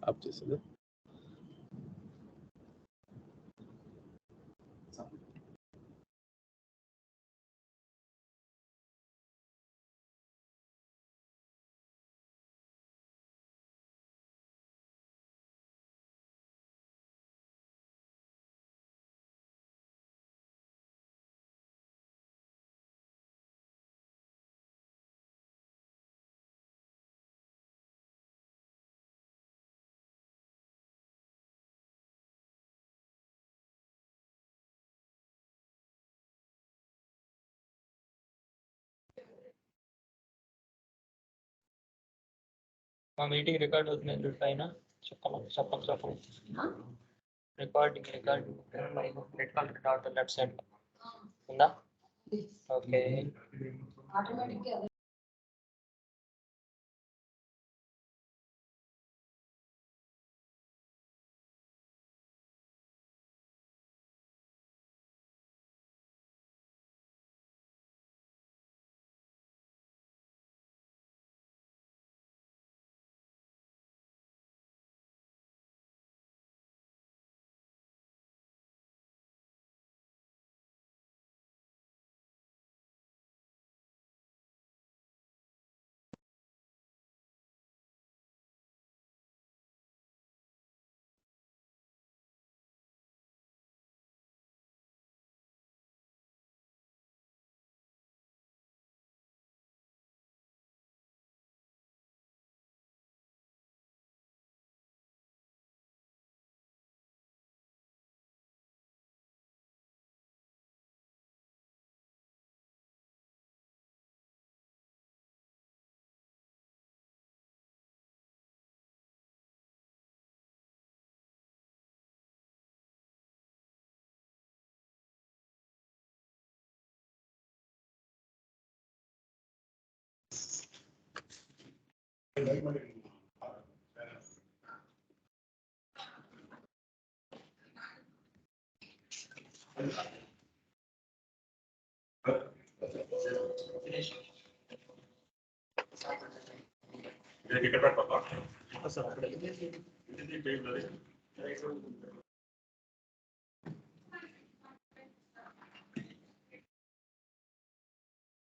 Of చేసేది. మా meeting record అవుతుంది పైన చెప్పండి recording red colour dot left side ఉందా? ఓకే ఆటోమేటిక్గా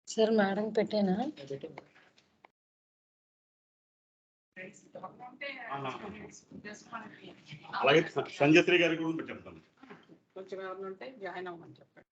సార్ మేడం పెట్టేనా? అలాగే సంజయశ్రీ గారికి కూడా చెప్తాను. కొంచెం ఎవరు ఉంటే జాయిన్ అవ్వమని చెప్పండి.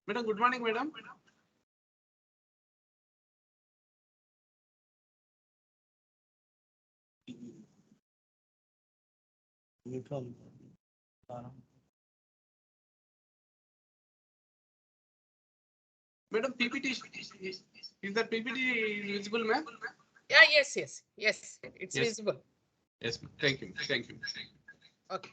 Madam, good morning, madam. Madam, PPT is that PPT visible, ma'am? Yeah, yes, it's Yes. visible. Yes, ma'am. Thank you. Thank you. Okay.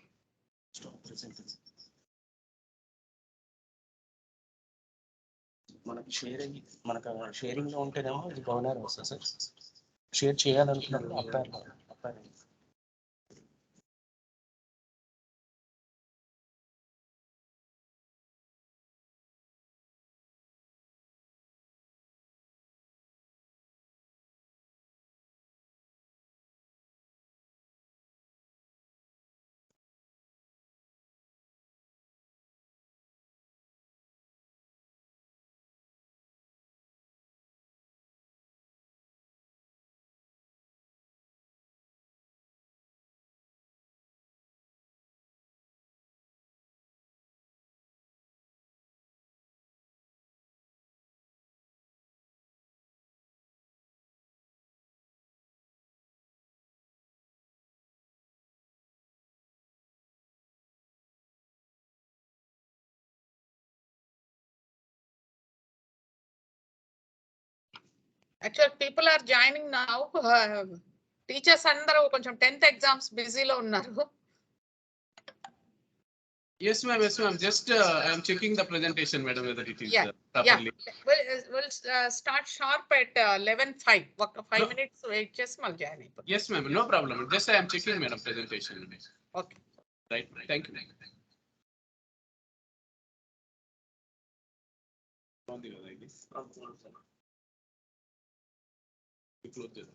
మనకి షేరింగ్ లో ఉంటేనేమో ఇది గవర్నర్ వస్తుంది సార్. షేర్ చేయాలనుకున్నప్పుడు అప్పారు Actually, people are joining now. Teachers అందరూ కొంచెం 10th exams బిజీలో ఉన్నారు. Yes, ma'am. Yes, ma'am. Just I am checking the presentation, madam, whether it is Yeah, properly. We'll start sharp at 11:05. ఒక 5 No. minutes wait చేసి మళ్ళీ join అయిపోతాం. Yes, ma'am. No problem. Just I am checking, madam, presentation. Okay. Right. Thank you. On the other, I guess. We close this.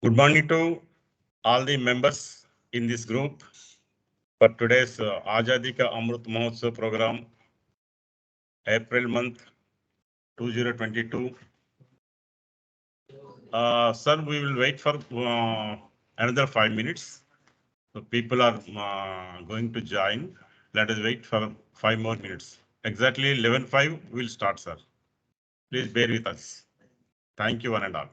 Good morning to all the members in this group for today's Azadi ka Amrit Mahotsav program, April month 2022. Sir, we will wait for another 5 minutes. So people are going to join. Let us wait for 5 more minutes. Exactly 11:05 we'll start, sir. Please bear with us. Thank you, one and all.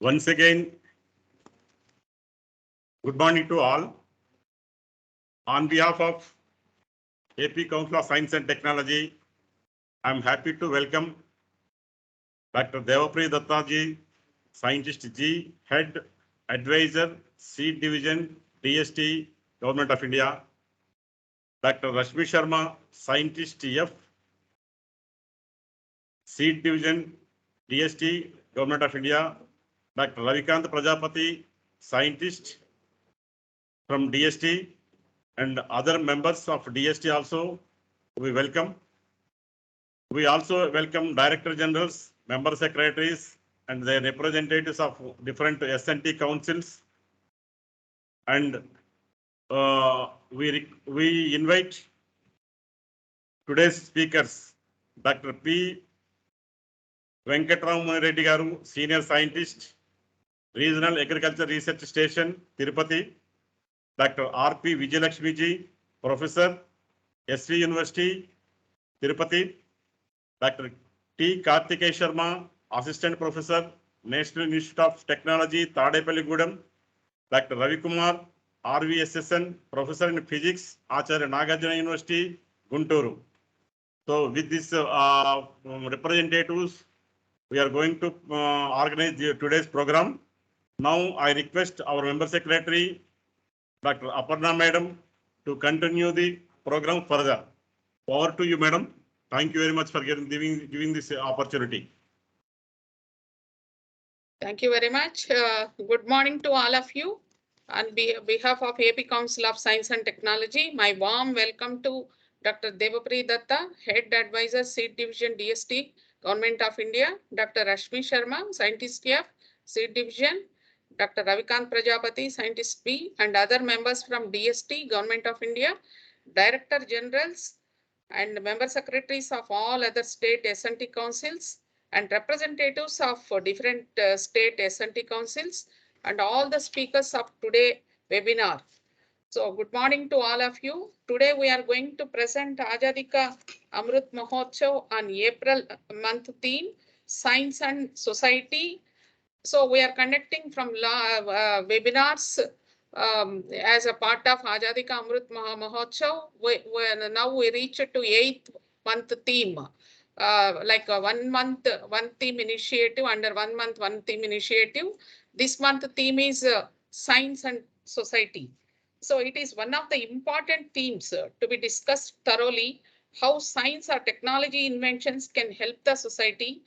Once again, good morning to all. On behalf of AP Council of Science and Technology, I'm happy to welcome Dr. Devapriya Dattaji, Scientist G, Head, Advisor, Seed Division, DST, Government of India. Dr. Rashmi Sharma, Scientist F, Seed Division, DST, Government of India. Dr. Ravikant Prajapati, Scientist from DST, and other members of DST also we welcome. We also welcome Director Generals, Member Secretaries, and their representatives of different S&T councils. And we invite today's speakers, Dr. P. Venkatram Reddy Garu, Senior Scientist, Regional Agriculture Research Station, Tirupati. Dr. R.P. Vijayalakshmi ji, Professor, SV University, Tirupati. Dr. T. Karthikeya Sharma, Assistant Professor, National Institute of Technology, Tadepalligudem. Dr. Ravi Kumar, RVSSN, Professor in Physics, Acharya Nagarjuna University, Guntur. So with this representatives, we are going to organize today's program. Now I request our Member Secretary, Dr. Aparna Madam, to continue the program further. Over to you, Madam. Thank you very much for giving this opportunity. Thank you very much. Good morning to all of you. On behalf of AP Council of Science and Technology, my warm welcome to Dr. Devapriya Datta, Head Advisor, Seed Division, DST, Government of India, Dr. Rashmi Sharma, Scientist F, Seed Division, Dr. Ravikant Prajapati, Scientist B, and other members from DST, Government of India, Director Generals, and member secretaries of all other state S&T councils, and representatives of different state S&T councils, and all the speakers of today webinar. So good morning to all of you. Today we are going to present Azadi ka Amrit Mahotsav on April month theme, Science and Society. So we are conducting from webinars as a part of Azadi ka Amrit Mahotsav. Now we reach to 8th month theme. Like a 1 month, 1 theme initiative, under 1 month, 1 theme initiative. This month theme is Science and Society. So it is one of the important themes to be discussed thoroughly, how science or technology inventions can help the society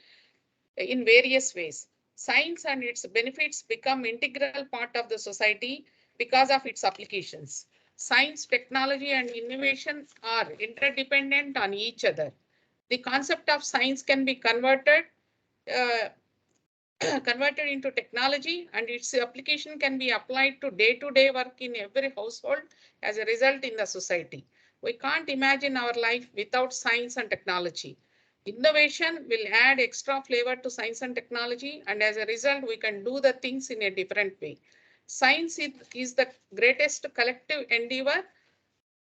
in various ways. Science and its benefits become integral part of the society because of its applications. Science, technology, and innovation are interdependent on each other. The concept of science can be converted converted into technology, and its application can be applied to day-to-day work in every household as a result in the society. We can't imagine our life without science and technology. Innovation will add extra flavor to science and technology, and as a result, we can do the things in a different way. Science is the greatest collective endeavor.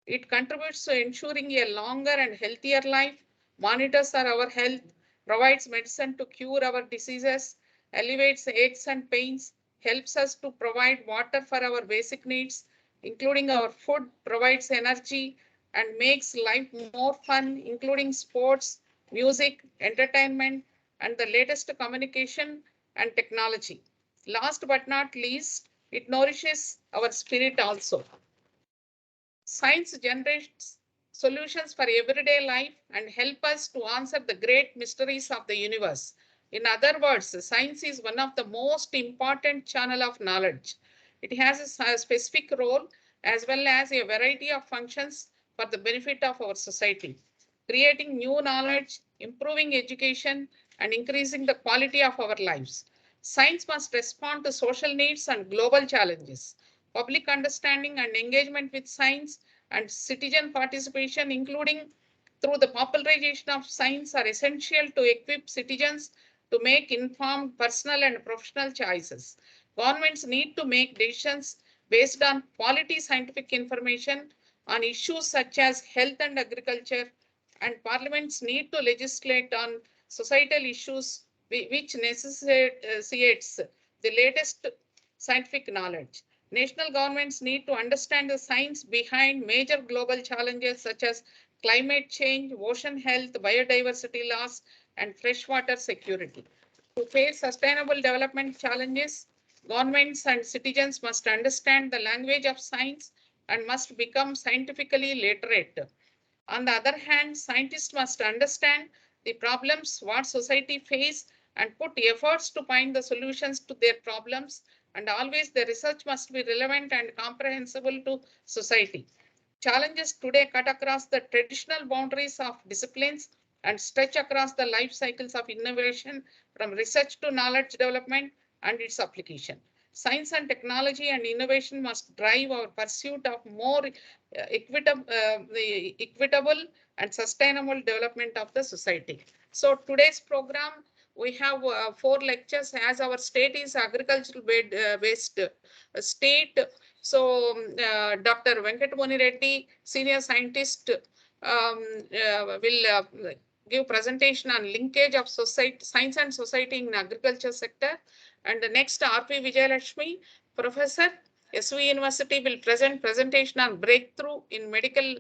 It contributes to ensuring a longer and healthier life, monitors our health, provides medicine to cure our diseases, alleviates aches and pains, helps us to provide water for our basic needs, including our food, provides energy, and makes life more fun, including sports, music, entertainment, and the latest communication and technology. Last but not least, it nourishes our spirit also. Science generates solutions for everyday life and help us to answer the great mysteries of the universe. In other words, science is one of the most important channel of knowledge. It has a specific role as well as a variety of functions for the benefit of our society, creating new knowledge, improving education, and increasing the quality of our lives. Science must respond to social needs and global challenges. Public understanding and engagement with science and citizen participation, including through the popularization of science, are essential to equip citizens to make informed personal and professional choices. Governments need to make decisions based on quality scientific information on issues such as health and agriculture, and parliaments need to legislate on societal issues which necessitates the latest scientific knowledge. National governments need to understand the science behind major global challenges such as climate change, ocean health, biodiversity loss, and freshwater security. To face sustainable development challenges, governments and citizens must understand the language of science and must become scientifically literate. On the other hand, scientists must understand the problems what society face and put efforts to find the solutions to their problems. And always the research must be relevant and comprehensible to society. Challenges today cut across the traditional boundaries of disciplines and stretch across the life cycles of innovation from research to knowledge development and its application. Science and technology and innovation must drive our pursuit of more equitable and sustainable development of the society. So today's program, we have 4 lectures as our state is agricultural based state. So Dr. Venkatamuni Reddy, senior scientist, will give presentation on linkage of society, science and society in agriculture sector. And the next R.P. Vijayalakshmi, professor, SV University, will present presentation on breakthrough in medical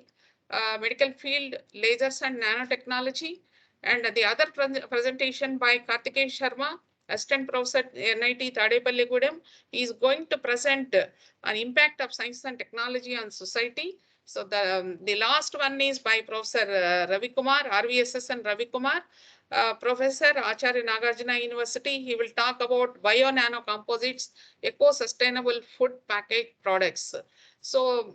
field, lasers and nanotechnology. And the other presentation by Kartikeya Sharma, assistant professor at NIT Tadepalligudem, he is going to present an impact of science and technology on society. So the last one is by Professor Ravi Kumar, RVSS and Ravi Kumar. Professor Acharya Nagarjuna University, he will talk about bio-nano composites, eco-sustainable food package products. So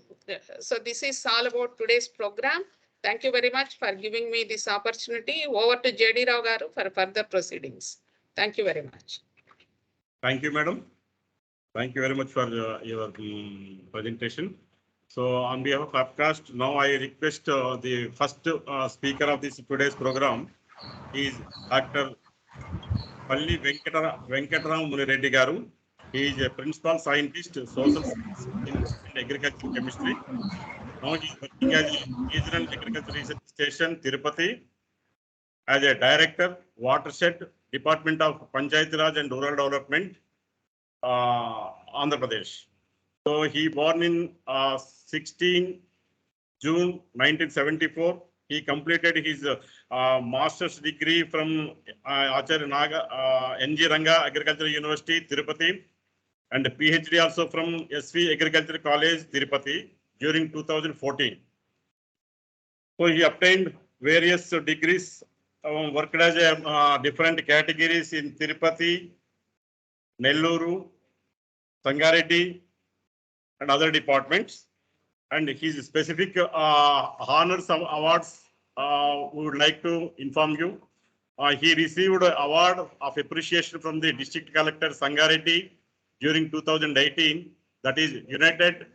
this is all about today's program. Thank you very much for giving me this opportunity. Over to JD Rao Garu for further proceedings. Thank you very much. Thank you, madam. Thank you very much for your presentation. So on behalf of Upcast, now I request the first speaker of this today's program is Dr. Palli Venkatram Munireddy Garu. He is a principal scientist, social science in agricultural chemistry. Now he is working as a regional agriculture research station, Tirupati, as a director, watershed, Department of Panchayati Raj and Rural Development, Andhra Pradesh. So he born in 16 June 1974. He completed his master's degree from Acharya N.G. Ranga Agricultural University, Tirupati, and PhD also from SV Agricultural College, Tirupati during 2014. So he obtained various degrees, worked as a different categories in Tirupati, Nelluru, Sangareddy, and other departments. And his specific honors and awards, we would like to inform you. He received an award of appreciation from the District Collector Sangareddy during 2018, that is United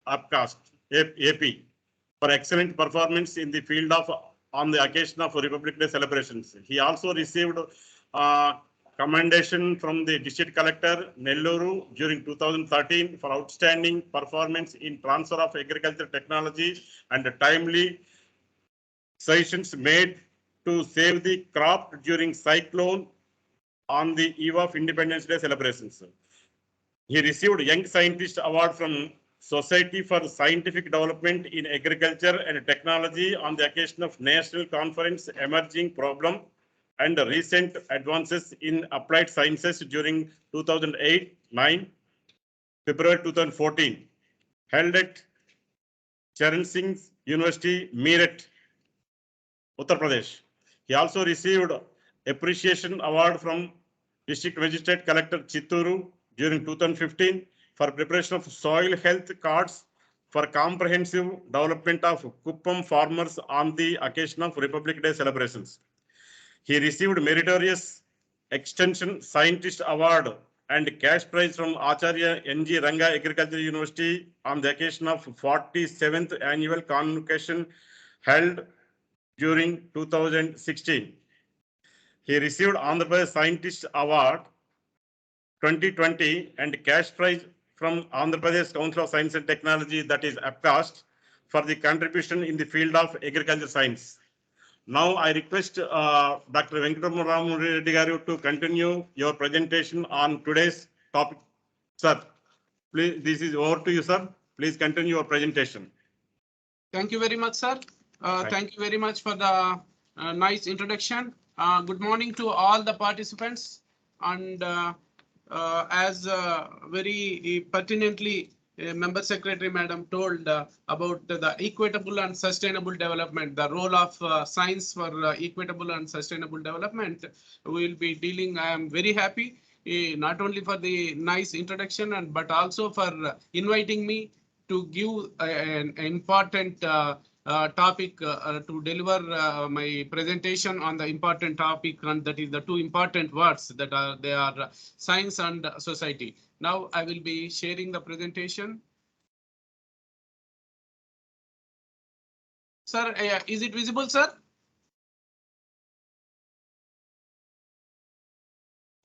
Upcast, AP, for excellent performance in the field of on the occasion of Republic Day celebrations. He also received commendation from the District Collector Nelluru during 2013 for outstanding performance in transfer of agricultural technology and timely suggestions made to save the crop during cyclone on the eve of Independence Day celebrations. He received Young Scientist Award from Society for Scientific Development in Agriculture and Technology on the occasion of National Conference Emerging Problem and Recent Advances in Applied Sciences during 2008-9, February 2014, held at Charan Singh University, Meerut, Uttar Pradesh. He also received Appreciation Award from District Magistrate Collector Chitturu during 2015 for preparation of soil health cards for comprehensive development of Kuppam farmers on the occasion of Republic Day celebrations. He received Meritorious Extension Scientist Award and cash prize from Acharya N.G. Ranga Agricultural University on the occasion of 47th annual convocation held during 2016. He received Andhra Pradesh Scientist Award 2020 and cash prize from Andhra Pradesh Council of Science and Technology, that is APCAST, for the contribution in the field of agriculture science. Now I request Dr. Venkatram Reddy Garu to continue your presentation on today's topic. Sir, please, this is over to you, sir. Please continue your presentation. Thank you very much, sir. Thank you very much for the nice introduction. Good morning to all the participants. And as very pertinently member secretary madam told about the equitable and sustainable development, the role of science for equitable and sustainable development. We will be dealing. I am very happy not only for the nice introduction and but also for inviting me to give an important topic to deliver my presentation on the important topic, and that is the two important words that are they are science and society. Now I will be sharing the presentation. Sir, is it visible, sir?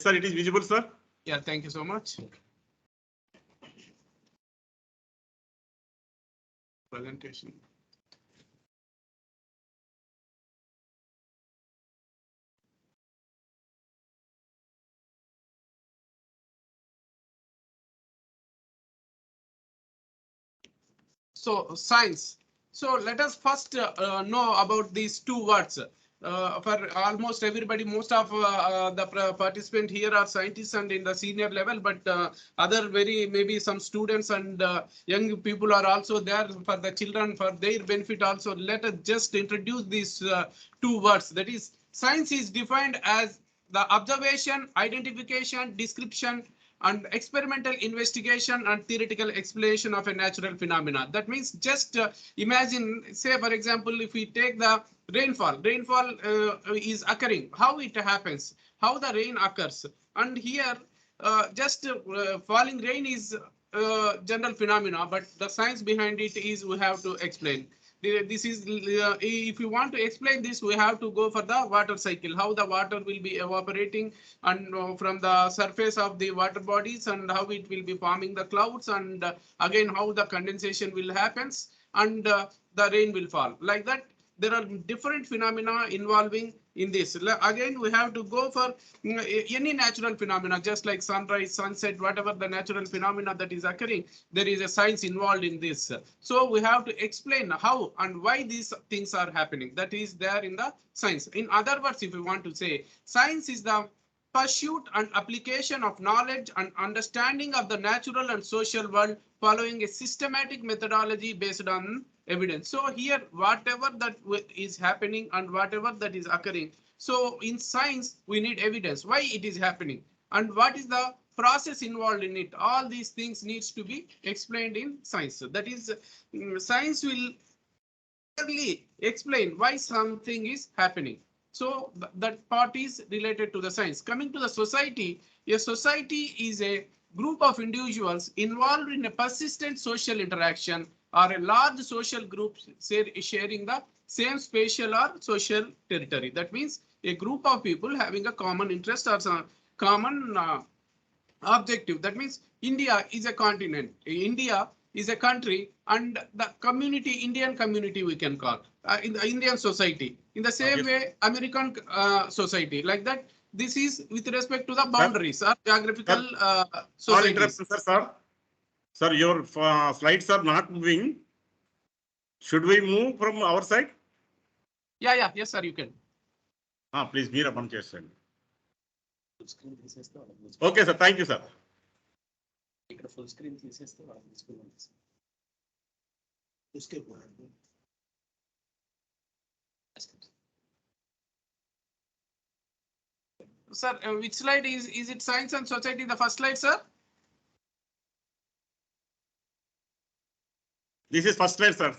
Sir, it is visible, sir. Yeah, thank you so much. Presentation. So science. So let us first know about these two words. For almost everybody, most of the participant here are scientists and in the senior level, but other very maybe some students and young people are also there for the children for their benefit also. Let us just introduce these two words. That is, science is defined as the observation, identification, description, and experimental investigation and theoretical explanation of a natural phenomena. That means just imagine, say for example, if we take the rainfall is occurring, how it happens, how the rain occurs, and here just falling rain is general phenomena, but the science behind it is we have to explain. This is if you want to explain this, we have to go for the water cycle, how the water will be evaporating and from the surface of the water bodies, and how it will be forming the clouds, and again how the condensation will happens, and the rain will fall. Like that, there are different phenomena involving in this. Again, we have to go for any natural phenomena, just like sunrise, sunset, whatever the natural phenomena that is occurring, there is a science involved in this. So we have to explain how and why these things are happening. That is there in the science. In other words, if we want to say, science is the pursuit and application of knowledge and understanding of the natural and social world following a systematic methodology based on evidence. So here, whatever that is happening and whatever that is occurring, so in science, we need evidence why it is happening and what is the process involved in it. All these things needs to be explained in science. So that is, science will clearly explain why something is happening. So that part is related to the science. Coming to the society, a society is a group of individuals involved in a persistent social interaction or a large social group sharing the same spatial or social territory. That means a group of people having a common interest or some common objective. That means India is a continent. India is a country, and the community, Indian community we can call in the Indian society. In the same way, American society, like that. This is with respect to the boundaries or geographical societies. Sir, your slides are not moving. Should we move from our side? Yeah, yes, sir, you can. Please, Meera Pankaj. Okay, sir. Thank you, sir. Full screen Sir, which slide is it science and society, the first slide, sir? This is first slide, sir.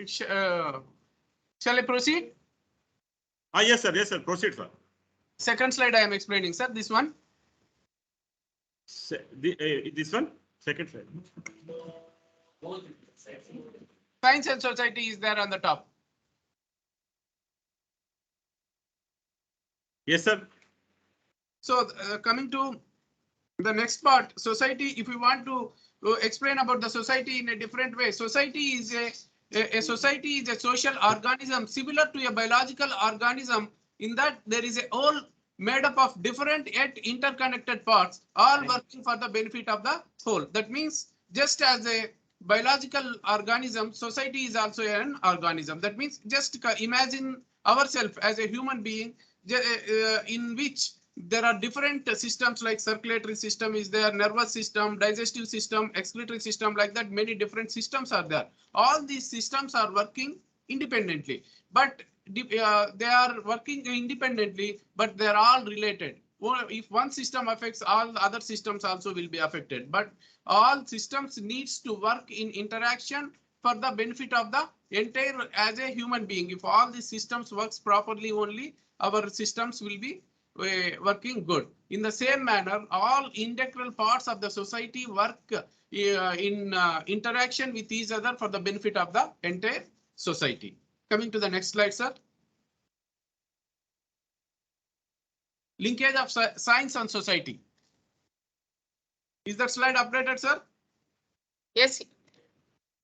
Shall I proceed? Yes, sir. Yes, sir. Proceed, sir. Second slide I am explaining, sir. This one. This one? Second slide. Science and society is there on the top. Yes, sir. So coming to the next part, society, if we want to explain about the society in a different way, society is a society is a social organism similar to a biological organism, in that there is a whole made up of different yet interconnected parts, all working for the benefit of the whole. That means just as a biological organism, society is also an organism. That means just imagine ourselves as a human being. in which there are different systems like circulatory system is there, nervous system, digestive system, excretory system, like that many different systems are there. All these systems are working independently, but they are working independently, but they're all related. If one system affects, all the other systems also will be affected, but all systems needs to work in interaction for the benefit of the entire as a human being. If all these systems works properly, only our systems will be working good. In the same manner, all integral parts of the society work in interaction with each other for the benefit of the entire society. Coming to the next slide, sir. Linkage of science and society. Is that slide updated, sir? Yes.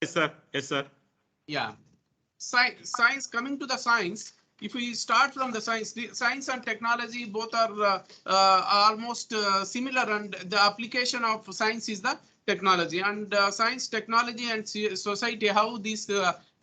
Yes, sir. Yes, sir. Yeah. Science, coming to the science, if we start from the science and technology both are almost similar, and the application of science is the technology, and science, technology and society, how these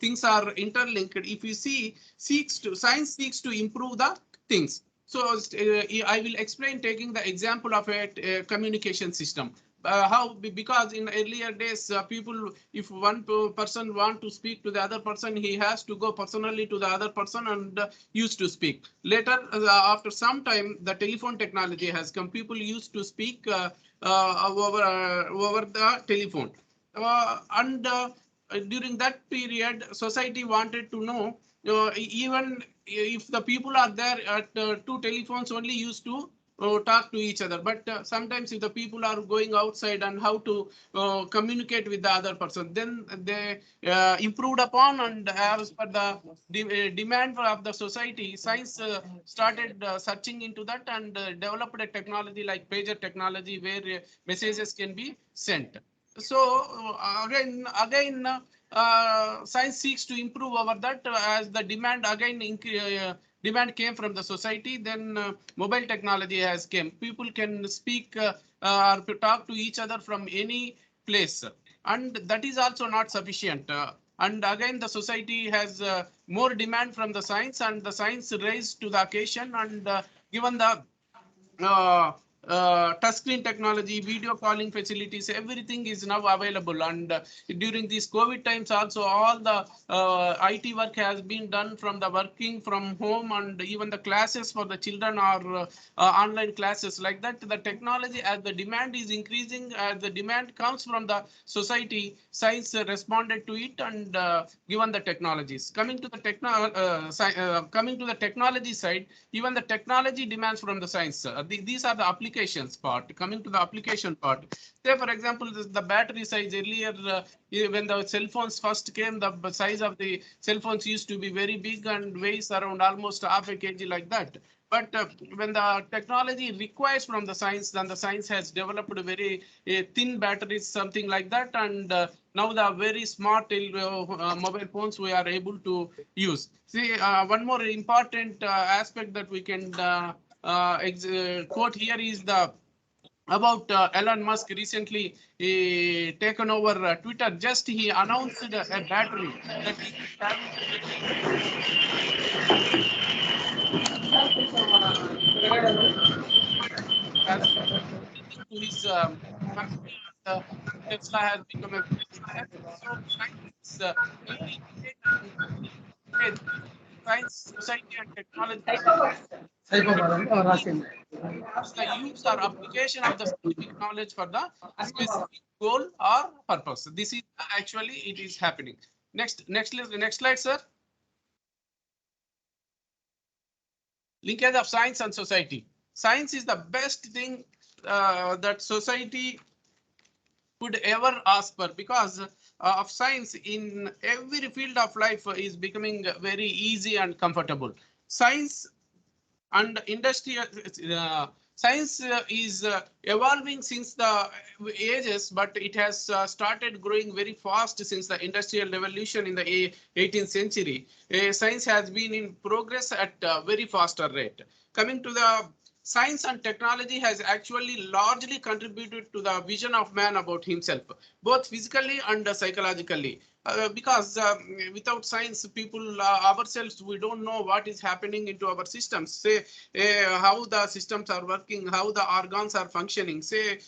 things are interlinked. If you see, science seeks to improve the things. So I will explain taking the example of a communication system. How, because in earlier days, people, if one person want to speak to the other person, he has to go personally to the other person and used to speak. Later, after some time, the telephone technology has come. People used to speak over the telephone. And during that period, society wanted to know, even if the people are there at two telephones only used to talk to each other, but sometimes if the people are going outside and how to communicate with the other person, then they improved upon, and as per the demand of the society, science started searching into that and developed a technology like pager technology, where messages can be sent. So again science seeks to improve over that, as the demand again demand came from the society. Then mobile technology has came. People can speak or talk to each other from any place, and that is also not sufficient. And again, the society has more demand from the science, and the science raised to the occasion, and given the uh, touchscreen technology, video calling facilities, everything is now available. And during these COVID times also, all the IT work has been done from the working from home, and even the classes for the children are online classes, like that. The technology, as the demand is increasing, as the demand comes from the society, science responded to it, and given the technologies. Coming to the coming to the technology side, even the technology demands from the science. These are the applications part. Coming to the application part, say for example, the battery size earlier, when the cell phones first came, the size of the cell phones used to be very big and weighs around almost half a kg, like that. But when the technology requires from the science, then the science has developed a very thin batteries, something like that. And now the very smart mobile phones we are able to use. See, one more important aspect that we can quote here is the about Elon Musk recently taken over Twitter. Just he announced a battery that he has to his company. Tesla has become a success. So science, science, society, and technology the use or application of the scientific knowledge for the specific goal or purpose. This is actually it is happening. Next slide, sir. Linkage of science and society. Science is the best thing that society could ever ask for, because of science in every field of life is becoming very easy and comfortable. Science and industry, science is evolving since the ages, but it has started growing very fast since the industrial revolution in the 18th century. Science has been in progress at a very faster rate. Coming to the science and technology has actually largely contributed to the vision of man about himself, both physically and psychologically. Because without science, people ourselves, we don't know what is happening into our systems. Say how the systems are working, how the organs are functioning. Say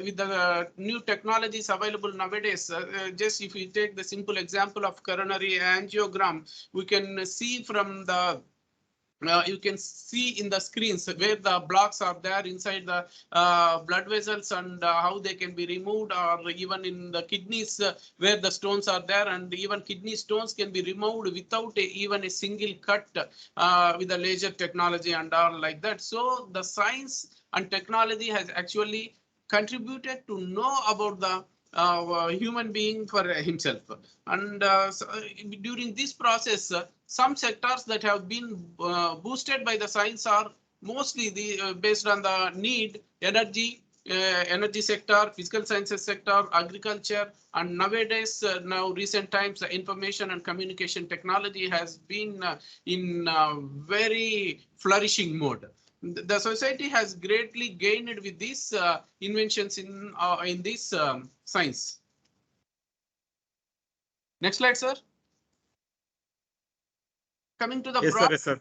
with the new technologies available nowadays, just if we take the simple example of coronary angiogram, we can see from the you can see in the screens where the blocks are there inside the blood vessels and how they can be removed, or even in the kidneys where the stones are there, and even kidney stones can be removed without even a single cut with the laser technology and all like that. So the science and technology has actually contributed to know about the human being for himself. And so, during this process, some sectors that have been boosted by the science are mostly based on the need, energy sector, physical sciences sector, agriculture, and nowadays, now recent times, information and communication technology has been in very flourishing mode. The society has greatly gained with these inventions in this science. Next slide, sir. Coming to the Yes, broad, sir. Yes, sir.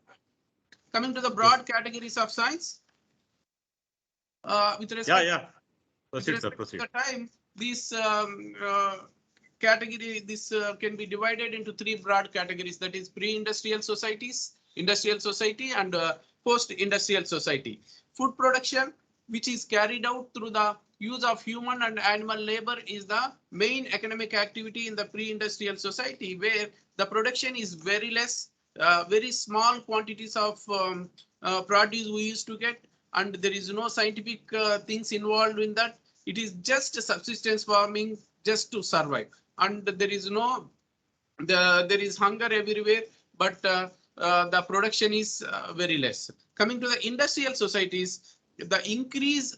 coming to the broad categories of science. With respect, Yeah. with Proceed, sir. respect to Proceed. the time, this category, this can be divided into three broad categories. That is pre-industrial societies, industrial society, and post-industrial society. Food production, which is carried out through the use of human and animal labor, is the main economic activity in the pre-industrial society, where the production is very less, very small quantities of produce we used to get, and there is no scientific things involved in that. It is just subsistence farming just to survive, and there is no there is hunger everywhere, but the production is very less. Coming to the industrial societies, the increased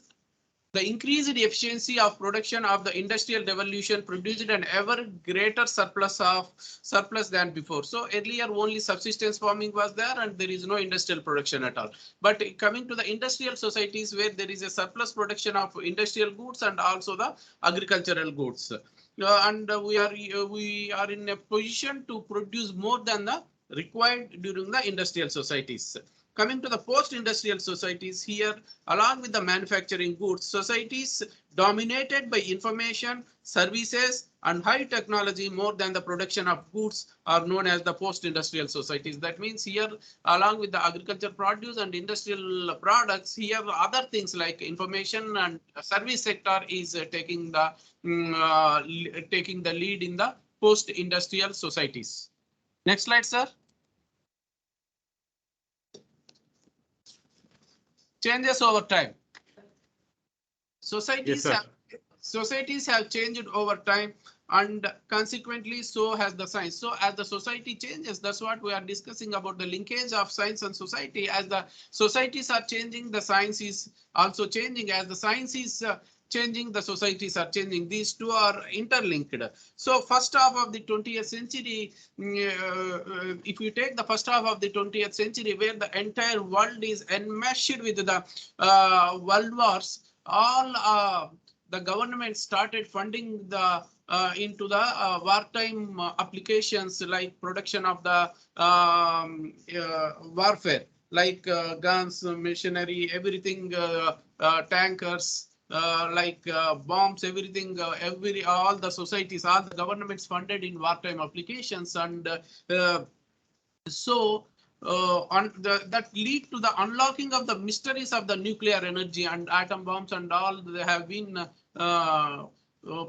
efficiency of production of the industrial revolution produced an ever greater surplus than before. So earlier only subsistence farming was there and there is no industrial production at all. But coming to the industrial societies where there is a surplus production of industrial goods and also the agricultural goods. And we are in a position to produce more than the required during the industrial societies. Coming to the post-industrial societies, here, along with the manufacturing goods, societies dominated by information, services, and high technology more than the production of goods are known as the post-industrial societies. That means here, along with the agriculture produce and industrial products, here other things like information and service sector is taking the lead in the post-industrial societies. Next slide, sir. Changes over time. Yes, sir. Societies have changed over time, and consequently so has the science. So as the society changes, that's what we are discussing about the linkage of science and society. As the societies are changing, the science is also changing. As the science is changing, the societies are changing. These two are interlinked. So first half of the 20th century, if you take the first half of the 20th century, where the entire world is enmeshed with the world wars, all the government started funding the into the wartime applications like production of the warfare, like guns, machinery, everything, tankers, bombs, everything, all the societies, all the governments funded in wartime applications, and so that lead to the unlocking of the mysteries of the nuclear energy and atom bombs and all. They have been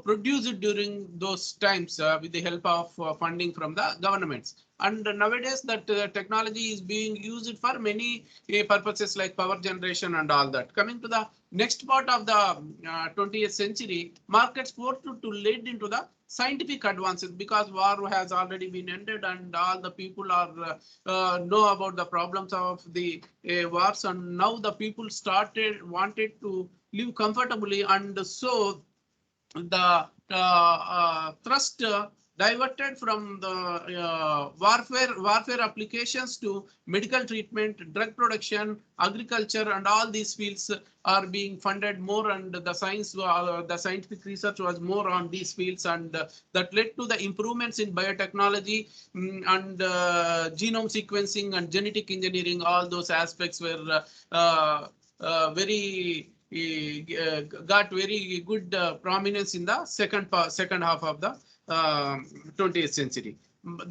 produced during those times with the help of funding from the governments. And nowadays that technology is being used for many purposes like power generation and all that. Coming to the next part of the 20th century, markets forced to lead into the scientific advances, because war has already been ended and all the people are know about the problems of the wars, and now the people wanted to live comfortably, and so the thrust diverted from the warfare applications to medical treatment, drug production, agriculture, and all these fields are being funded more, and the scientific research was more on these fields, and that led to the improvements in biotechnology, and genome sequencing and genetic engineering. All those aspects were very got very good prominence in the second half of the 20th century.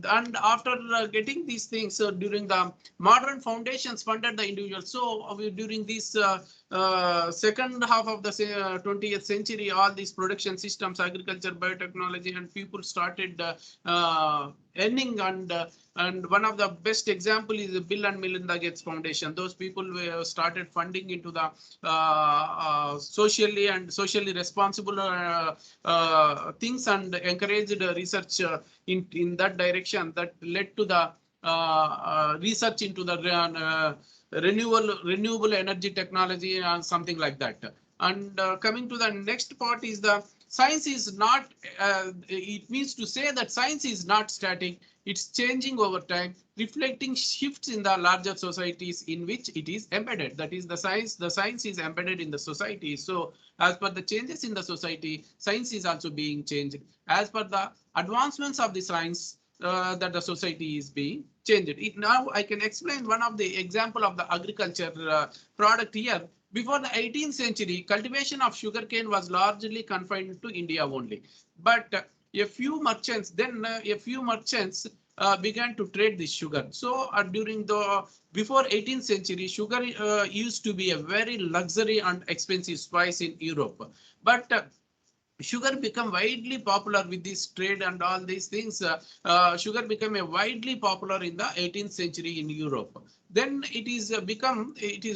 And after getting these things during the modern foundations funded the individuals. So during this second half of the 20th century, all these production systems, agriculture, biotechnology, and people started earning, and one of the best example is the Bill and Melinda Gates Foundation. Those people started funding into the socially responsible things, and encouraged research in that direction, that led to the research into the renewable energy technology and something like that. And coming to the next part is the science is not, it means to say that science is not static. It's changing over time, reflecting shifts in the larger societies in which it is embedded. That is the science is embedded in the society. So as per the changes in the society, science is also being changed. As per the advancements of the science, that the society is being changed. Now I can explain one of the example of the agriculture product here. Before the 18th century, cultivation of sugarcane was largely confined to India only. But a few merchants began to trade this sugar. So during the before 18th century, sugar used to be a very luxury and expensive spice in Europe. But sugar became widely popular with this trade and all these things. Sugar became widely popular in the 18th century in Europe. Then it is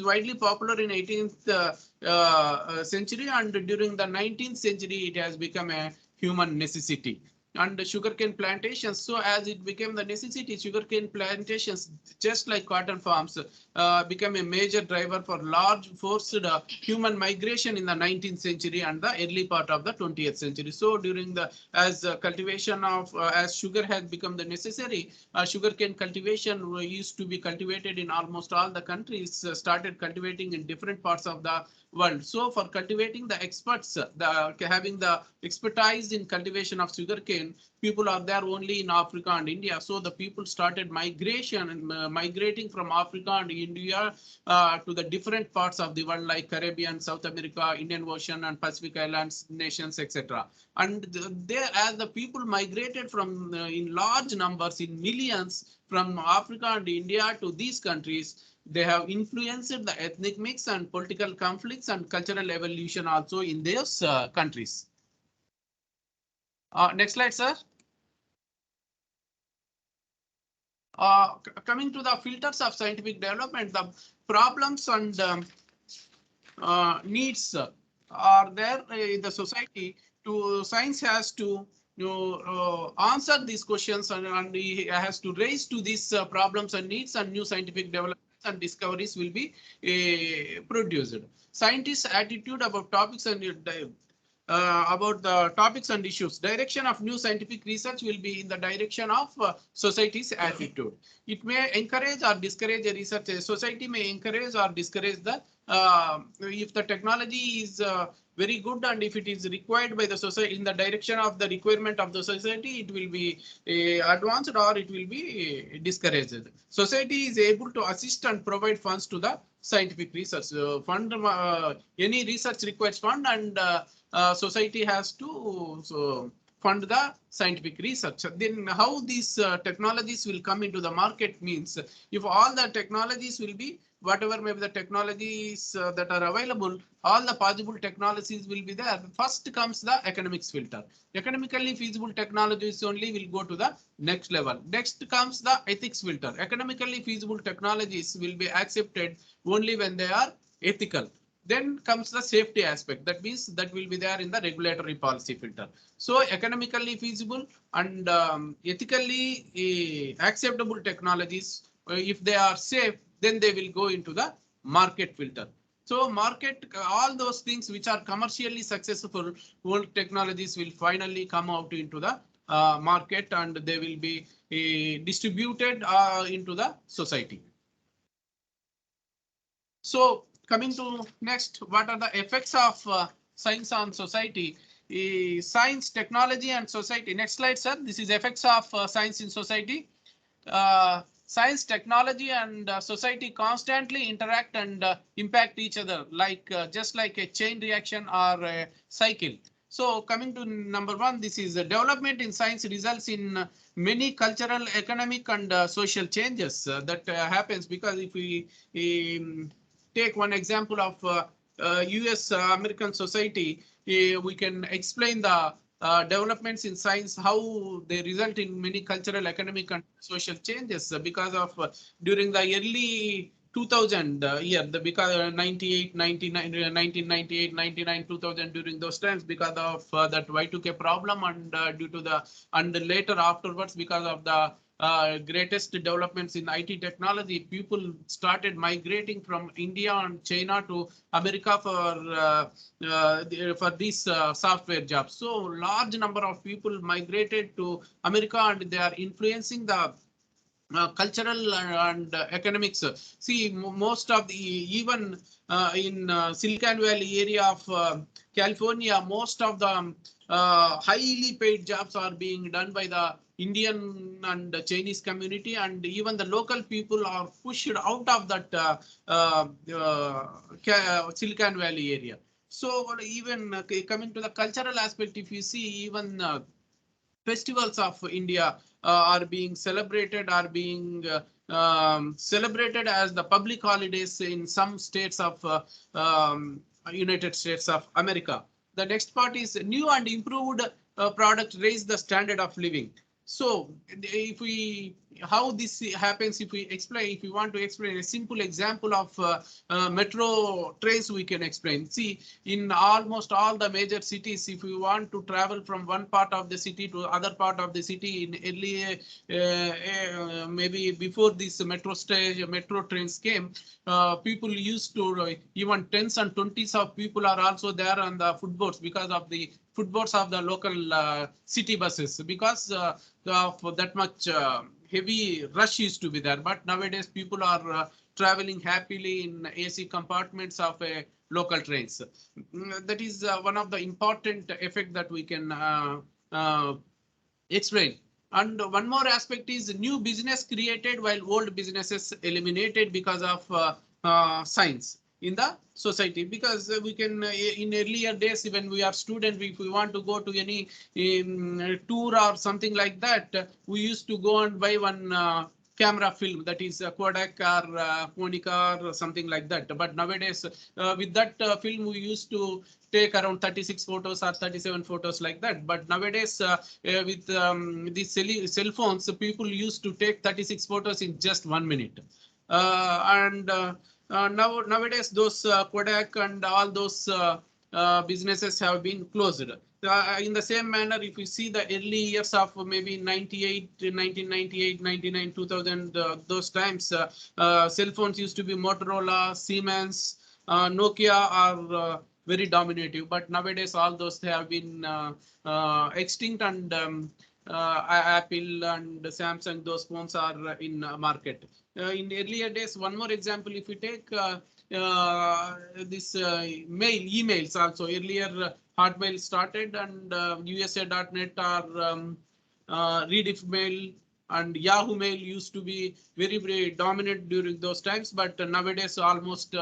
widely popular in 18th century, and during the 19th century it has become a human necessity. And sugarcane plantations, so as it became the necessity, sugarcane plantations, just like cotton farms, became a major driver for large forced human migration in the 19th century and the early part of the 20th century. So during the, as cultivation of, as sugar has become the necessary, sugarcane cultivation used to be cultivated in almost all the countries, started cultivating in different parts of the world. So for cultivating, the experts, having the expertise in cultivation of sugarcane, people are there only in Africa and India. So the people started migration and migrating from Africa and India to the different parts of the world, like Caribbean, South America, Indian Ocean, and Pacific Islands, nations, etc. And there, as the people migrated from in large numbers, in millions, from Africa and India to these countries, they have influenced the ethnic mix and political conflicts and cultural evolution also in those countries. Next slide, sir. Coming to the filters of scientific development, the problems and needs are there in the society. Science has to answer these questions, and he has to raise to these problems and needs, and new scientific developments and discoveries will be produced. Scientists' attitude about topics and about the topics and issues. Direction of new scientific research will be in the direction of society's attitude. It may encourage or discourage a research. A society may encourage or discourage the if the technology is very good, and if it is required by the society in the direction of the requirement of the society, it will be advanced or it will be discouraged. Society is able to assist and provide funds to the scientific research. Any research requires fund, and society has to fund the scientific research. Then how these technologies will come into the market means, if all the technologies will be, whatever may be the technologies that are available, all the possible technologies will be there. First comes the economics filter. Economically feasible technologies only will go to the next level. Next comes the ethics filter. Economically feasible technologies will be accepted only when they are ethical. Then comes the safety aspect. That means that will be there in the regulatory policy filter. So economically feasible and ethically acceptable technologies, if they are safe, then they will go into the market filter. So market, all those things which are commercially successful, old technologies will finally come out into the market, and they will be distributed into the society. So coming to next, what are the effects of science on society? Science, technology, and society. Next slide, sir. This is effects of science in society. Science, technology, and society constantly interact and impact each other, like just like a chain reaction or a cycle. So coming to number one, this is development in science results in many cultural, economic, and social changes that happens, because if we take one example of US American society, we can explain the developments in science, how they result in many cultural, economic, and social changes because of during the early 2000 year, because 98, 99, 1998, 99, 2000, during those times, because of that Y2K problem, and due to the, and later afterwards, because of the greatest developments in IT technology, people started migrating from India and China to America for these software jobs. So large number of people migrated to America, and they are influencing the cultural and economics. See, most of the, even in Silicon Valley area of California, most of the highly paid jobs are being done by the Indian and Chinese community, and even the local people are pushed out of that Silicon Valley area. So even coming to the cultural aspect, if you see, even festivals of India are being celebrated, celebrated as the public holidays in some states of United States of America. The next part is new and improved product raise the standard of living. So if we, how this happens, if we explain, if we want to explain a simple example of metro trains, we can explain. See, in almost all the major cities, if we want to travel from one part of the city to other part of the city, in earlier maybe before this metro trains came, people used to even tens and twenties of people are also there on the footboards, because of the footboards of the local city buses, because of that much heavy rush used to be there. But nowadays people are traveling happily in AC compartments of a local trains. That is one of the important effect that we can explain. And one more aspect is new business created while old businesses eliminated because of science in the society. Because we can in earlier days, when we are student, if we want to go to any tour or something like that, we used to go and buy one camera film, that is Kodak or Konica or something like that. But nowadays with that film, we used to take around 36 photos or 37 photos like that. But nowadays with these cell phones, people used to take 36 photos in just 1 minute. Nowadays those Kodak and all those businesses have been closed. In the same manner, if you see the early years of maybe 98, 1998, 99, 2000, those times, cell phones used to be Motorola, Siemens, Nokia are very dominative. But nowadays all those have been extinct, and Apple and Samsung, those phones are in market. In earlier days, one more example, if we take this emails also, earlier Hotmail started, and USA.net or Rediff Mail and Yahoo Mail used to be very, very dominant during those times. But nowadays, almost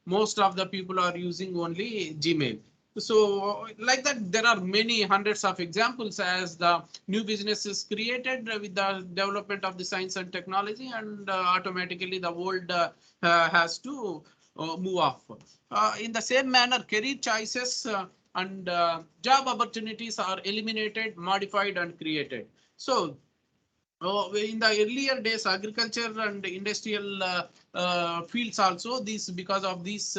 most of the people are using only Gmail. So like that, there are many hundreds of examples as the new businesses created with the development of the science and technology, and automatically the world has to move off. In the same manner, career choices and job opportunities are eliminated, modified, and created. So in the earlier days, agriculture and industrial fields also, this, because of these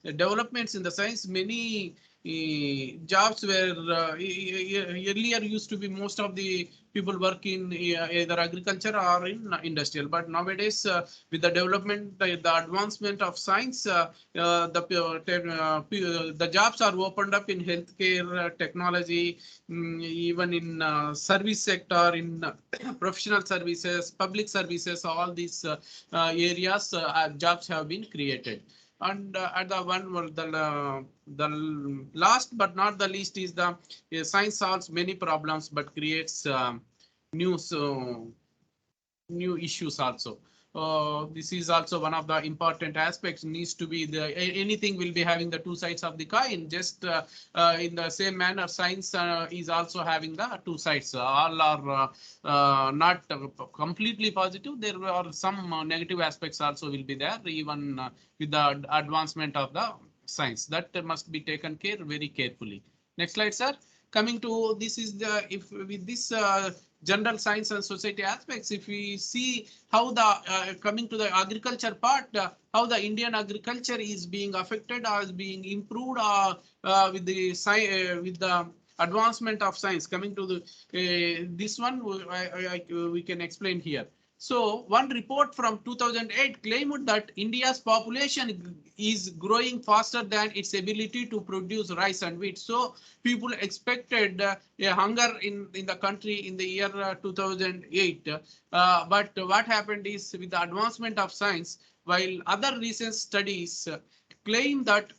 developments in the science, many jobs where earlier used to be most of the people work in either agriculture or in industrial, but nowadays with the development, the advancement of science, the jobs are opened up in healthcare, technology, even in service sector, in professional services, public services, all these areas, jobs have been created. And at the one, well, the last but not the least is the science solves many problems but creates new new issues also. This is also one of the important aspects. Needs to be the anything will be having the two sides of the coin. Just in the same manner, science is also having the two sides. All are not completely positive. There are some negative aspects also will be there, even with the advancement of the science. That must be taken care very carefully. Next slide, sir. Coming to this is the if with this general science and society aspects, if we see how the coming to the agriculture part, how the Indian agriculture is being affected or is being improved with the advancement of science. Coming to the this one, we can explain here. So one report from 2008 claimed that India's population is growing faster than its ability to produce rice and wheat. So people expected a hunger in the country in the year 2008. But what happened is with the advancement of science, while other recent studies claim that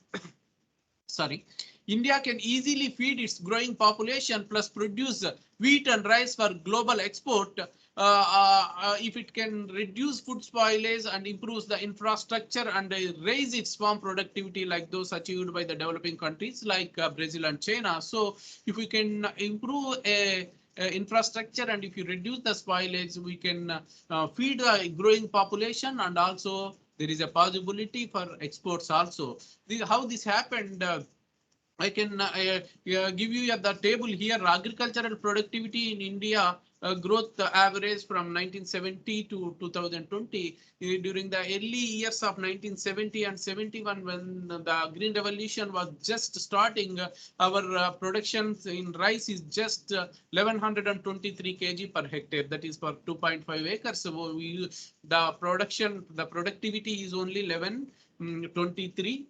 sorry, India can easily feed its growing population plus produce wheat and rice for global export if it can reduce food spoilage and improves the infrastructure and raise its farm productivity like those achieved by the developing countries like Brazil and China. So if we can improve infrastructure and if you reduce the spoilage, we can feed the growing population, and also there is a possibility for exports also. How this happened, I can give you the table here. Agricultural productivity in India growth average from 1970 to 2020. During the early years of 1970 and 71, when the Green Revolution was just starting, our production in rice is just 1123 kg per hectare. That is for 2.5 acres. So the productivity is only 1123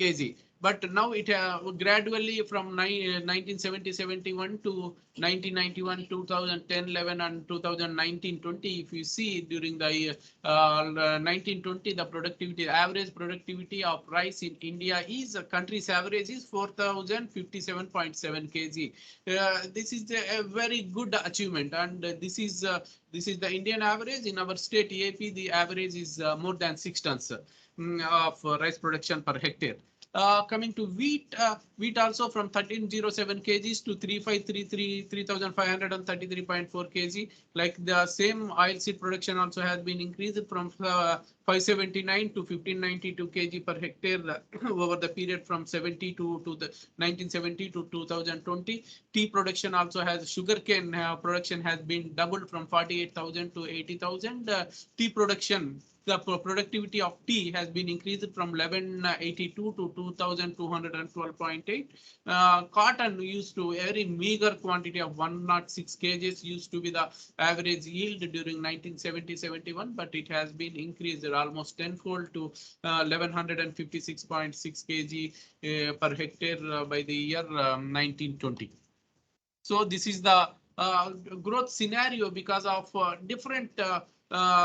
kg. But now it gradually from 1970-71 to 1991, 2010, 11 and 2019-20, if you see during the 1920, the productivity, average productivity of rice in India is country's average is 4057.7 kg. This is a very good achievement, and this is the Indian average. In our state AP, the average is more than 6 tons of rice production per hectare. Coming to wheat, wheat also from 1307 kgs to 3533 kg. Like the same oilseed production also has been increased from 579 to 1592 kg per hectare over the period from 70 to the 1970 to 2020. Tea production also has sugarcane production has been doubled from 48,000 to 80,000. Tea production, the productivity of tea has been increased from 1182 to 2212.8. Cotton used to very meager quantity of 106 kgs used to be the average yield during 1970-71, but it has been increased almost tenfold to 1156.6 kg per hectare by the year 1920. So this is the growth scenario because of different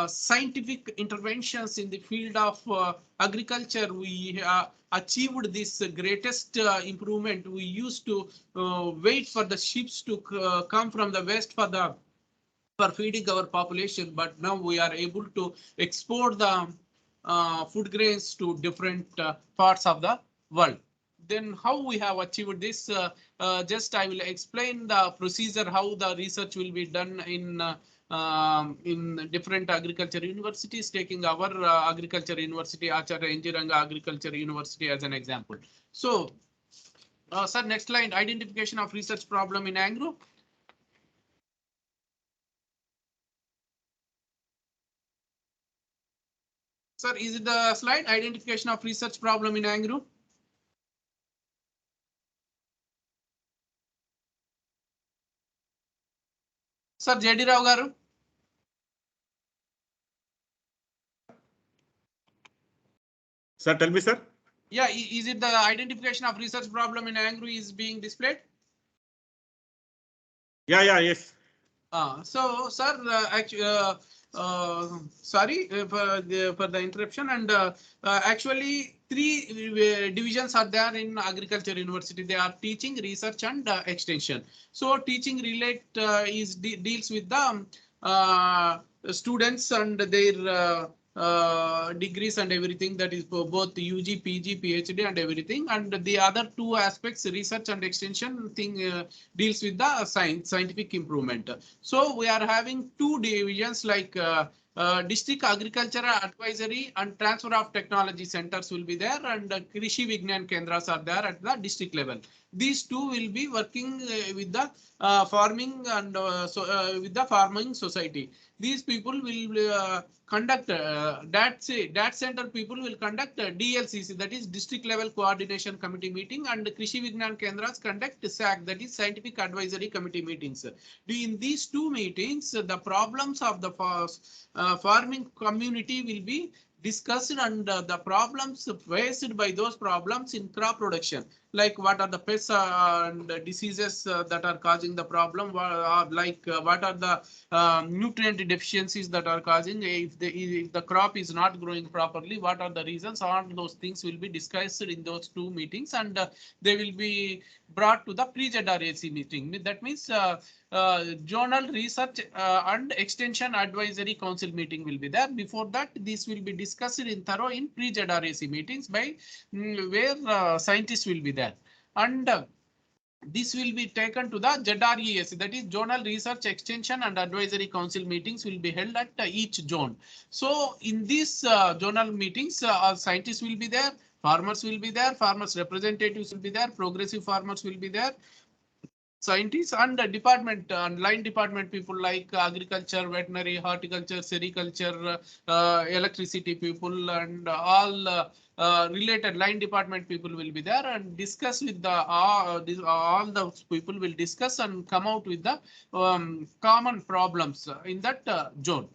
scientific interventions in the field of agriculture. We achieved this greatest improvement. We used to wait for the ships to come from the west for feeding our population, but now we are able to export the food grains to different parts of the world. Then how we have achieved this? Just I will explain the procedure, how the research will be done in different agriculture universities, taking our agriculture university, Acharya Enjiranga Agriculture University as an example. So, sir, next slide, identification of research problem in agro. Sir, is it the slide, identification of research problem in agro? Sir JD Rao garu. Sir, tell me, sir. Yeah, is it the identification of research problem in Angry is being displayed? Yeah, yes. So, sir, actually, sorry for the interruption. And actually, three divisions are there in agriculture university. They are teaching, research, and extension. So, teaching deals with the students and their degrees and everything, that is for both UG, PG, PhD and everything. And the other two aspects, research and extension thing, deals with the scientific improvement. So we are having two divisions like district agriculture advisory and transfer of technology centers will be there, and Krishi Vigyan Kendras are there at the district level. These two will be working with the farming and with the farming society. These people will conduct that center people will conduct DLCC, that is district level coordination committee meeting, and Krishi Vigyan Kendras conduct SAC, that is scientific advisory committee meetings. In these two meetings, the problems of the farming community will be discussed, and the problems faced by those problems in crop production, like what are the pests and diseases that are causing the problem, what are the nutrient deficiencies that are causing, if the crop is not growing properly, what are the reasons. All those things will be discussed in those two meetings, and they will be brought to the pre-ZRAC meeting. That means Journal Research and Extension Advisory Council meeting will be there. Before that, this will be discussed in thorough in pre-ZRAC meetings by where scientists will be there. And this will be taken to the ZRES, that is Zonal Research Extension and Advisory Council meetings will be held at each zone. So in these zonal meetings, scientists will be there, farmers will be there, farmers representatives will be there, progressive farmers will be there, scientists and department and line department people like agriculture, veterinary, horticulture, sericulture, electricity people, and all related line department people will be there and discuss with the all those people will discuss and come out with the common problems in that zone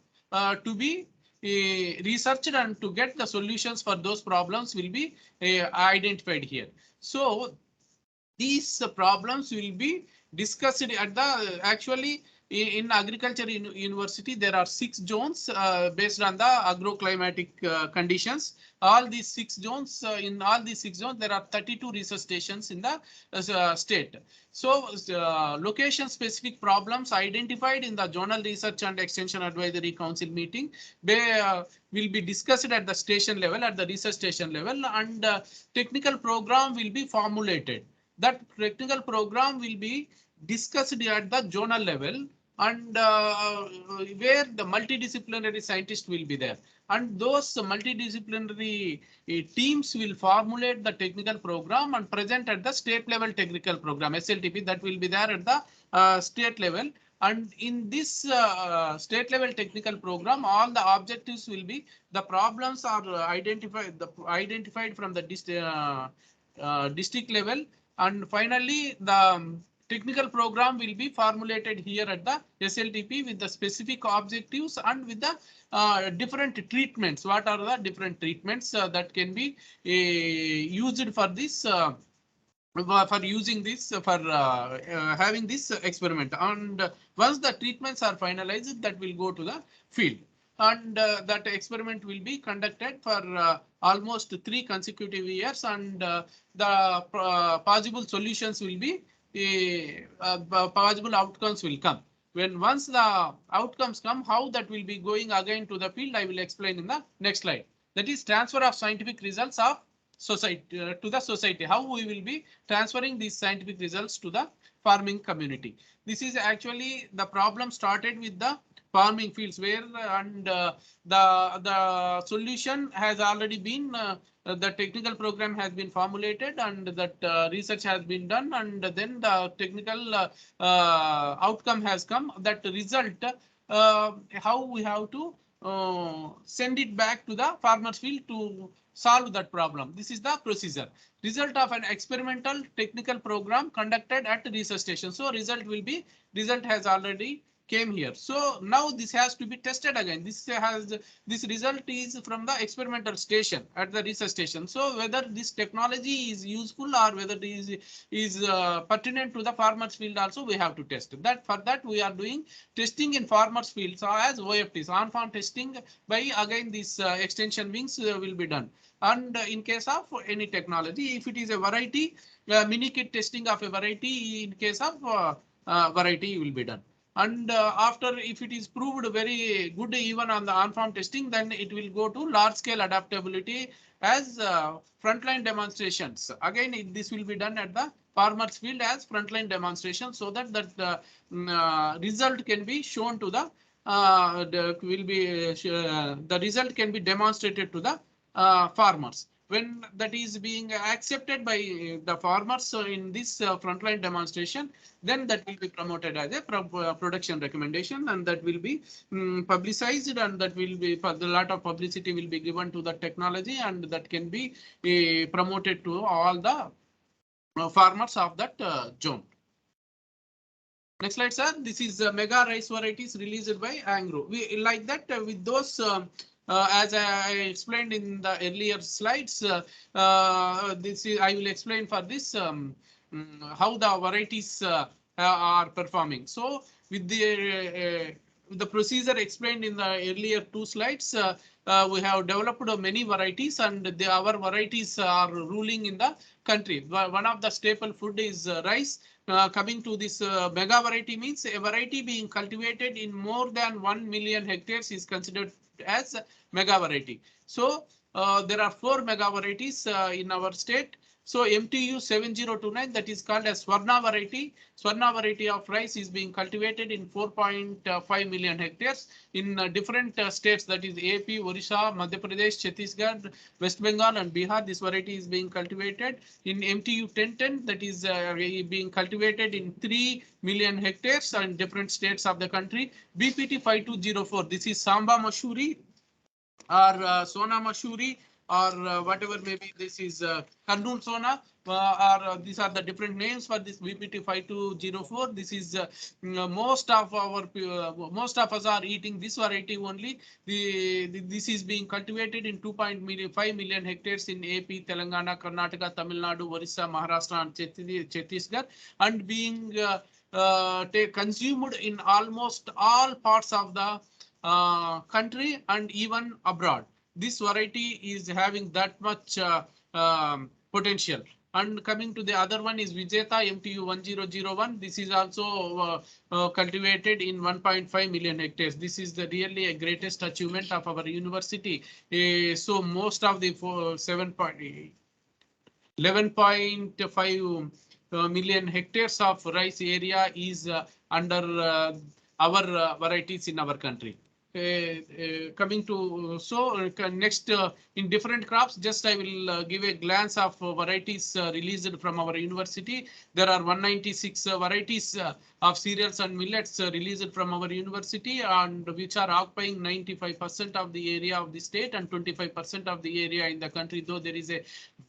to be researched, and to get the solutions for those problems will be identified here. So these problems will be discussed at the actually in agriculture university. There are 6 zones based on the agroclimatic conditions. All these 6 zones, in all these 6 zones, there are 32 research stations in the state. So location specific problems identified in the Journal Research and Extension Advisory Council meeting will be discussed at the station level, at the research station level, and technical program will be formulated. That technical program will be discussed at the zonal level, and where the multidisciplinary scientists will be there, and those multidisciplinary teams will formulate the technical program and present at the state level technical program SLTP, that will be there at the state level. And in this state level technical program, all the objectives will be, the problems are identified from the district level, and finally the technical program will be formulated here at the SLTP with the specific objectives and with the different treatments. What are the different treatments that can be used for this for using this for having this experiment. And once the treatments are finalized, that will go to the field, and that experiment will be conducted for almost 3 consecutive years, and the possible solutions will be possible outcomes will come. When once the outcomes come, how that will be going again to the field, I will explain in the next slide. That is transfer of scientific results of society to the society. How we will be transferring these scientific results to the farming community. This is actually the problem started with the farming fields, where and the solution has already been the technical program has been formulated, and that research has been done, and then the technical outcome has come. That result, how we have to send it back to the farmer's field to solve that problem. This is the procedure. Result of an experimental technical program conducted at research station. So result has already came here. So now this has to be tested again. This result is from the experimental station at the research station. So whether this technology is useful or whether it is pertinent to the farmers field also we have to test. That for that we are doing testing in farmers fields as OFTs, on-farm testing by again this extension wings will be done. And in case of any technology, if it is a variety, mini kit testing of a variety in case of variety will be done. And after, if it is proved very good even on the on-farm testing, then it will go to large scale adaptability as frontline demonstrations. Again, this will be done at the farmers field as frontline demonstration, so that result can be shown to the the result can be demonstrated to the farmers. When that is being accepted by the farmers, so in this frontline demonstration, then that will be promoted as a production recommendation, and that will be publicized, and that will be a lot of publicity will be given to the technology, and that can be promoted to all the farmers of that zone. Next slide, sir. This is mega rice varieties released by Angro. We like that with those. As I explained in the earlier slides, this is, I will explain for this how the varieties are performing. So with the procedure explained in the earlier two slides, we have developed many varieties, and our varieties are ruling in the country. One of the staple food is rice. Coming to this mega variety means a variety being cultivated in more than 1 million hectares is considered as mega variety. So there are 4 mega varieties in our state. So MTU 7029, that is called as Swarna variety. Swarna variety of rice is being cultivated in 4.5 million hectares in different states, that is AP, Odisha, Madhya Pradesh, Chhattisgarh, West Bengal and Bihar. This variety is being cultivated. In MTU 1010, that is being cultivated in 3 million hectares in different states of the country. BPT 5204, this is Samba Mashuri or Sona Mashuri, or whatever maybe this is Karnool Sona, or these are the different names for this BPT 5204. This is most of us are eating this variety only. This is being cultivated in 2.5 million hectares in AP, Telangana, Karnataka, Tamil Nadu, Orissa, Maharashtra and Chhattisgarh, and being consumed in almost all parts of the country and even abroad. This variety is having that much potential. And coming to the other one is Vijeta MTU 1001. This is also cultivated in 1.5 million hectares. This is the really a greatest achievement of our university. So most of the 11.5 million hectares of rice area is under our varieties in our country. Coming to next in different crops, just I will give a glance of varieties released from our university. There are 196 varieties of cereals and millets released from our university, and which are occupying 95% of the area of the state and 25% of the area in the country, though there is a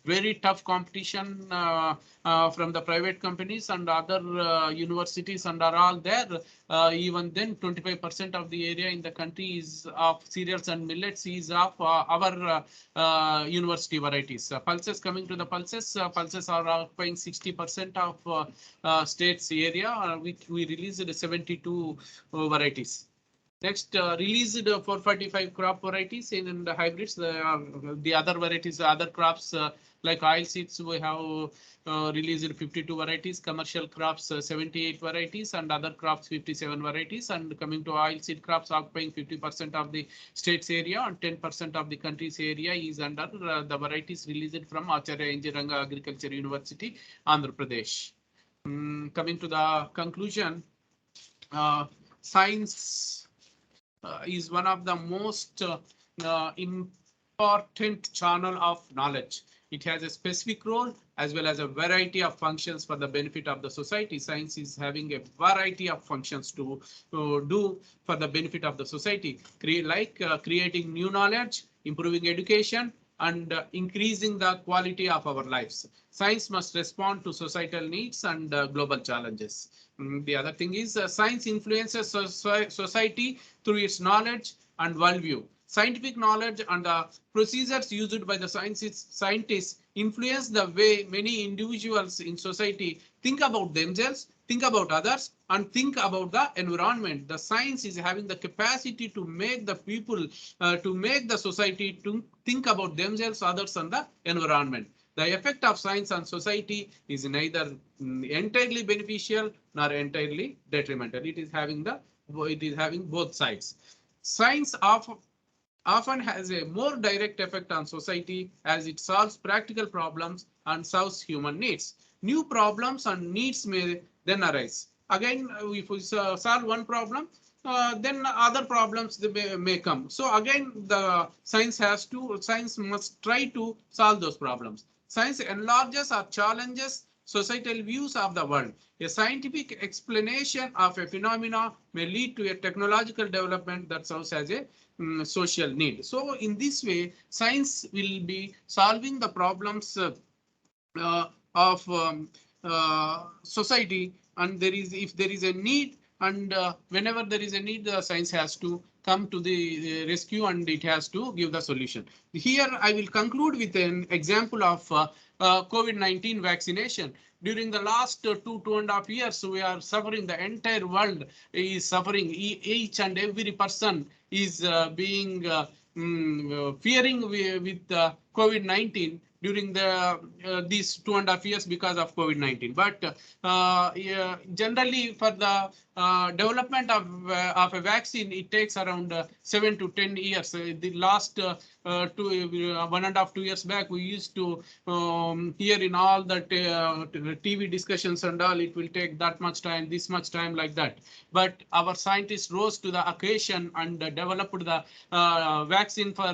very tough competition from the private companies and other universities and are all there. Even then 25% of the area in the country is of cereals and millets is of our university varieties. Pulses, coming to the pulses, pulses are occupying 60% of state's area, which we released 72 varieties. Next, released 445 crop varieties in the hybrids. The other varieties, other crops like oil seeds, we have released 52 varieties, commercial crops 78 varieties, and other crops 57 varieties. And coming to oil seed crops, occupying 50% of the state's area and 10% of the country's area is under the varieties released from Acharya Enjiranga Agriculture University, Andhra Pradesh. Coming to the conclusion, science is one of the most important channel of knowledge. It has a specific role as well as a variety of functions for the benefit of the society. Science is having a variety of functions to do for the benefit of the society, like creating new knowledge, improving education, and increasing the quality of our lives. Science must respond to societal needs and global challenges. The other thing is science influences society through its knowledge and worldview. Scientific knowledge and the procedures used by the scientists influence the way many individuals in society think about themselves, think about others, and think about the environment. The science is having the capacity to make the people, to make the society to think about themselves, others, and the environment. The effect of science on society is neither entirely beneficial nor entirely detrimental. It is having both sides. Science often has a more direct effect on society as it solves practical problems and serves human needs. New problems and needs may then arise. Again, if we solve one problem, then other problems may come. So again, the science must try to solve those problems. Science enlarges or challenges societal views of the world. A scientific explanation of a phenomena may lead to a technological development that serves as a social need. So in this way, science will be solving the problems of society, and if there is a need, and whenever there is a need, the science has to come to the rescue and it has to give the solution. Here I will conclude with an example of COVID-19 vaccination. During the last 2.5 years, we are suffering. The entire world is suffering. Each and every person is being fearing with COVID-19 during these 2.5 years because of COVID-19. But generally, for the development of a vaccine, it takes around 7 to 10 years. The last 1.5 2 years back, we used to hear in all the TV discussions and all, it will take that much time, this much time, like that. But our scientists rose to the occasion and developed the vaccine for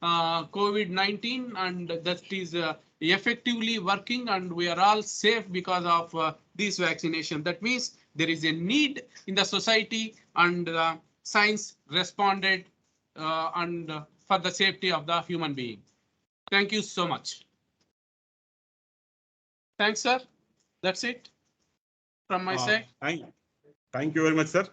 COVID-19, and that is effectively working, and we are all safe because of this vaccination. That means there is a need in the society, and science responded and for the safety of the human being. Thank you so much. Thanks, sir. That's it from my side. Thank you very much, sir.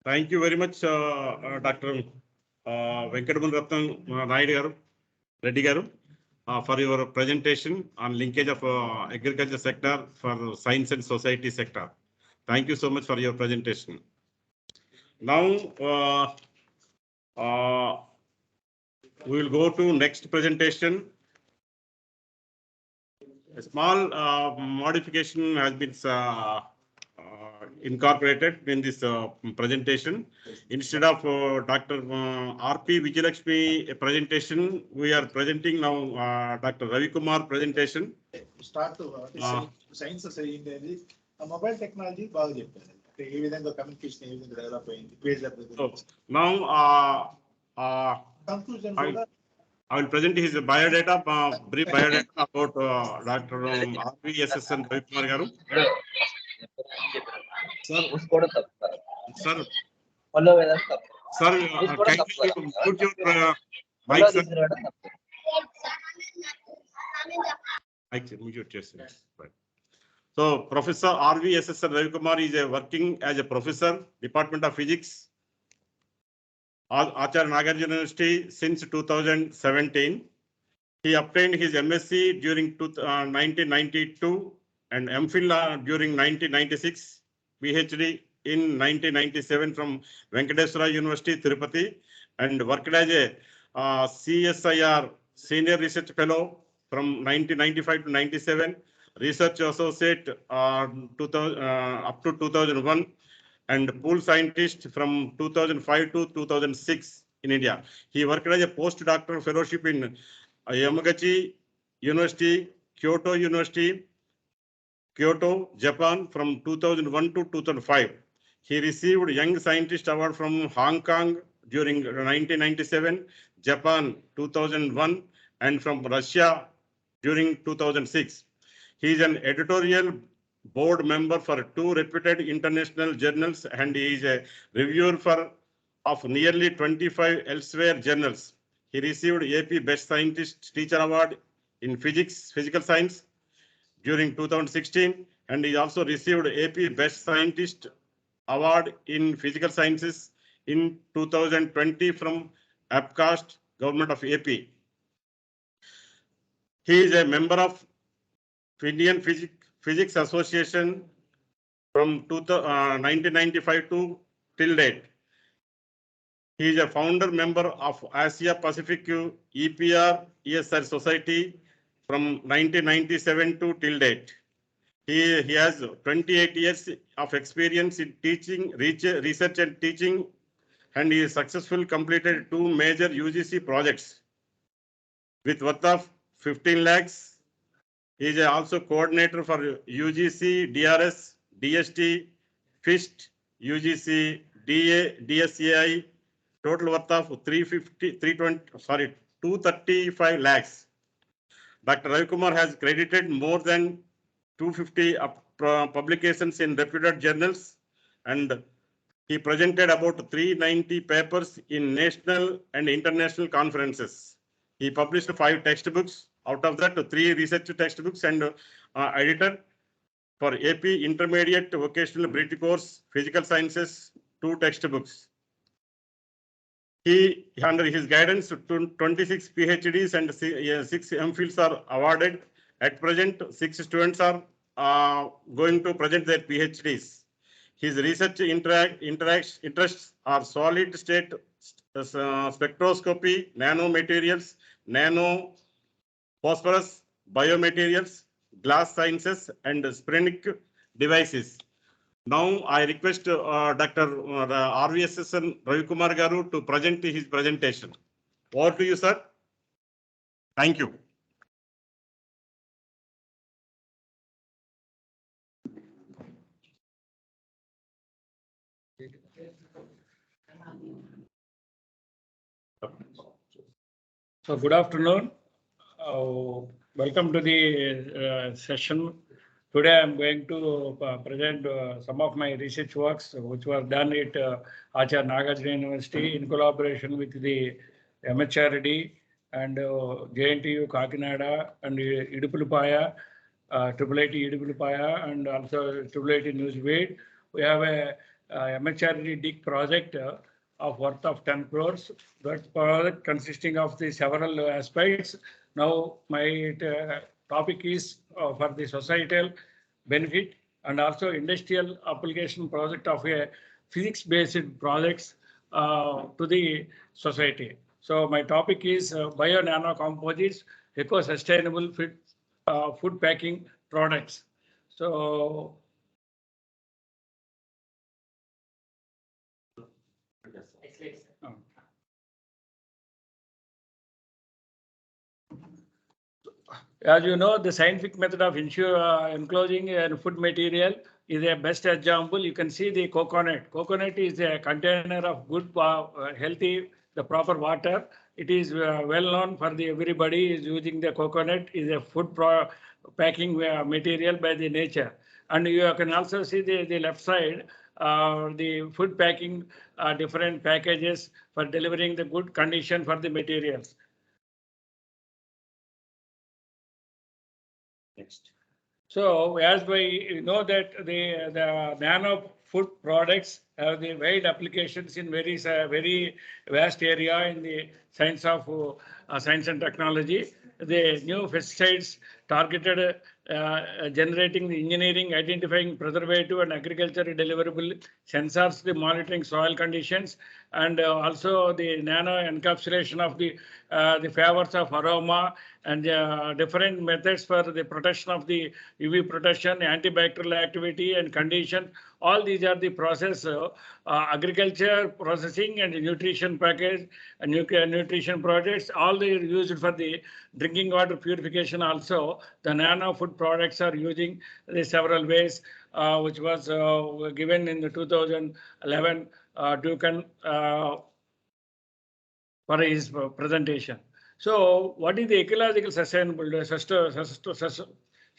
Thank you very much, Dr. Venkataman Ratnam Naidu garu, Reddy garu, for your presentation on linkage of agriculture sector for science and society sector. Thank you so much for your presentation. Now, we will go to next presentation. A small modification has been incorporated in this presentation. Instead of Dr. R.P. Vijayalakshmi presentation, we are presenting now Dr. Ravi Kumar presentation. Start to science saying mobile technology బాగా చెప్పారు. అంటే ఏ విధంగా communication ఏ విధంగా develop అయింది. Now Conclusion I will present his biodata, brief biodata about Dr. RVSSN Ravi Kumar garu. Sir, kindly put your mic, sir. So, Professor RVSSN Ravi Kumar is working as a professor, Department of Physics, Acharya Nagarjuna University since 2017. He obtained his MSc during 1992 and MPhil during 1996, PhD in 1997 from Venkateswara University, Tirupati, and worked as a CSIR Senior Research Fellow from 1995 to 97, Research Associate up to 2001, and pool scientist from 2005 to 2006 in India. He worked as a postdoctoral fellowship in Yamagachi University, Kyoto, Japan from 2001 to 2005. He received Young Scientist Award from Hong Kong during 1997, Japan 2001, and from Russia during 2006. He is an editorial board member for 2 reputed international journals, and he is a reviewer of nearly 25 elsewhere journals. He received AP Best Scientist Teacher Award in Physical Science during 2016, and he also received AP Best Scientist Award in Physical Sciences in 2020 from APCAST, Government of AP. He is a member of Indian Physics Association from 1995 to till date. He is a founder member of Asia Pacific EPR ESR Society from 1997 to till date. He has 28 years of experience in teaching, research and teaching, and he successfully completed 2 major UGC projects with worth of 15 lakhs. He is also coordinator for UGC, DRS, DST, FIST, UGC, DA, DSAI, total worth of 235 lakhs. Dr. Ravi Kumar has credited more than 250 publications in reputed journals, and he presented about 390 papers in national and international conferences. He published 5 textbooks, out of that 3 research textbooks, and editor for AP Intermediate Vocational Brit Course, Physical Sciences, 2 textbooks. He, under his guidance, 26 PhDs and 6 MPhils are awarded. At present, 6 students are going to present their PhDs. His research interests are solid state spectroscopy, nanomaterials, nano phosphorus, biomaterials, glass sciences, and sprenic devices. Now I request Dr. RVSSN Ravi Kumar Garu to present his presentation. Over to you, sir. Thank you. So good afternoon. Welcome to the session. Today I'm going to present some of my research works which were done at Acharya Nagarjuna University in collaboration with the MHRD and JNTU Kakinada and Idupulupaya, IIIT Idupulupaya, and also IIIT Newsweek. We have a MHRD DIG project of worth of 10 crores. That project consisting of the several aspects. Now my topic is for the societal benefit and also industrial application project of a physics-based projects to the society. So my topic is bio-nano composites, eco-sustainable food packing products. So as you know, the scientific method of enclosing a food material is a best example. You can see the coconut. Coconut is a container of good, healthy, the proper water. It is well known for the everybody is using the coconut is a food packing material by the nature. And you can also see the left side, the food packing different packages for delivering the good condition for the materials. Next. So as we know that the nano food products have the wide applications in very vast area in the science of science and technology. The new pesticides targeted generating the engineering, identifying preservative and agriculture deliverable sensors, the monitoring soil conditions, and also the nano encapsulation of the favors of aroma and different methods for the protection of the UV protection, antibacterial activity and condition. All these are the process agriculture processing and nutrition package and nutrition projects. All they are used for the drinking water purification. Also, the nano food products are using the several ways, which was given in the 2011 Dukan for his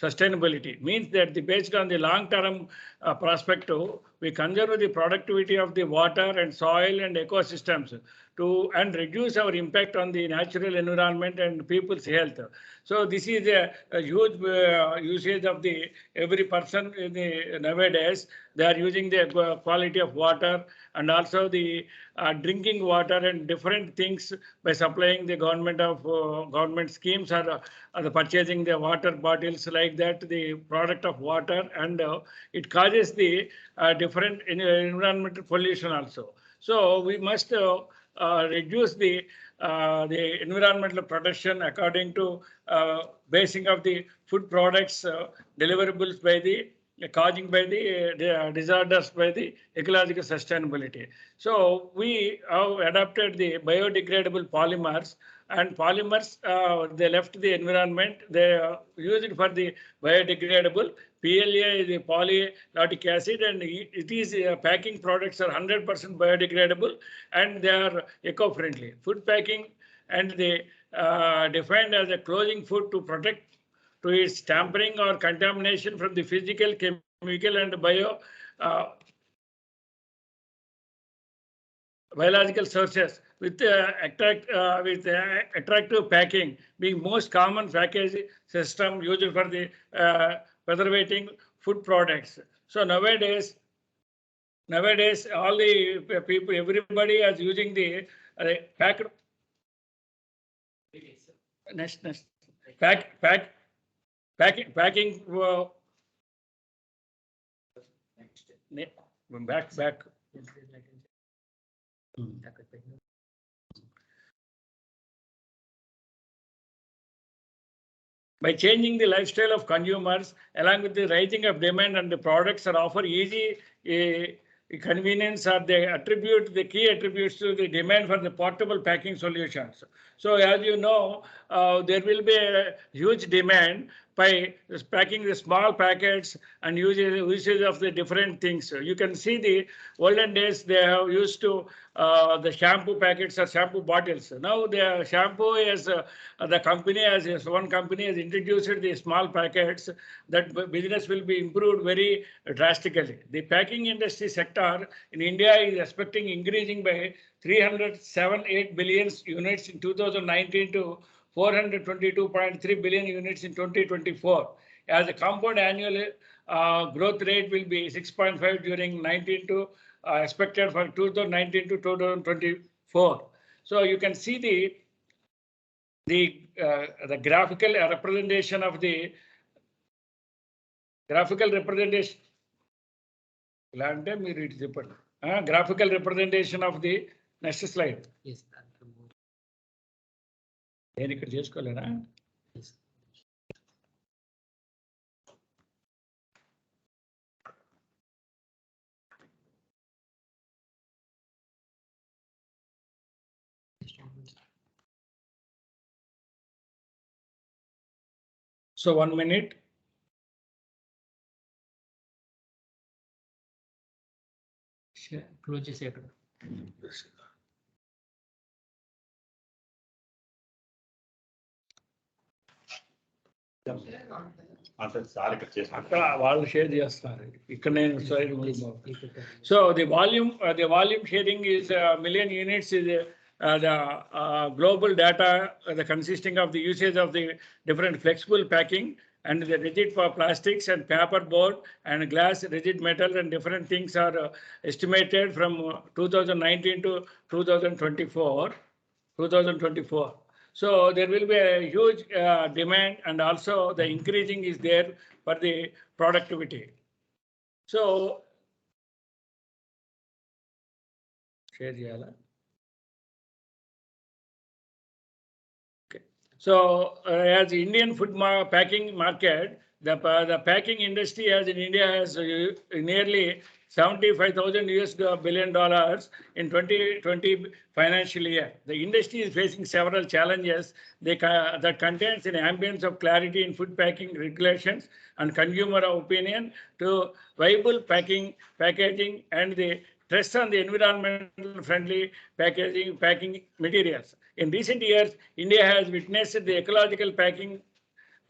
sustainability. Means that based on the long-term perspective, we conserve the productivity of the water and soil and ecosystems and reduce our impact on the natural environment and people's health. So this is a huge usage of the every person in the nowadays. They are using the quality of water and also the drinking water and different things by supplying the government schemes or the purchasing the water bottles like that, the product of water, and it causes the different environmental pollution also. So we must reduce the environmental protection according to basing of the food products deliverables by the causing by the disorders by the ecological sustainability. So we have adopted the biodegradable polymers, and polymers they left the environment. They use it for the biodegradable. PLA is the polylactic acid, and it is packing products are 100% biodegradable, and they are eco-friendly. Food packing and they defined as a closing food to protect to its tampering or contamination from the physical, chemical, and biological sources with attractive packing being most common package system used for the preserving food products. So nowadays all the people, everybody is using the packed packing back. By changing the lifestyle of consumers, along with the rising of demand, and the products are offer easy convenience, or they attribute the key attributes to the demand for the portable packing solutions. So as you know, there will be a huge demand by packing the small packets and usage of the different things. You can see the olden days they have used to the shampoo packets or shampoo bottles. Now the shampoo is the company has one company has introduced the small packets. That business will be improved very drastically. The packing industry sector in India is expecting increasing by 307.8 billion units in 2019 to 422.3 billion units in 2024. As a compound annual growth rate will be 6.5 during 19 to expected for 2019 to 2024. So you can see the graphical representation of the graphical representation. Graphical representation of the next slide. Yes. నేను ఇక్కడ చేసుకోలేనా? So 1 minute. Close చేసే అక్కడ. అక్కడ వాళ్ళు share చేస్తారు. ఇక్కడ నేను so the volume sharing is million units is the global data consisting of the usage of the different flexible packing and the rigid for plastics and paper board and glass, rigid metal, and different things are estimated from 2019 to 2024. So there will be a huge demand, and also the increasing is there for the productivity. So share cheyala. Okay. So as the Indian food packing market, the packing industry as in India has nearly $75,000 billion in 2020 financial year. The industry is facing several challenges that contains an ambience of clarity in food packing regulations and consumer opinion to viable packaging and the stress on the environmental friendly packing materials. In recent years, India has witnessed the ecological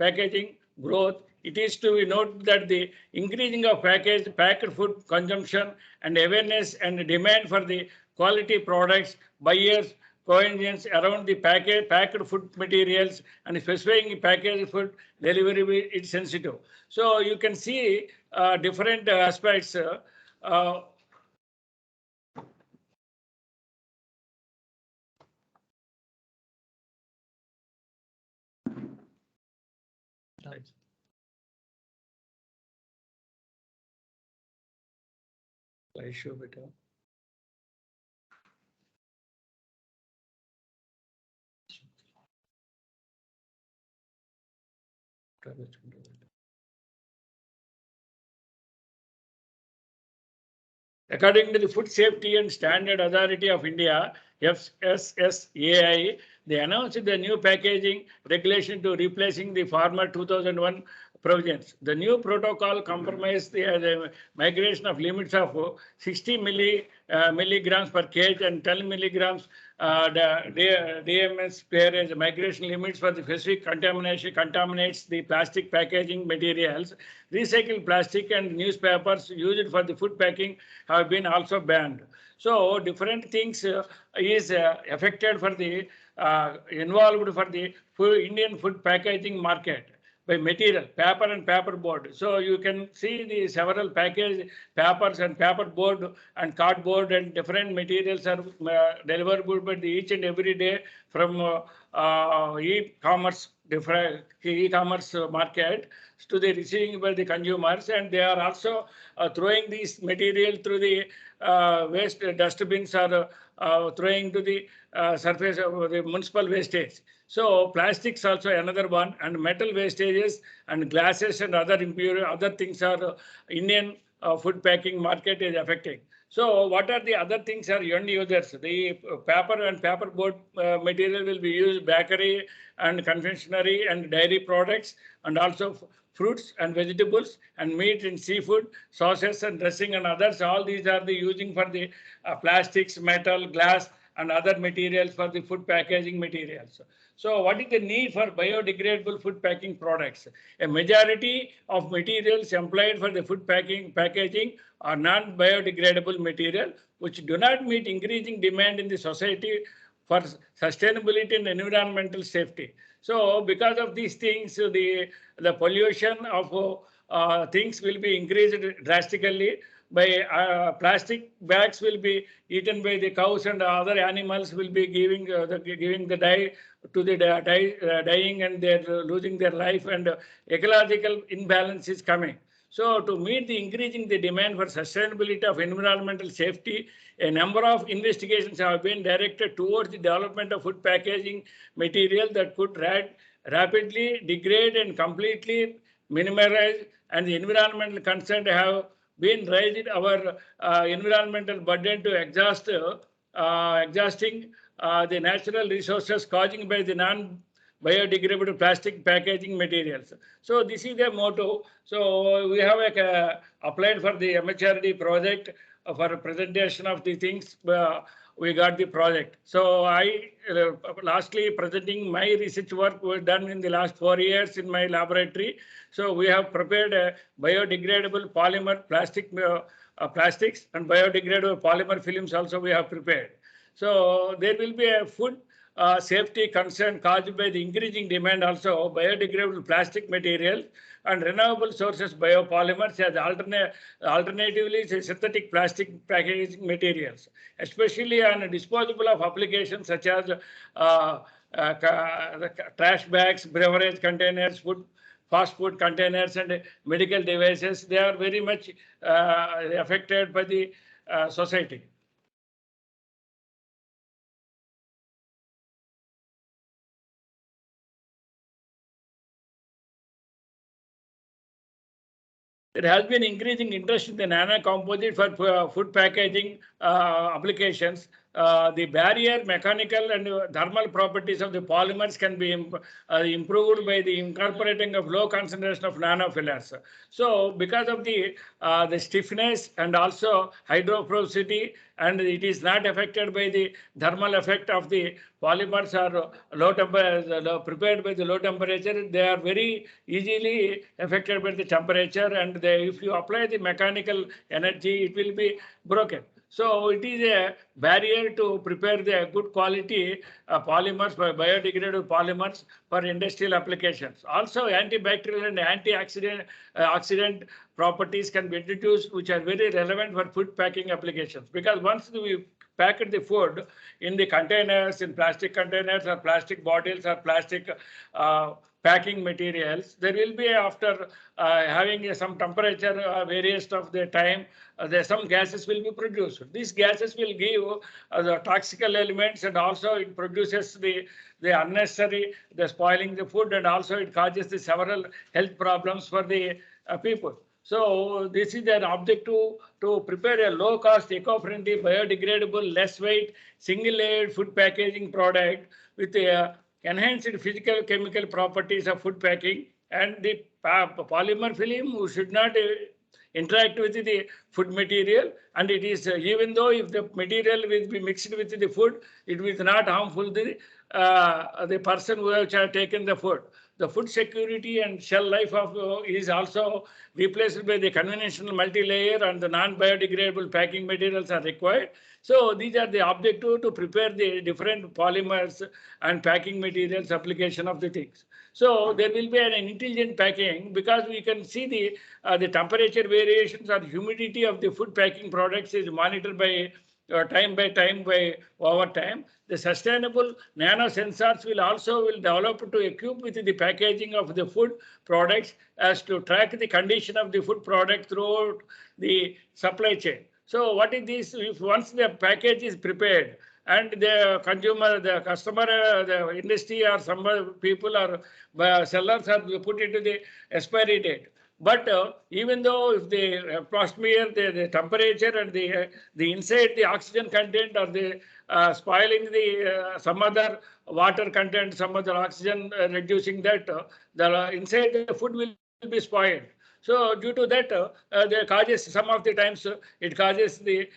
packaging growth it is to note that the increasing of packed food consumption and awareness and demand for the quality products, buyers coincidence around the packed food materials and specifying packaged food delivery is sensitive. So you can see different aspects. Issue better. According to the Food Safety and Standard Authority of India, FSSAI, they announced the new packaging regulation to replacing the former 2001 provisions. The new protocol compromised the migration of limits of 60 milligrams per kg and 10 milligrams the DMS pairage migration limits for the specific contamination contaminates the plastic packaging materials. Recycled plastic and newspapers used for the food packing have been also banned. So different things is affected for the involved for the Indian food packaging market by material, paper and paper board. So you can see the several package papers and paper board and cardboard and different materials are deliverable by each and every day from e-commerce, different e-commerce market to the receiving by the consumers, and they are also throwing this material through the waste dustbins or throwing to the surface of the municipal wastage. So plastics also another one, and metal wastages and glasses and other impure other things are Indian food packing market is affecting. So what are the other things are end users? The paper and paper board material will be used bakery and confectionery and dairy products, and also fruits and vegetables and meat and seafood, sauces and dressing and others. All these are the using for the plastics, metal, glass and other materials for the food packaging materials. So what is the need for biodegradable food packing products? A majority of materials employed for the food packaging are non-biodegradable material, which do not meet increasing demand in the society for sustainability and environmental safety. So because of these things, the pollution of things will be increased drastically. By plastic bags will be eaten by the cows and other animals will be giving the dye to the dying, and they're losing their life, and ecological imbalance is coming. So to meet the increasing the demand for sustainability of environmental safety, a number of investigations have been directed towards the development of food packaging material that could rapidly degrade and completely minimize, and the environmental concern have been raised our environmental burden to exhausting the natural resources causing by the non-biodegradable plastic packaging materials. So this is the motto. So we have applied for the MHRD project for a presentation of the things. We got the project. So I lastly presenting my research work was done in the last 4 years in my laboratory. So we have prepared a biodegradable polymer plastics and biodegradable polymer films also we have prepared. So there will be a food safety concern caused by the increasing demand also biodegradable plastic material and renewable sources biopolymers as alternatively synthetic plastic packaging materials, especially on disposable of applications such as trash bags, beverage containers, fast food containers and medical devices. They are very much affected by the society. There has been increasing interest in the nano composite for food packaging applications. the barrier, mechanical and thermal properties of the polymers can be improved by the incorporating of low concentration of nanofillers. So because of the stiffness and also hydrophobicity, and it is not affected by the thermal effect of the polymers are low temperature, prepared by the low temperature, they are very easily affected by the temperature, and if you apply the mechanical energy, it will be broken. So it is a barrier to prepare the good quality polymers, biodegradable polymers for industrial applications. Also, antibacterial and antioxidant oxidant properties can be introduced, which are very relevant for food packing applications. Because once we pack the food in the containers, in plastic containers or plastic bottles or plastic packing materials, there will be, after having some temperature variation of the time, some gases will be produced. These gases will give the toxical elements, and also it produces the unnecessary, the spoiling the food, and also it causes the several health problems for the people. So this is an objective to prepare a low-cost, eco-friendly, biodegradable, less weight, single-layered food packaging product with enhanced physical chemical properties of food packing, and the polymer film should not interact with the food material, and it is even though if the material will be mixed with the food, it will not harmful the person who has taken the food. The food security and shelf life of is also replaced by the conventional multi-layer, and the non-biodegradable packing materials are required. So these are the objective to prepare the different polymers and packing materials application of the things. So there will be an intelligent packing, because we can see the temperature variations or humidity of the food packing products is monitored by time by over time. The sustainable nano sensors will also develop to equip with the packaging of the food products as to track the condition of the food product throughout the supply chain. So what is this? If once the package is prepared and the consumer, the customer, the industry or some people or sellers have put it to the expiry date. But even though if the atmosphere, the temperature and the inside the oxygen content, or the spoiling the some other water content, some other oxygen reducing that, the inside the food will be spoiled. So due to that, they causes some of the times it causes the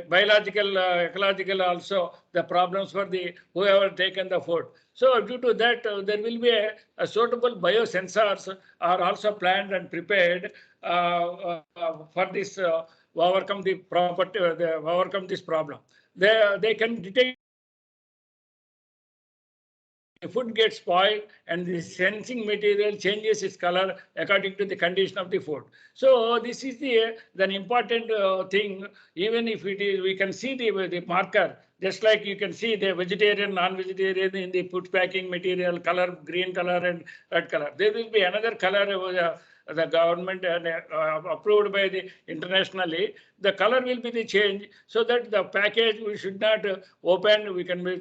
biological, ecological also the problems for the whoever taken the food. So due to that, there will be a suitable biosensors are also planned and prepared for this overcome the property, overcome this problem. They can detect the food gets spoiled, and the sensing material changes its color according to the condition of the food. So this is the important thing. Even if it is, we can see the marker, just like you can see the vegetarian, non-vegetarian in the food packing material color, green color and red color. There will be another color the government approved by the internationally. The color will be the change, so that the package we should not open. We can be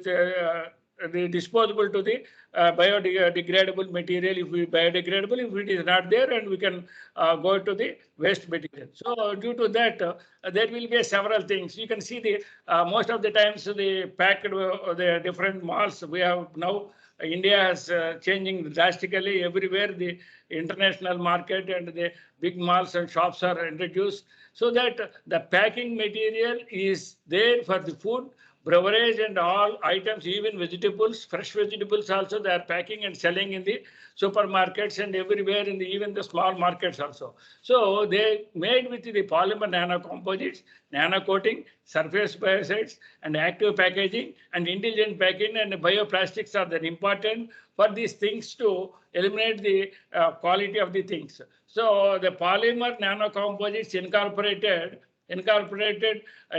the disposable to the biodegradable material. If we biodegradable, if it is not there, and we can go to the waste material. So due to that, there will be several things. You can see the most of the times the packed the different malls we have now. India is changing drastically everywhere. The international market and the big malls and shops are introduced, so that the packing material is there for the food, beverage and all items, even vegetables, fresh vegetables also they are packing and selling in the supermarkets and everywhere, in the even the small markets also. So they made with the polymer nano composites, nano coating, surface biocides and active packaging and intelligent packing, and bioplastics are very important for these things to eliminate the quality of the things. So the polymer nano composites incorporated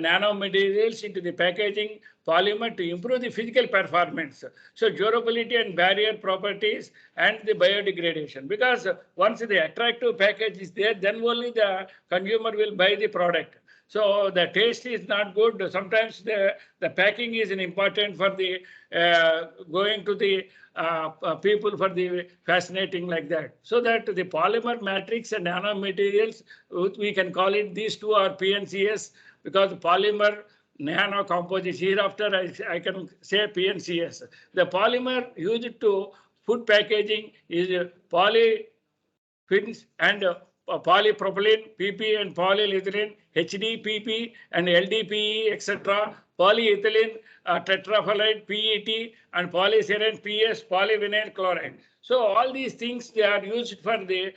nano materials into the packaging polymer to improve the physical performance. So durability and barrier properties and the biodegradation. Because once the attractive package is there, then only the consumer will buy the product. So the taste is not good. Sometimes the packing is important for the going to the people for the fascinating like that. So that the polymer matrix and nanomaterials, we can call it, these two are PNCS, because polymer nano composites. Hereafter, I can say PNCS. The polymer used to food packaging is polyfins and polypropylene, PP and polyethylene, HDPP and LDPE, etc. Polyethylene, tetraphthalate, PET and polystyrene, PS, polyvinyl chloride. So all these things, they are used for the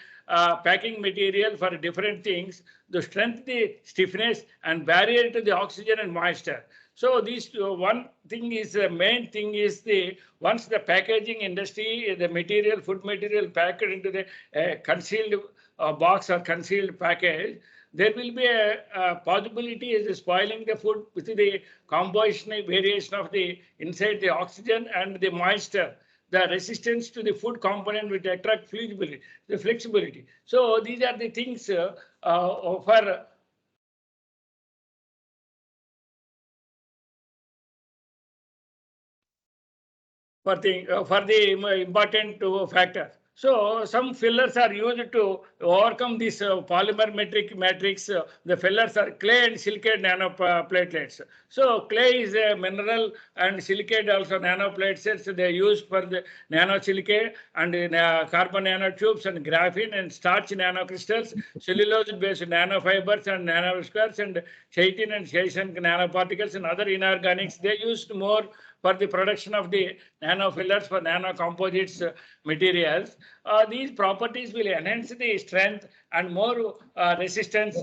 packing material for different things, the strength, the stiffness and barrier to the oxygen and moisture. So these one thing is the main thing is the once the packaging industry, the material, food material packed into the concealed box or concealed package, there will be a possibility is spoiling the food with the composition variation of the inside the oxygen and the moisture. The resistance to the food component will attract flexibility, the flexibility. So these are the things for the important factor. So some fillers are used to overcome this polymer matrix. The fillers are clay and silicate nanoplatelets. So clay is a mineral and silicate also nanoplatelets. They are used for the nanosilicate and carbon nanotubes and graphene and starch nanocrystals, cellulose-based nanofibers and nanosquares and chitin and chison nanoparticles and other inorganics. They used more for the production of the nanofillers for nanocomposites materials. These properties will enhance the strength and more resistance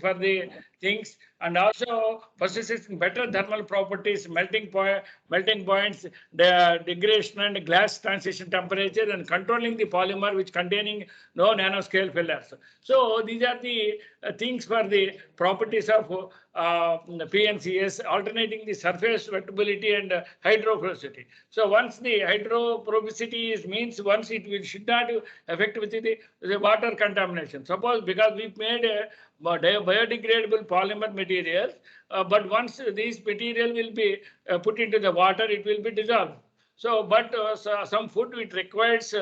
for the things, and also possesses better thermal properties, melting points, the degradation and glass transition temperature, and controlling the polymer which containing no nanoscale fillers. So these are the things for the properties of PNCS, alternating the surface wettability and hydrophobicity. So once the hydrophobicity is means once it will should not affect with the water contamination. Suppose because we made a biodegradable polymer materials, but once this material will be put into the water, it will be dissolved. So, but some food it requires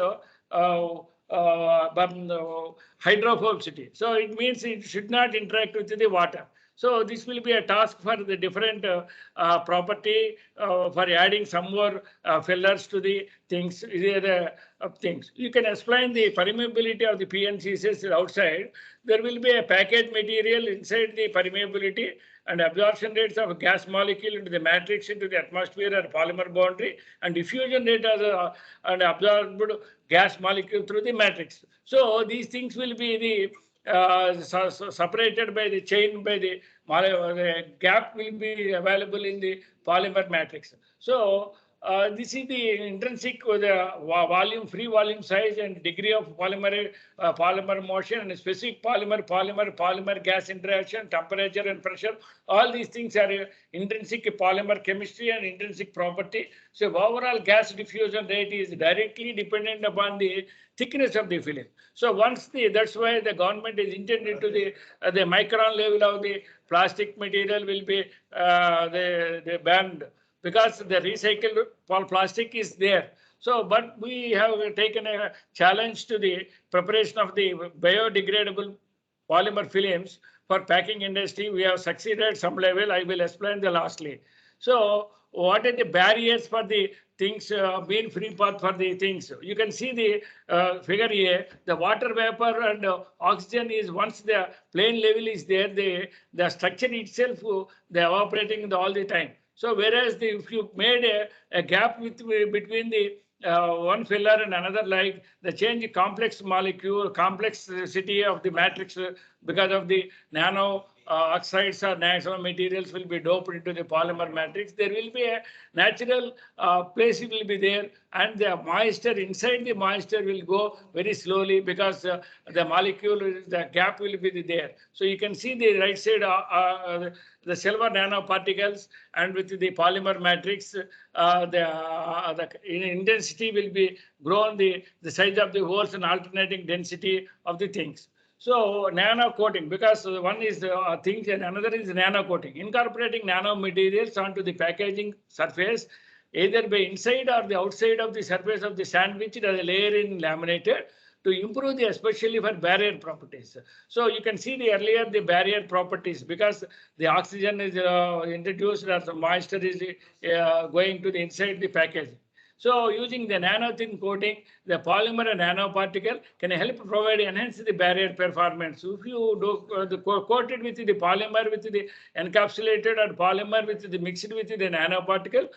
hydrophobicity. So it means it should not interact with the water. So this will be a task for the different property for adding some more fillers to the things. Things. You can explain the permeability of the PNCS outside. There will be a package material inside the permeability and absorption rates of gas molecule into the matrix into the atmosphere or polymer boundary, and diffusion rate as an absorbed gas molecule through the matrix. So these things will be the separated by the chain by the gap will be available in the polymer matrix. So this is the intrinsic the volume, free volume size and degree of polymer motion and specific polymer gas interaction, temperature and pressure. All these things are intrinsic polymer chemistry and intrinsic property. So overall gas diffusion rate is directly dependent upon the thickness of the film. So once that's why the government is intended to the micron level of the plastic material will be the banned, because the recycled plastic is there. So, but we have taken a challenge to the preparation of the biodegradable polymer films for packing industry. We have succeeded at some level. I will explain the lastly. So, what are the barriers for the things being free path for the things? You can see the figure here. The water vapor and oxygen is once the plane level is there, the structure itself they are evaporating all the time. So whereas if you made a gap between the one filler and another, like the change complex molecule, complexity of the matrix because of the nano oxides or nano materials will be doped into the polymer matrix. There will be a natural place will be there, and the moisture inside the moisture will go very slowly because the molecule, the gap will be there. So you can see the right side the silver nanoparticles, and with the polymer matrix, the intensity will be grown, the size of the holes and alternating density of the things. So nano coating, because one is things and another is nano coating, incorporating nano materials onto the packaging surface, either by inside or the outside of the surface of the sandwich as a layer in laminated. to improve the, especially for barrier properties. So you can see the earlier the barrier properties, because the oxygen is introduced as the moisture is going to the inside the package. So using the nano-thin coating, the polymer and nanoparticle can help provide enhance the barrier performance. If you do coat it with the polymer, with the encapsulated and polymer with the mixed with the nanoparticle,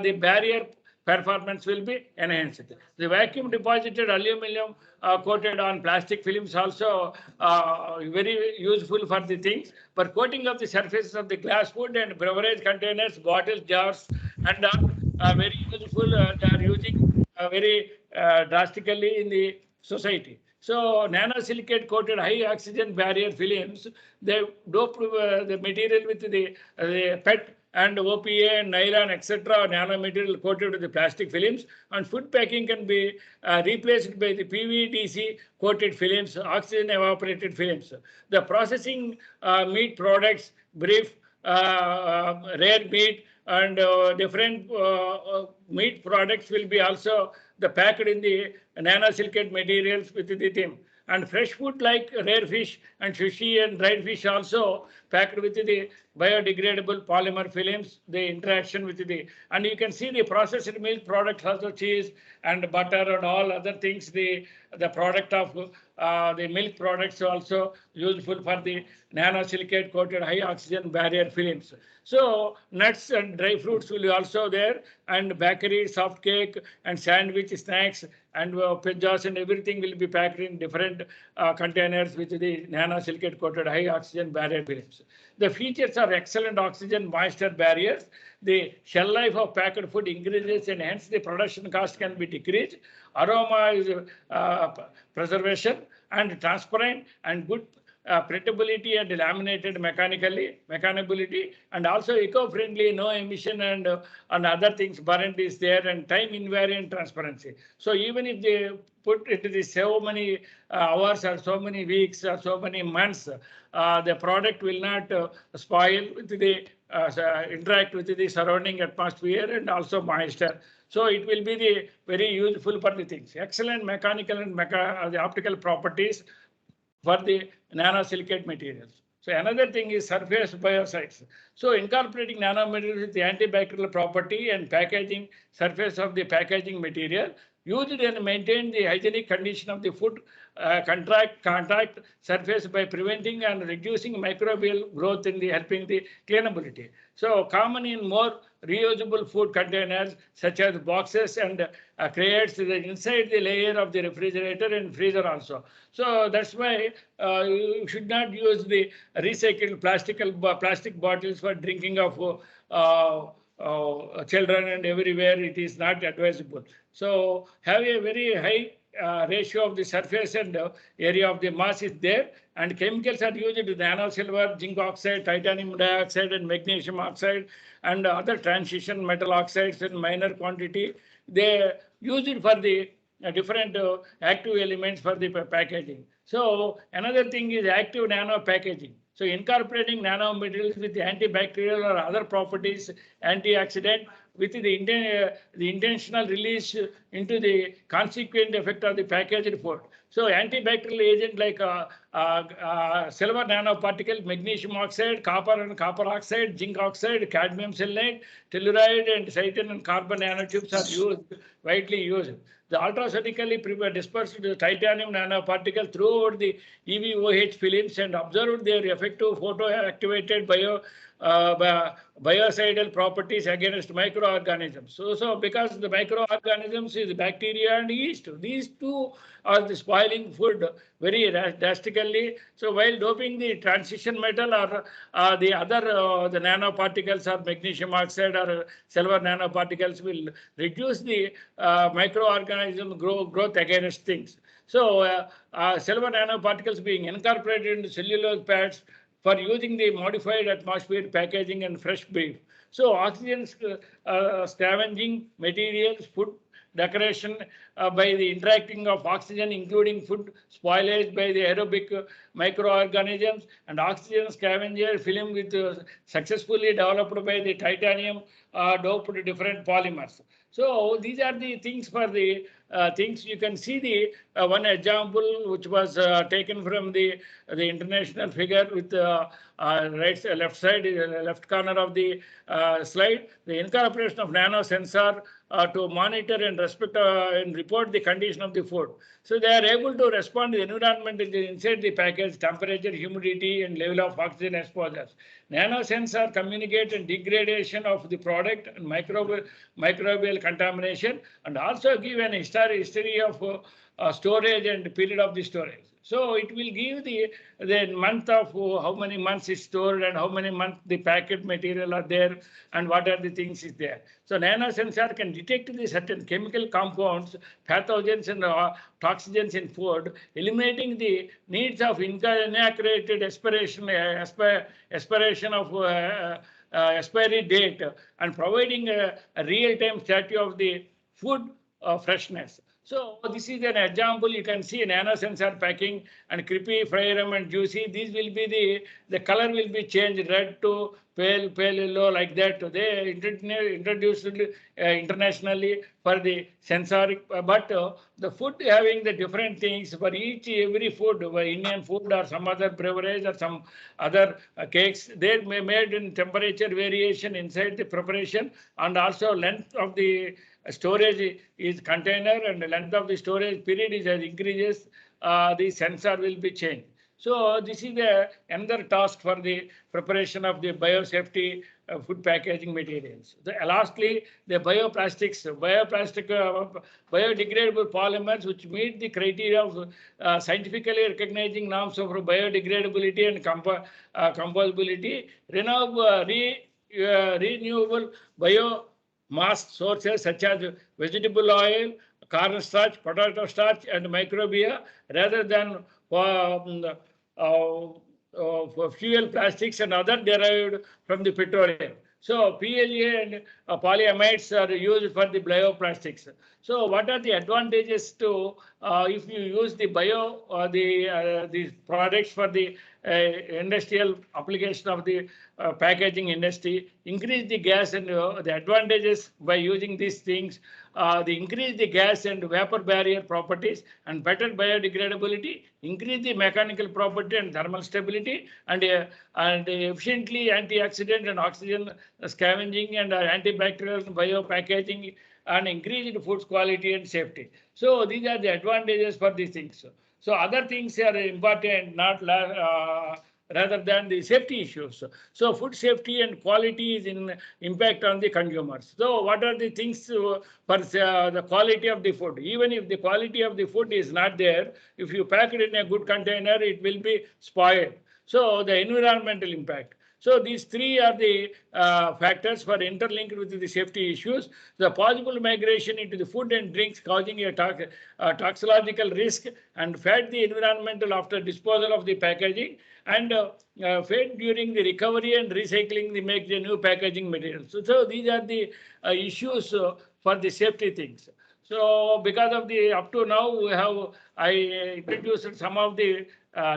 the barrier performance will be enhanced. The vacuum deposited aluminum coated on plastic films also very useful for the things. For coating of the surfaces of the glass, food and beverage containers, bottles, jars, and very useful. They are using very drastically in the society. So nanosilicate coated high oxygen barrier films, they dope the material with the PET and OPA and nylon, etc. nanomaterial coated with the plastic films, and food packing can be replaced by the PVDC coated films, oxygen evaporated films. The processing meat products, beef, rare meat, and different meat products will be also the packed in the nanosilicate materials with the theme. And fresh food like rare fish and sushi and dried fish also packed with the biodegradable polymer films, the interaction with the, and you can see the processed milk products also, cheese and butter and all other things, the product of the milk products also useful for the nanosilicate coated high oxygen barrier films. So nuts and dry fruits will be also there, and bakery, soft cake and sandwich snacks and pizzas and everything will be packed in different containers with the nanosilicate coated high oxygen barrier films. The features are excellent oxygen moisture barriers. The shelf life of packed food increases and hence the production cost can be decreased. Aroma is preservation and transparent and good printability and laminated mechanability, and also eco-friendly, no emission and other things, burnt is there, and time invariant transparency. So even if they put it is so many hours or so many weeks or so many months, the product will not spoil with the interact with the surrounding atmosphere and also moisture. So it will be the very useful for the things. Excellent mechanical and the optical properties for the nanosilicate materials. So another thing is surface biocides. So incorporating nanomaterials with the antibacterial property and packaging surface of the packaging material used and maintain the hygienic condition of the food contact surface by preventing and reducing microbial growth in the helping the cleanability. So common in more reusable food containers such as boxes and creates inside the layer of the refrigerator and freezer also. So that's why you should not use the recycled plastic bottles for drinking of children, and everywhere it is not advisable. So have a very high ratio of the surface and area of the mass is there, and chemicals are used to nano silver, zinc oxide, titanium dioxide and magnesium oxide and other transition metal oxides in minor quantity. They use it for the different active elements for the packaging. So another thing is active nano packaging. So incorporating nanomaterials with antibacterial or other properties, antioxidant, with the intentional release into the consequent effect of the packaged food. So antibacterial agent like silver nanoparticle, magnesium oxide, copper and copper oxide, zinc oxide, cadmium selenide, telluride and cytin and carbon nanotubes are widely used. The ultrasonically dispersed titanium nanoparticle throughout the EVOH films and observed their effective photoactivated biocidal properties against microorganisms. So because the microorganisms is bacteria and yeast, these two are the spoiling food very drastically. So while doping the transition metal or the other the nanoparticles or magnesium oxide or silver nanoparticles will reduce the microorganism growth against things. So silver nanoparticles being incorporated into cellulose pads for using the modified atmosphere packaging and fresh beef. So oxygen scavenging materials, food decoration by the interacting of oxygen, including food spoilage by the aerobic microorganisms, and oxygen scavenger film with successfully developed by the titanium doped different polymers. So these are the things for the things. You can see the one example which was taken from the international figure with left side, left corner of the slide, the incorporation of nano sensor to monitor and respect and report the condition of the food. So they are able to respond to the environment inside the package, temperature, humidity, and level of oxygen exposures. Nano sensor communicate and degradation of the product and microbial contamination, and also give an history of storage and period of the storage. So it will give the month of how many months is stored and how many months the packet material are there and what are the things is there. So nano sensor can detect the certain chemical compounds, pathogens and toxins in food, eliminating the needs of inaccurate expiration of expiry date and providing a real-time status of the food freshness. So this is an example. You can see nano sensor packing and creepy, fryum and juicy. These will be the color will be changed red to pale yellow like that. They introduced internationally for the sensoric, but the food having the different things for every food, Indian food or some other beverage or some other cakes, they may made in temperature variation inside the preparation, and also length of the storage is container and the length of the storage period is as increases, the sensor will be changed. So this is another task for the preparation of the biosafety food packaging materials. Lastly, the bioplastics, biodegradable polymers which meet the criteria of scientifically recognizing norms of biodegradability and compostability, renewable biomass sources such as vegetable oil, cornstarch, potato starch, and microbia, rather than for fuel plastics and other derived from the petroleum. So PLA and polyamides are used for the bioplastics. So what are the advantages to if you use the these products for the industrial application of the packaging industry? Increase the gas and the advantages by using these things. They increase the gas and vapor barrier properties and better biodegradability, increase the mechanical property and thermal stability, and efficiently antioxidant and oxygen scavenging and antibacterial biopackaging, and increase in food quality and safety. So these are the advantages for these things. So other things are important, not rather than the safety issues. So food safety and quality is in impact on the consumers. So what are the things for the quality of the food? Even if the quality of the food is not there, if you pack it in a good container, it will be spoiled. So the environmental impact. So these three are the factors for interlinked with the safety issues. The possible migration into the food and drinks causing a toxicological risk and fed the environmental after disposal of the packaging, and fed during the recovery and recycling the make the new packaging materials. So these are the issues for the safety things. So because of the up to now I introduced some of the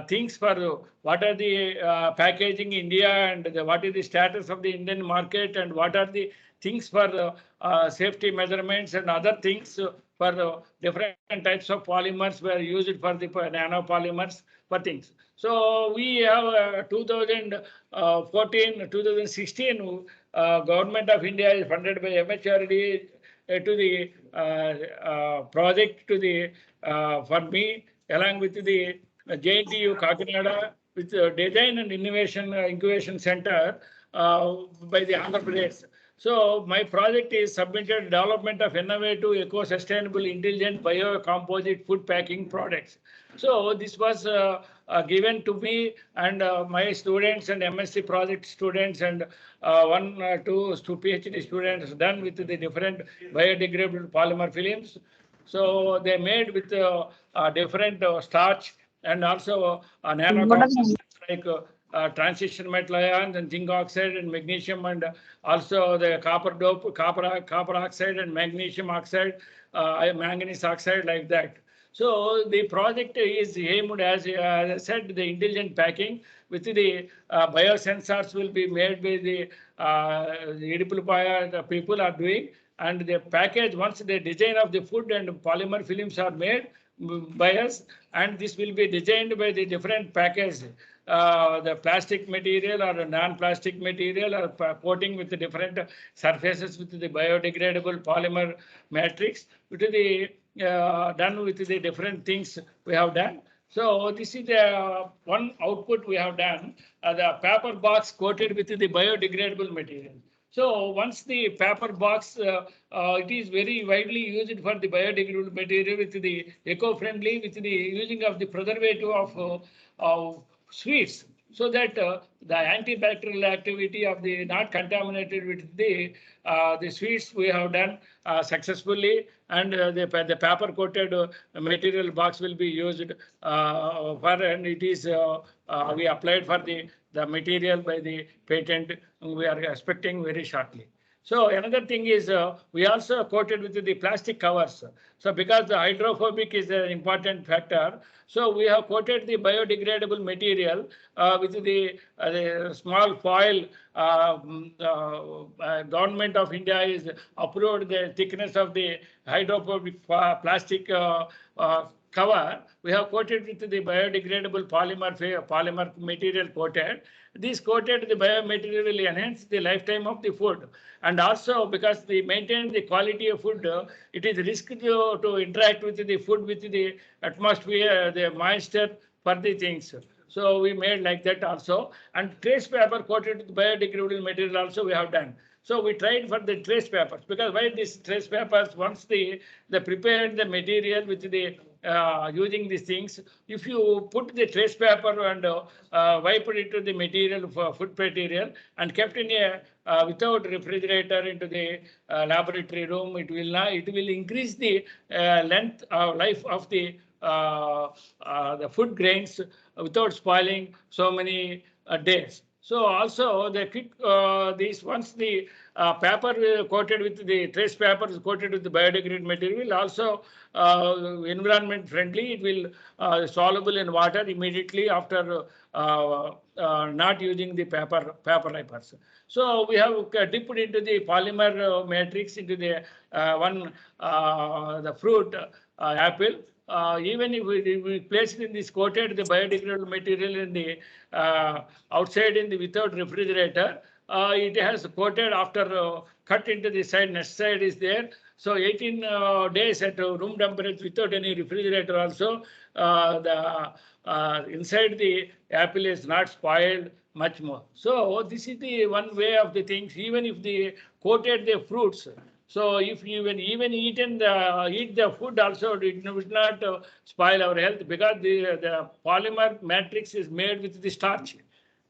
things for what are the packaging in India and what is the status of the Indian market, and what are the things for safety measurements and other things for different types of polymers were used for the nanopolymers for things. So we have 2014, 2016 Government of India is funded by MHRD to the project to the for me along with the JNTU Kakinada with Design and Innovation Incubation Center by the Andhra Pradesh. So my project is submitted development of innovative, eco-sustainable, intelligent biocomposite food packing products. So this was given to me and my students and MSc project students and two PhD students done with the different biodegradable polymer films. So they made with different starch and also nanocomposites like transition metal ions and zinc oxide and magnesium, and also the copper oxide and magnesium oxide, manganese oxide like that. So the project is aimed as I said, the intelligent packing with the biosensors will be made by the edible bio the people are doing, and the package once the design of the food and polymer films are made by us, and this will be designed by the different package, the plastic material or a non-plastic material or coating with the different surfaces with the biodegradable polymer matrix, with the done with the different things we have done. So this is the one output we have done, the paper box coated with the biodegradable material. So once the paper box, it is very widely used for the biodegradable material with the eco-friendly, with the using of the preservative of sweets, so that the antibacterial activity of the not contaminated with the sweets we have done successfully, and the paper coated material box will be used for, and it is we applied for the material by the patent. We are expecting very shortly. So another thing is we also coated with the plastic covers. So because the hydrophobic is an important factor, so we have coated the biodegradable material with the small foil. Government of India is approved the thickness of the hydrophobic plastic cover. We have coated with the biodegradable polymer material coated. This coated the biomaterial will enhance the lifetime of the food, and also because they maintain the quality of food, it is risky to interact with the food with the atmosphere, the moisture for the things. So we made like that also, and trace paper coated with biodegradable material also we have done. So we tried for the trace papers, because why these trace papers, once they prepared the material with the using these things, if you put the trace paper and wipe it to the material for food material and kept in a without refrigerator into the laboratory room, it will increase the length life of the food grains without spoiling so many days. So also the these once the paper coated with the trace paper is coated with the biodegradable material, also environment friendly. It will soluble in water immediately after not using the paper wrappers. So we have dipped into the polymer matrix into the the fruit apple. Even if we place it in this coated the biodegradable material in the outside in the without refrigerator, it has coated after cut into the side, next side is there. So 18 days at room temperature without any refrigerator also, the inside the apple is not spoiled much more. So this is the one way of the things, even if they coated the fruits. So if you even eat the food also, it will not spoil our health, because the polymer matrix is made with the starch,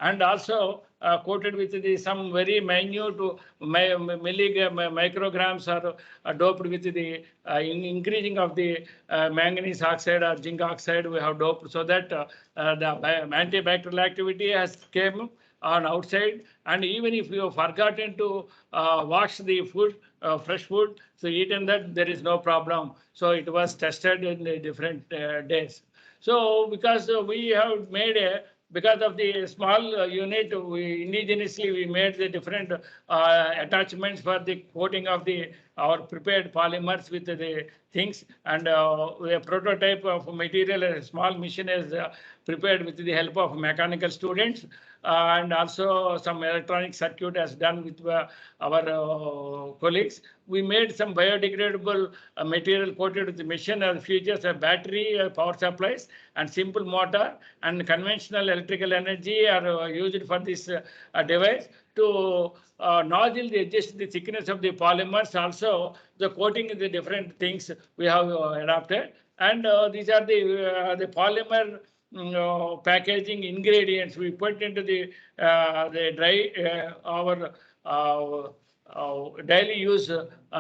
and also coated with some very minute micrograms are doped with the increasing of the manganese oxide or zinc oxide we have doped, so that the antibacterial activity has came on outside. And even if you have forgotten to wash the food, fresh food, so eaten that, there is no problem. So it was tested in the different days. So because we have made because of the small unit, we indigenously we made the different attachments for the coating of our prepared polymers with the things, and a prototype of material, a small machine is prepared with the help of mechanical students, and also some electronic circuit has done with our colleagues. We made some biodegradable material coated with the machine as features a battery, power supplies, and simple motor, and conventional electrical energy are used for this device. To nozzle the adjust the thickness of the polymers, also the coating of the different things we have adapted, and these are the polymer packaging ingredients we put into the dry our daily use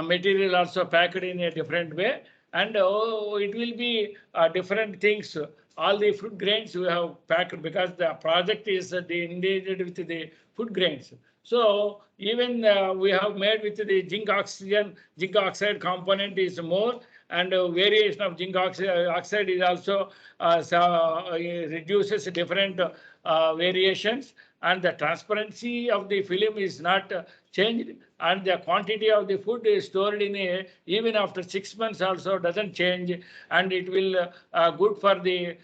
material also packed in a different way, and it will be different things. All the food grains we have packed, because the project is integrated with the food grains. So even we have made with the zinc oxide component is more, and variation of zinc oxide is also reduces different variations, and the transparency of the film is not changed, and the quantity of the food is stored in a, even after 6 months also doesn't change, and it will good for the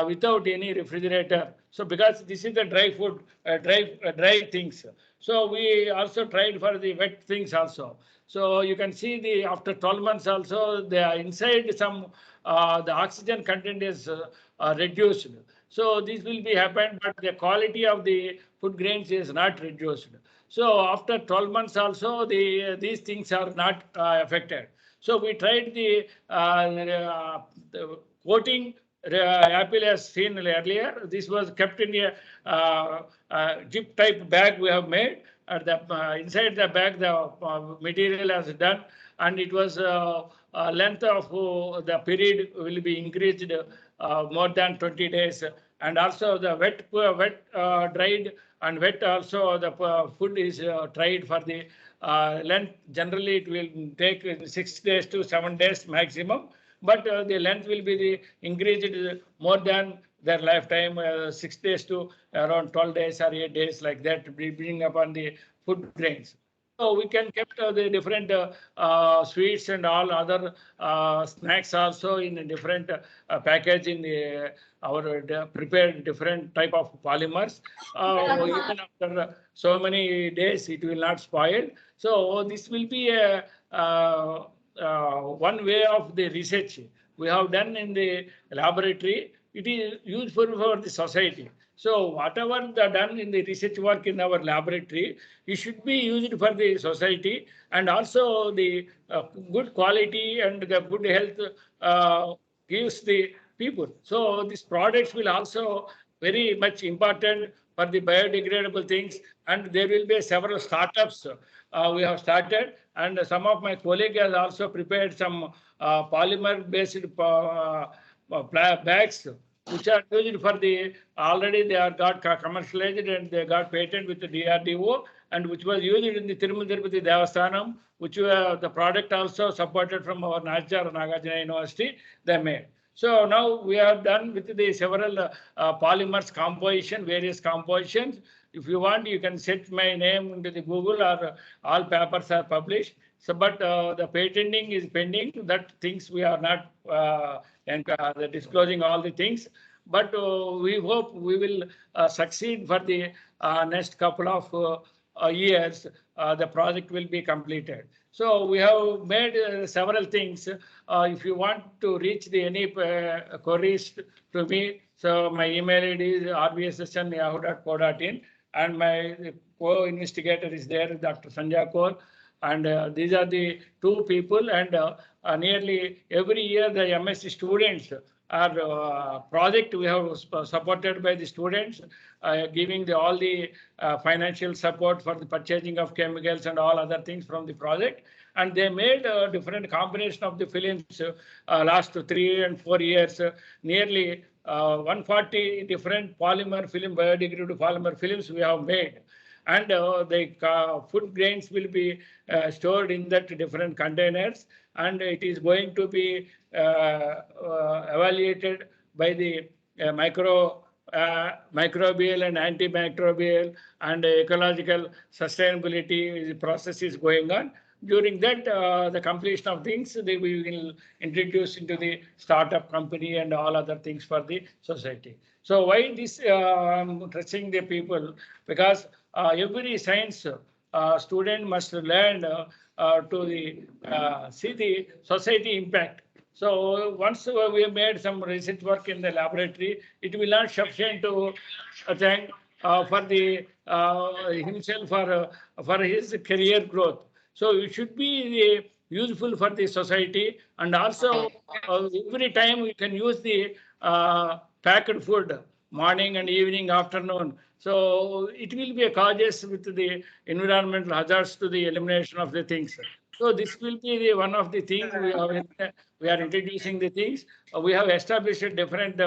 without any refrigerator. So because this is the dry food, dry things. So we also tried for the wet things also. So you can see the after 12 months also the inside some the oxygen content is reduced. So this will be happened, but the quality of the food grains is not reduced. So after 12 months also these things are not affected. So we tried the coating apple as seen earlier. This was kept in a zip type bag we have made. At the inside the bag, the material has done, and it was length of the period will be increased more than 20 days, and also the wet dried and wet also the food is dried for the length. Generally, it will take 6 days to 7 days maximum, but the length will be the increased more than their lifetime, 6 days to around 12 days or 8 days, like that, bringing upon the food grains. So we can keep the different sweets and all other snacks also in a different package in the, our prepared different type of polymers. Even after so many days, it will not spoil. So this will be a one way of the research we have done in the laboratory. It is useful for the society. So whatever done in the research work in our laboratory, it should be used for the society, and also the good quality and the good health gives the people. So these products will also very much important for the biodegradable things, and there will be several startups we have started, and some of my colleagues have also prepared some polymer based bags which are used for the, already they are got commercialized and they got patent with the DRDO, and which was used in the Tirumala Tirupati Devasthanam, which the product also supported from our Nagar Nagarjuna University, they made. So now we are done with the several polymers composition, various compositions. If you want, you can set my name into the Google, or all papers are published. So, but the patenting is pending. That things we are not disclosing all the things. But we hope we will succeed for the next couple of years. The project will be completed. So we have made several things. If you want to reach the any queries to me, so my email ID is rvssn@yahoo.co.in, and my co-investigator is there, Dr. Sanjay Kaur. And these are the two people, and nearly every year the MSc students are project we have supported by the students, giving all the financial support for the purchasing of chemicals and all other things from the project. And they made a different combination of the films last 3 and 4 years, nearly 140 different polymer film, biodegradable polymer films we have made. And the food grains will be stored in that different containers, and it is going to be evaluated by the microbial and antimicrobial and ecological sustainability process is going on. During that, the completion of things, we will introduce into the startup company and all other things for the society. So why this I'm stressing the people? Because every science student must learn to see the society impact. So once we have made some research work in the laboratory, it will not sufficient to thank for the himself for his career growth. So it should be useful for the society, and also every time we can use the packed food morning and evening, afternoon. So it will be a causes with the environmental hazards to the elimination of the things. So this will be the one of the things we are introducing the things. We have established a different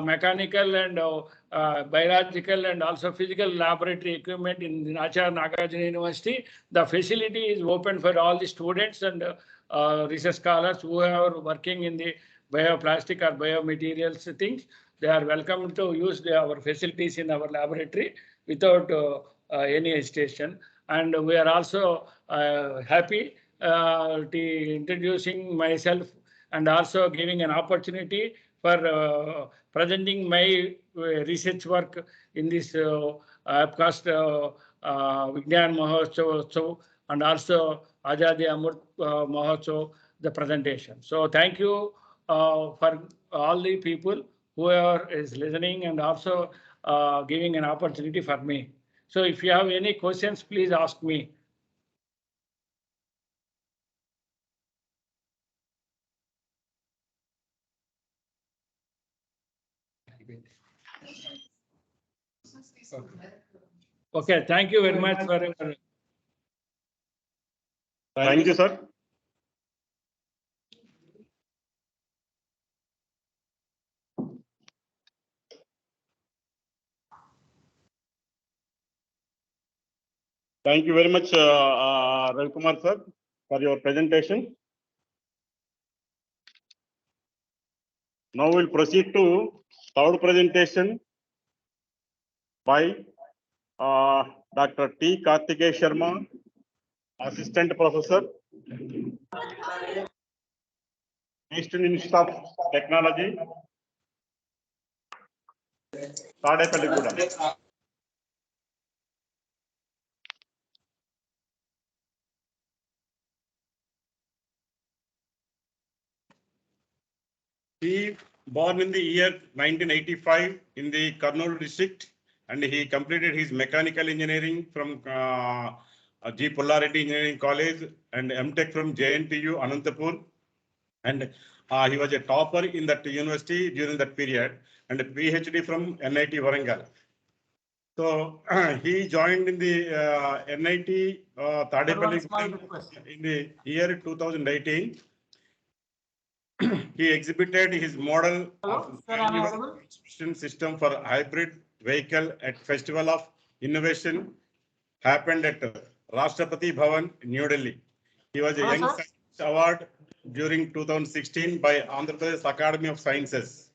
mechanical and biological and also physical laboratory equipment in Nagar Nagarjuna University. The facility is open for all the students and research scholars who are working in the bioplastic or biomaterials things, they are welcome to use our facilities in our laboratory without any hesitation. And we are also happy to introducing myself and also giving an opportunity for presenting my research work in this upcast Vigyan Mahotsav and also Azadi Amrit Mahotsav, the presentation. So thank you for all the people whoever is listening and also giving an opportunity for me. So if you have any questions, please ask me. Okay, thank you very much for your. Thank you, sir. Thank you very much, Ravi Kumar sir, for your presentation. Now we'll proceed to third presentation by Dr. T. Karthikeya Sharma, Assistant Professor, Eastern Institute of Technology, Tadepalligooda. He born in the year 1985 in the Kurnool district, and he completed his mechanical engineering from G. Pullareddy Engineering College and MTech from JNTU Anantapur. And he was a topper in that university during that period, and a PhD from NIT Warangal. So he joined in the NIT Tadepalligooda in the year 2018. He exhibited his model of manual transmission system for hybrid vehicle at Festival of Innovation happened at Rashtrapati Bhavan, New Delhi. He was a Young Scientist Award during 2016 by Andhra Pradesh Academy of Sciences.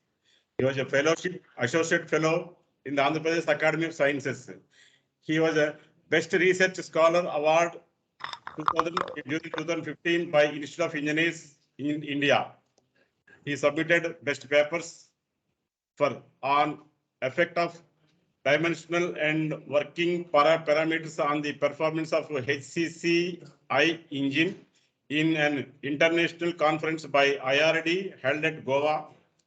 He was a fellowship, associate fellow in the Andhra Pradesh Academy of Sciences. He was a Best Research Scholar Award during 2015 by Institute of Engineers in India. He submitted best papers for on effect of dimensional and working parameters on the performance of HCCI engine in an international conference by IRD held at Goa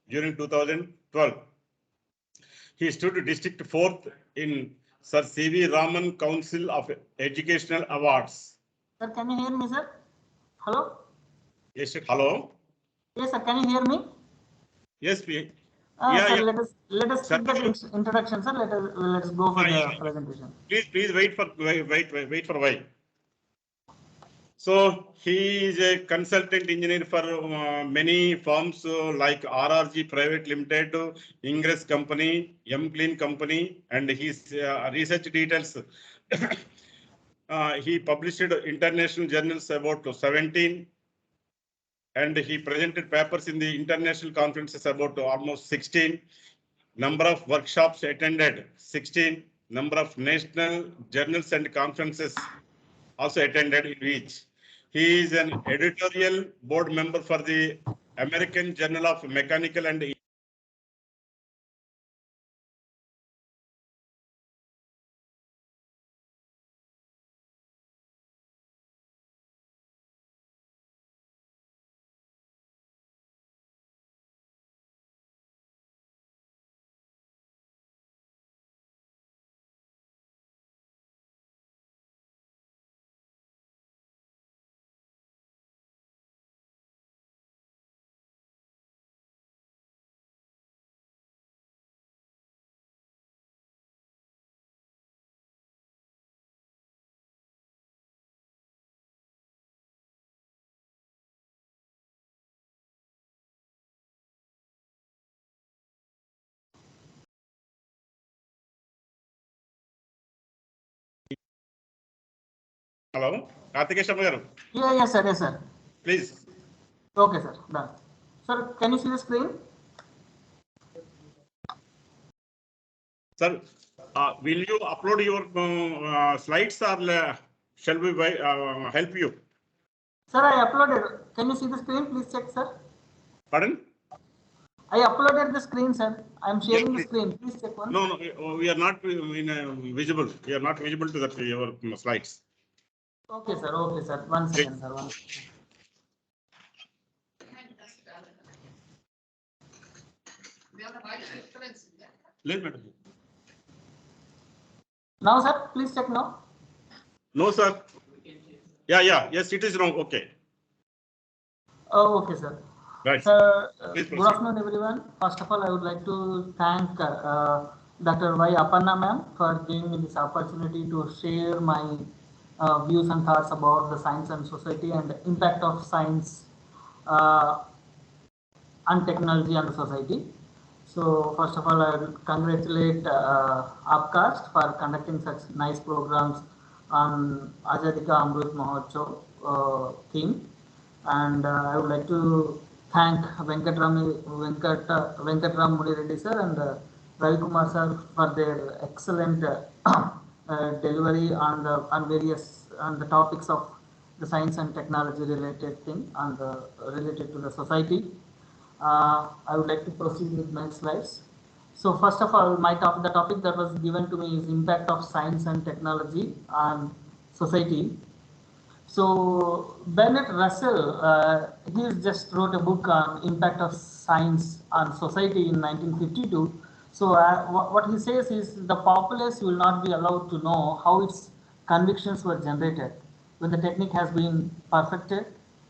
during 2012. He stood district 4th in Sir C.V. Raman Council of Educational Awards. Sir, can you hear me, sir? Hello? Yes, sir. Hello. Yes, sir. Can you hear me? Yes, please. Sir, let us skip that introduction, sir. Let us go for the presentation. Please wait for a while. So he is a consultant engineer for many firms like RRG Private Limited, Ingress Company, M Clean Company, and his research details. He published international journals about 17, and he presented papers in the international conferences about almost 16. Number of workshops attended 16. Number of national journals and conferences also attended in each. He is an editorial board member for the American Journal of Mechanical and hello, Karthikeya Sharma garu. Yes, sir. Yes, sir. Please Okay, sir. Done. Sir, can you see the screen? Sir, will you upload your slides or shall we help you? Sir, I uploaded. Can you see the screen? Please check, sir. Pardon? I uploaded the screen, sir. I am sharing the Yes, screen. Please check once. No, we are not visible. We are not visible to that your slides. Okay, sir. Okay, sir. One second, sir. One second. Let me. Now, sir, please check now. No, sir. Yeah. Yes, it is wrong. Okay. Oh, okay, sir. Right. Sir, Please good proceed. afternoon, everyone. First of all, I would like to thank Dr. Y. Aparna ma'am for giving me this opportunity to share my views and thoughts about the science and society and the impact of science uh, and technology on the society. So first of all, I will congratulate Upcast for conducting such nice programs on Azadi ka Amrit Mahotsav theme. And I would like to thank Venkatram Mudi Reddy sir and Ravi Kumar sir for their excellent delivery on various on the topics of the science and technology related thing and related to the society. I would like to proceed with my slides. So first of all, the topic that was given to me is impact of science and technology on society. So Bernard Russell, he just wrote a book on impact of science on society in 1952. So what he says is the populace will not be allowed to know how its convictions were generated. When the technique has been perfected,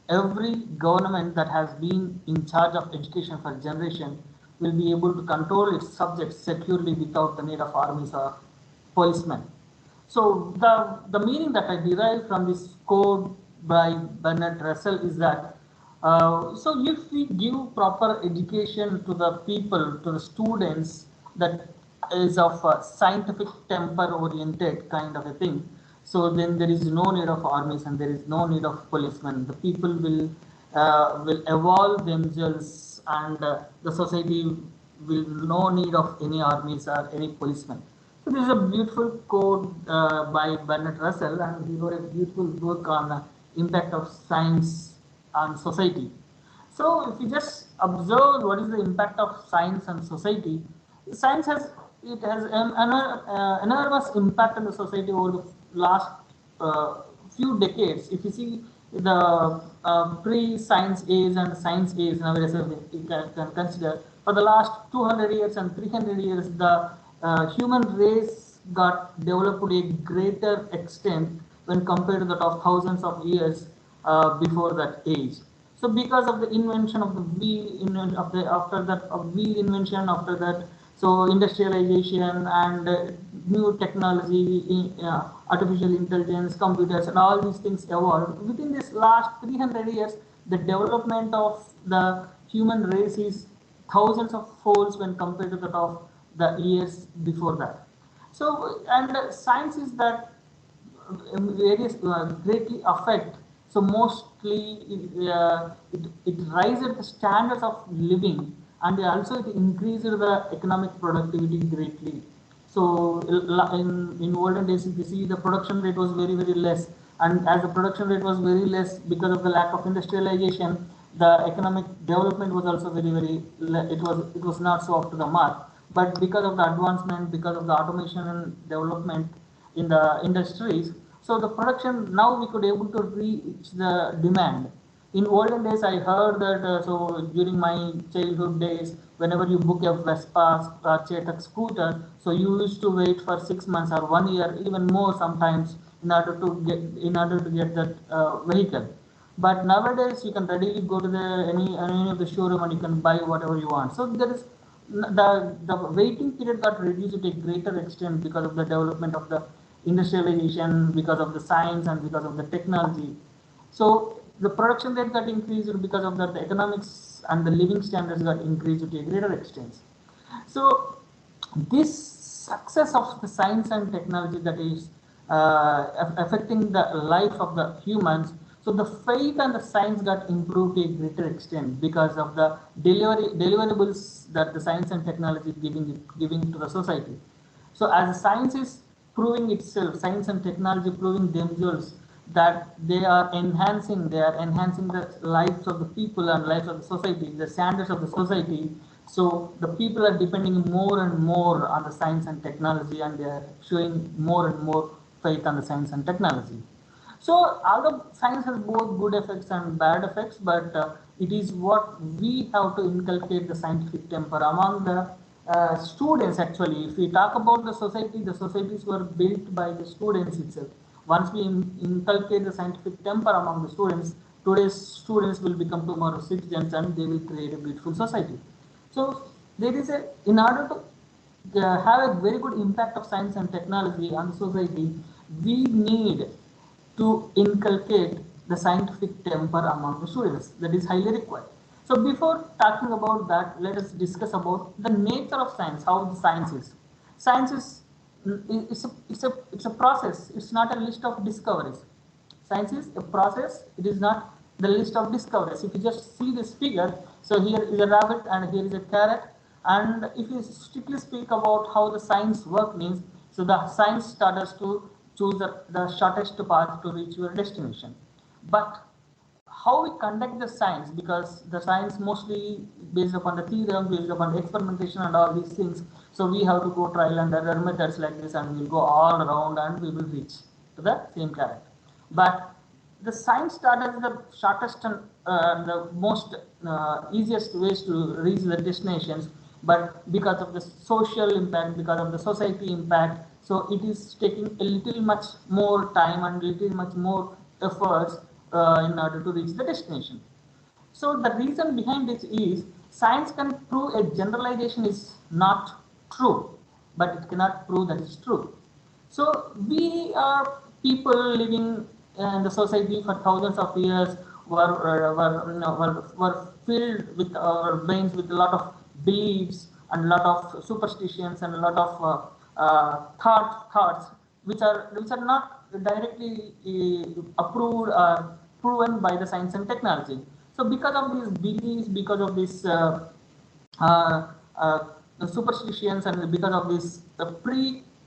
every government that has been in charge of education for generation will be able to control its subjects securely without the need of armies or policemen. So the meaning that I derive from this code by Bernard Russell is that so if we give proper education to the people, to the students, that is of a scientific temper oriented kind of a thing, so then there is no need of armies and there is no need of policemen. The people will evolve themselves and the society will no need of any armies or any policemen. So this is a beautiful quote by Bernard Russell, and he wrote a beautiful book on impact of science on society. So if you just observe what is the impact of science on society, science has an enormous impact on the society over the last few decades. If you see the pre-science age and science age nowadays, you can consider for the last 200 years and 300 years, the human race got developed to a greater extent when compared to that of thousands of years before that age. So because of the invention of the wheel, after that wheel invention, after that, so industrialization and new technology, artificial intelligence, computers, and all these things evolved. Within this last 300 years, the development of the human race is thousands of folds when compared to that of the years before that. So, and science is that various greatly affect. So mostly it raises the standards of living and also it increases the economic productivity greatly. So in olden days, if you see the production rate was very less, and as the production rate was very less because of the lack of industrialization, the economic development was also it was not so up to the mark. But because of the advancement, because of the automation and development in the industries, so the production now we could able to reach the demand. In olden days, I heard that so during my childhood days, whenever you book a Vespa or Chetak scooter, so you used to wait for 6 months or 1 year, even more sometimes, in order to get that vehicle. But nowadays, you can readily go to any of the showroom and you can buy whatever you want. So there is the waiting period got reduced to a greater extent because of the development of the industrialization, because of the science, and because of the technology. So the production rate got increased because of that. The economics and the living standards got increased to a greater extent. So this success of the science and technology that is affecting the life of the humans. So the faith and the science got improved to a greater extent because of the deliverables that the science and technology giving to the society. So as science is proving itself, science and technology proving themselves that they are enhancing the lives of the people and lives of the society, the standards of the society. So the people are depending more and more on the science and technology, and they are showing more and more faith on the science and technology. So although science has both good effects and bad effects, but it is what we have to inculcate the scientific temper among the students. Actually, if we talk about the society, the societies were built by the students itself. Once we inculcate the scientific temper among the students, today's students will become tomorrow's citizens, and they will create a beautiful society. So there is in order to have a very good impact of science and technology on the society, we need to inculcate the scientific temper among the students. That is highly required. So before talking about that, let us discuss about the nature of science, how the science is. Science is it's a process. It's not a list of discoveries. Science is a process. It is not the list of discoveries. If you just see this figure, so here is a rabbit and here is a carrot. And if you strictly speak about how the science work means, so the science starts to choose the shortest path to reach your destination. But how we conduct the science, because the science mostly based upon the theorem, based upon experimentation and all these things. So we have to go trial and error methods like this, and we'll go all around and we will reach to the same character. But the science started the shortest and the most easiest ways to reach the destinations, but because of the social impact, because of the society impact, so it is taking a little much more time and little much more efforts in order to reach the destination. So the reason behind this is science can prove a generalization is not true, but it cannot prove that it's true. So we are people living in the society for thousands of years were filled with our brains with a lot of beliefs and a lot of superstitions and a lot of thoughts which are not directly approved or proven by the science and technology. So because of these beliefs, because of this uh, the superstitions, and because of this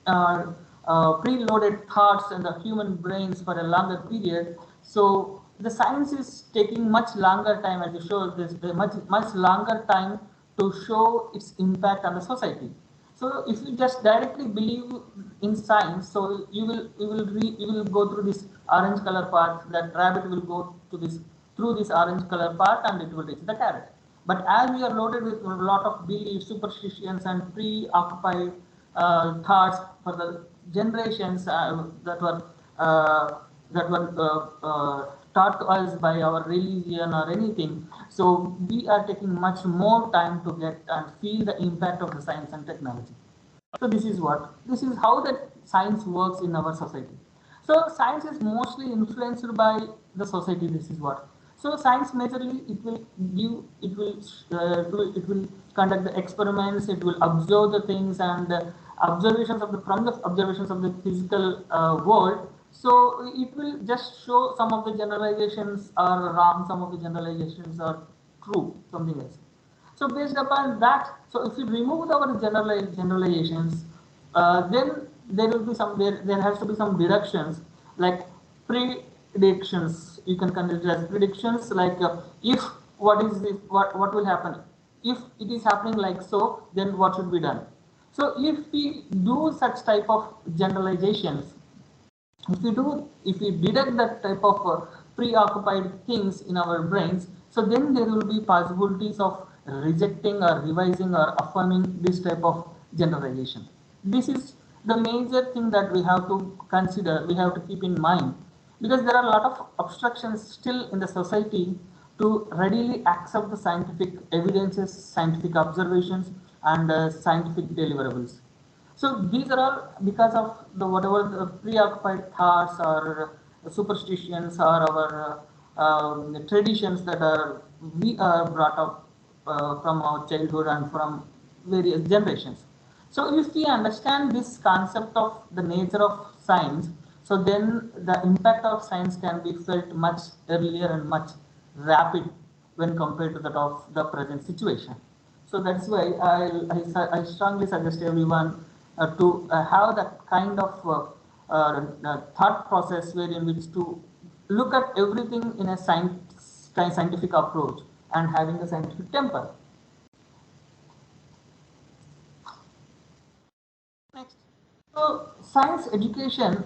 preloaded thoughts in the human brains for a longer period, so the science is taking much longer time, as you show this much longer time to show its impact on the society. So if you just directly believe in science, so you will go through this orange color path. That rabbit will go to this through this orange color path, and it will reach the carrot. But as we are loaded with a lot of beliefs, superstitions, and preoccupied thoughts for the generations that were taught to us by our religion or anything, so we are taking much more time to get and feel the impact of the science and technology. So this is how that science works in our society. So science is mostly influenced by the society. This is what. So science majorly it will conduct the experiments. It will observe the things and observations of the from the observations of the physical world. So it will just show some of the generalizations are wrong, some of the generalizations are true, something else. So based upon that, so if you remove our generalizations, then there will be there has to be some deductions like predictions. You can consider as predictions like if what is this, what will happen if it is happening like so, then what should be done. So if we do such type of generalizations, if we deduct that type of preoccupied things in our brains, so then there will be possibilities of rejecting or revising or affirming this type of generalization. This is the major thing that we have to consider, we have to keep in mind, because there are a lot of obstructions still in the society to readily accept the scientific evidences, scientific observations, and scientific deliverables. So these are all because of the whatever the preoccupied thoughts or superstitions or our traditions that we are brought up from our childhood and from various generations. So if we understand this concept of the nature of science, So then the impact of science can be felt much earlier and much rapid when compared to that of the present situation. So that's why I strongly suggest everyone to have that kind of thought process wherein which to look at everything in a scientific approach and having a scientific temper. Next, so science education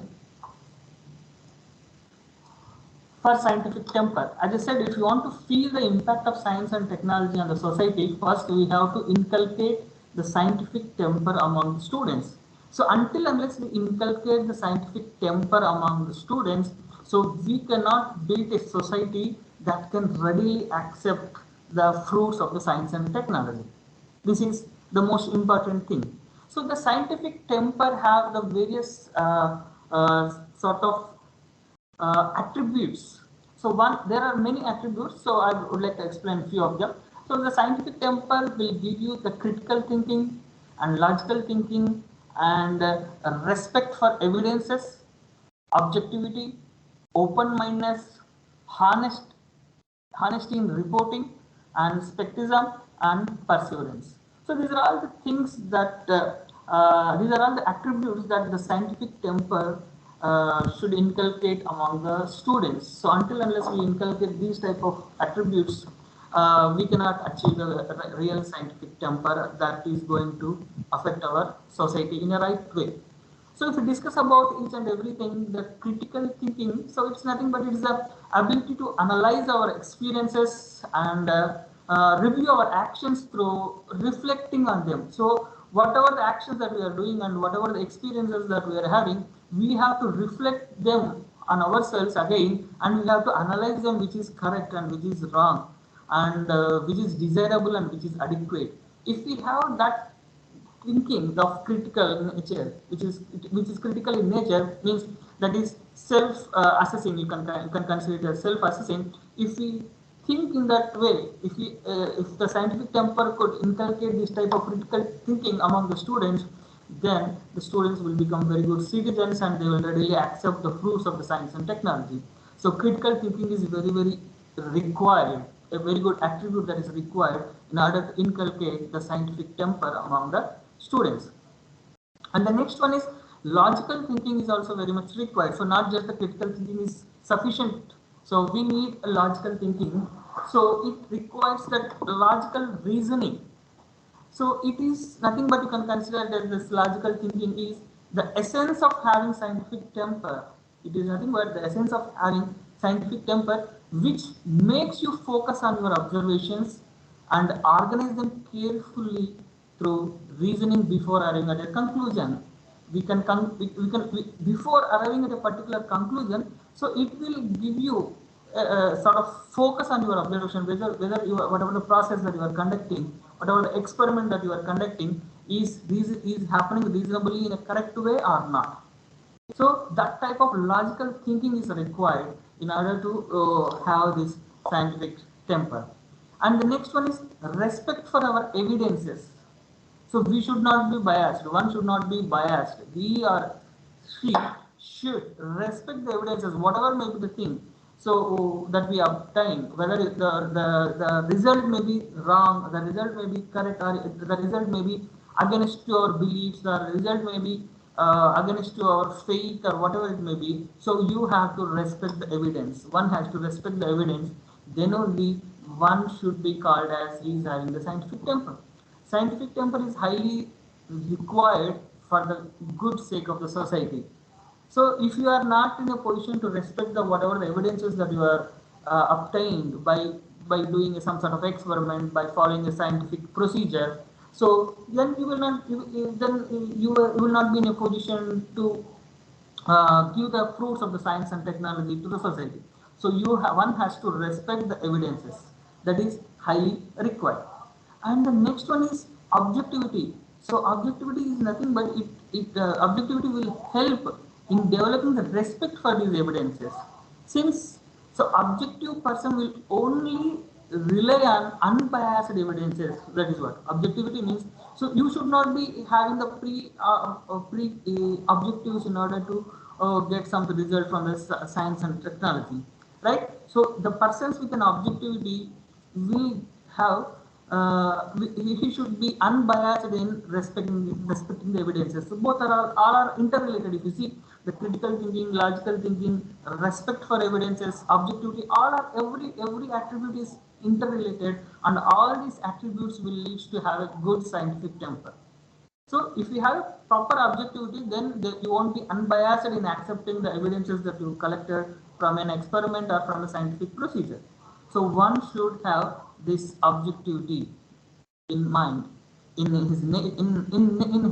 for scientific temper. As I said, if you want to feel the impact of science and technology on the society, first we have to inculcate the scientific temper among the students. So until unless we inculcate the scientific temper among the students, so we cannot build a society that can readily accept the fruits of the science and technology. This is the most important thing. So the scientific temper have the various sort of attributes. So there are many attributes, so I would like to explain a few of them. So the scientific temper will give you the critical thinking and logical thinking and respect for evidences, objectivity, open-mindedness, honesty in reporting, and skepticism and perseverance. So these are all the things that these are all the attributes that the scientific temper should inculcate among the students. So until unless we inculcate these type of attributes, we cannot achieve the real scientific temper that is going to affect our society in a right way. So if we discuss about each and everything, the critical thinking, so it's nothing but it is the ability to analyze our experiences and review our actions through reflecting on them. So whatever the actions that we are doing and whatever the experiences that we are having, we have to reflect them on ourselves again, and we have to analyze them which is correct and which is wrong, and which is desirable and which is adequate. If we have that thinking of critical nature, which is critical in nature, means that is self-assessing. You can consider it as self-assessing. If we think in that way, if the scientific temper could inculcate this type of critical thinking among the students, then the students will become very good citizens and they will readily accept the fruits of the science and technology. So critical thinking is very, very required, a very good attribute that is required in order to inculcate the scientific temper among the students. And the next one is logical thinking is also very much required. So not just the critical thinking is sufficient. So we need a logical thinking. So it requires that logical reasoning. So it is nothing but you can consider that this logical thinking is the essence of having scientific temper. It is nothing but the essence of having scientific temper, which makes you focus on your observations and organize them carefully through reasoning before arriving at a conclusion. Before arriving at a particular conclusion, so it will give you sort of focus on your observation, whether whatever the process that you are conducting, whatever the experiment that you are conducting is happening reasonably in a correct way or not. So that type of logical thinking is required in order to have this scientific temper. And the next one is respect for our evidences. So we should not be biased. One should not be biased. She should respect the evidences, whatever may be the thing. So that we obtain, whether the result may be wrong, the result may be correct, or the result may be against your beliefs, the result may be against your faith, or whatever it may be. So you have to respect the evidence. One has to respect the evidence. Then only one should be called as he is having the scientific temper. Scientific temper is highly required for the good sake of the society. So if you are not in a position to respect the whatever the evidences that you are obtained by doing some sort of experiment, by following a scientific procedure, so then you will not be in a position to give the fruits of the science and technology to the society. So one has to respect the evidences. That is highly required. And the next one is objectivity. So objectivity is nothing but objectivity will help in developing the respect for these evidences. Since so objective person will only rely on unbiased evidences. That is what objectivity means. So you should not be having the pre objectives in order to get some result from the science and technology, right? So the persons with an objectivity will have he should be unbiased in respecting the evidences. So both are all are interrelated. If you see the critical thinking, logical thinking, respect for evidences, objectivity, all are every attribute is interrelated, and all these attributes will lead to have a good scientific temper. So if you have proper objectivity, then you won't be unbiased in accepting the evidences that you collected from an experiment or from a scientific procedure. So one should have this objectivity in mind, in his in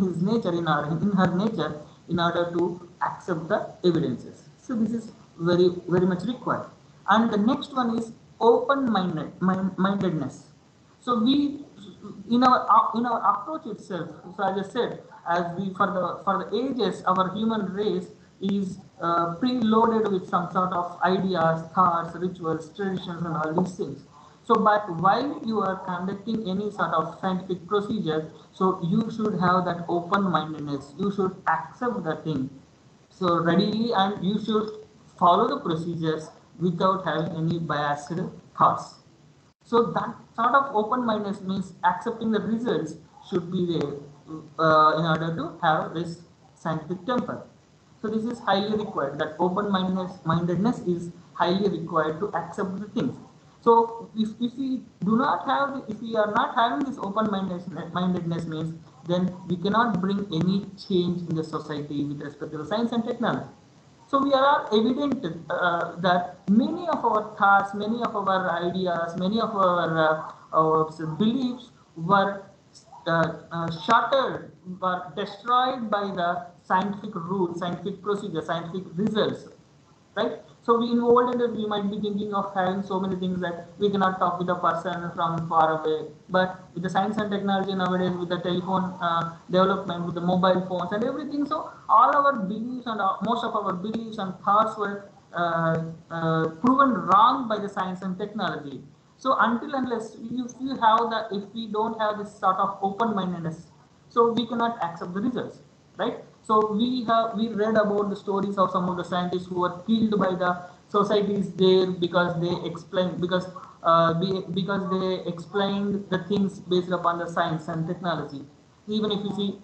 his nature, in her nature, in order to accept the evidences. So this is very much required. And the next one is mindedness. So we in our approach itself, so as I said, as we for the ages, our human race is preloaded with some sort of ideas, thoughts, rituals, traditions, and all these things. So, but while you are conducting any sort of scientific procedure, so you should have that open-mindedness. You should accept the thing so readily, and you should follow the procedures without having any biased thoughts. So that sort of open-mindedness means accepting the results should be there in order to have this scientific temper. So this is highly required. That open-mindedness is highly required to accept the things. So if we do not have, if we are not having this open-mindedness means, then we cannot bring any change in the society with respect to the science and technology. So we are evident that many of our thoughts, many of our ideas, many of our beliefs were shattered, were destroyed by the scientific rules, scientific procedure, scientific results, right? So we in olden days we might be thinking of having so many things that we cannot talk with a person from far away. But with the science and technology nowadays, with the telephone development, with the mobile phones and everything, so all our beliefs and most of our beliefs and thoughts were proven wrong by the science and technology. So until unless if we don't have this sort of open-mindedness, so we cannot accept the results, right? So we read about the stories of some of the scientists who were killed by the societies there because they explained because they explained the things based upon the science and technology. Even if you see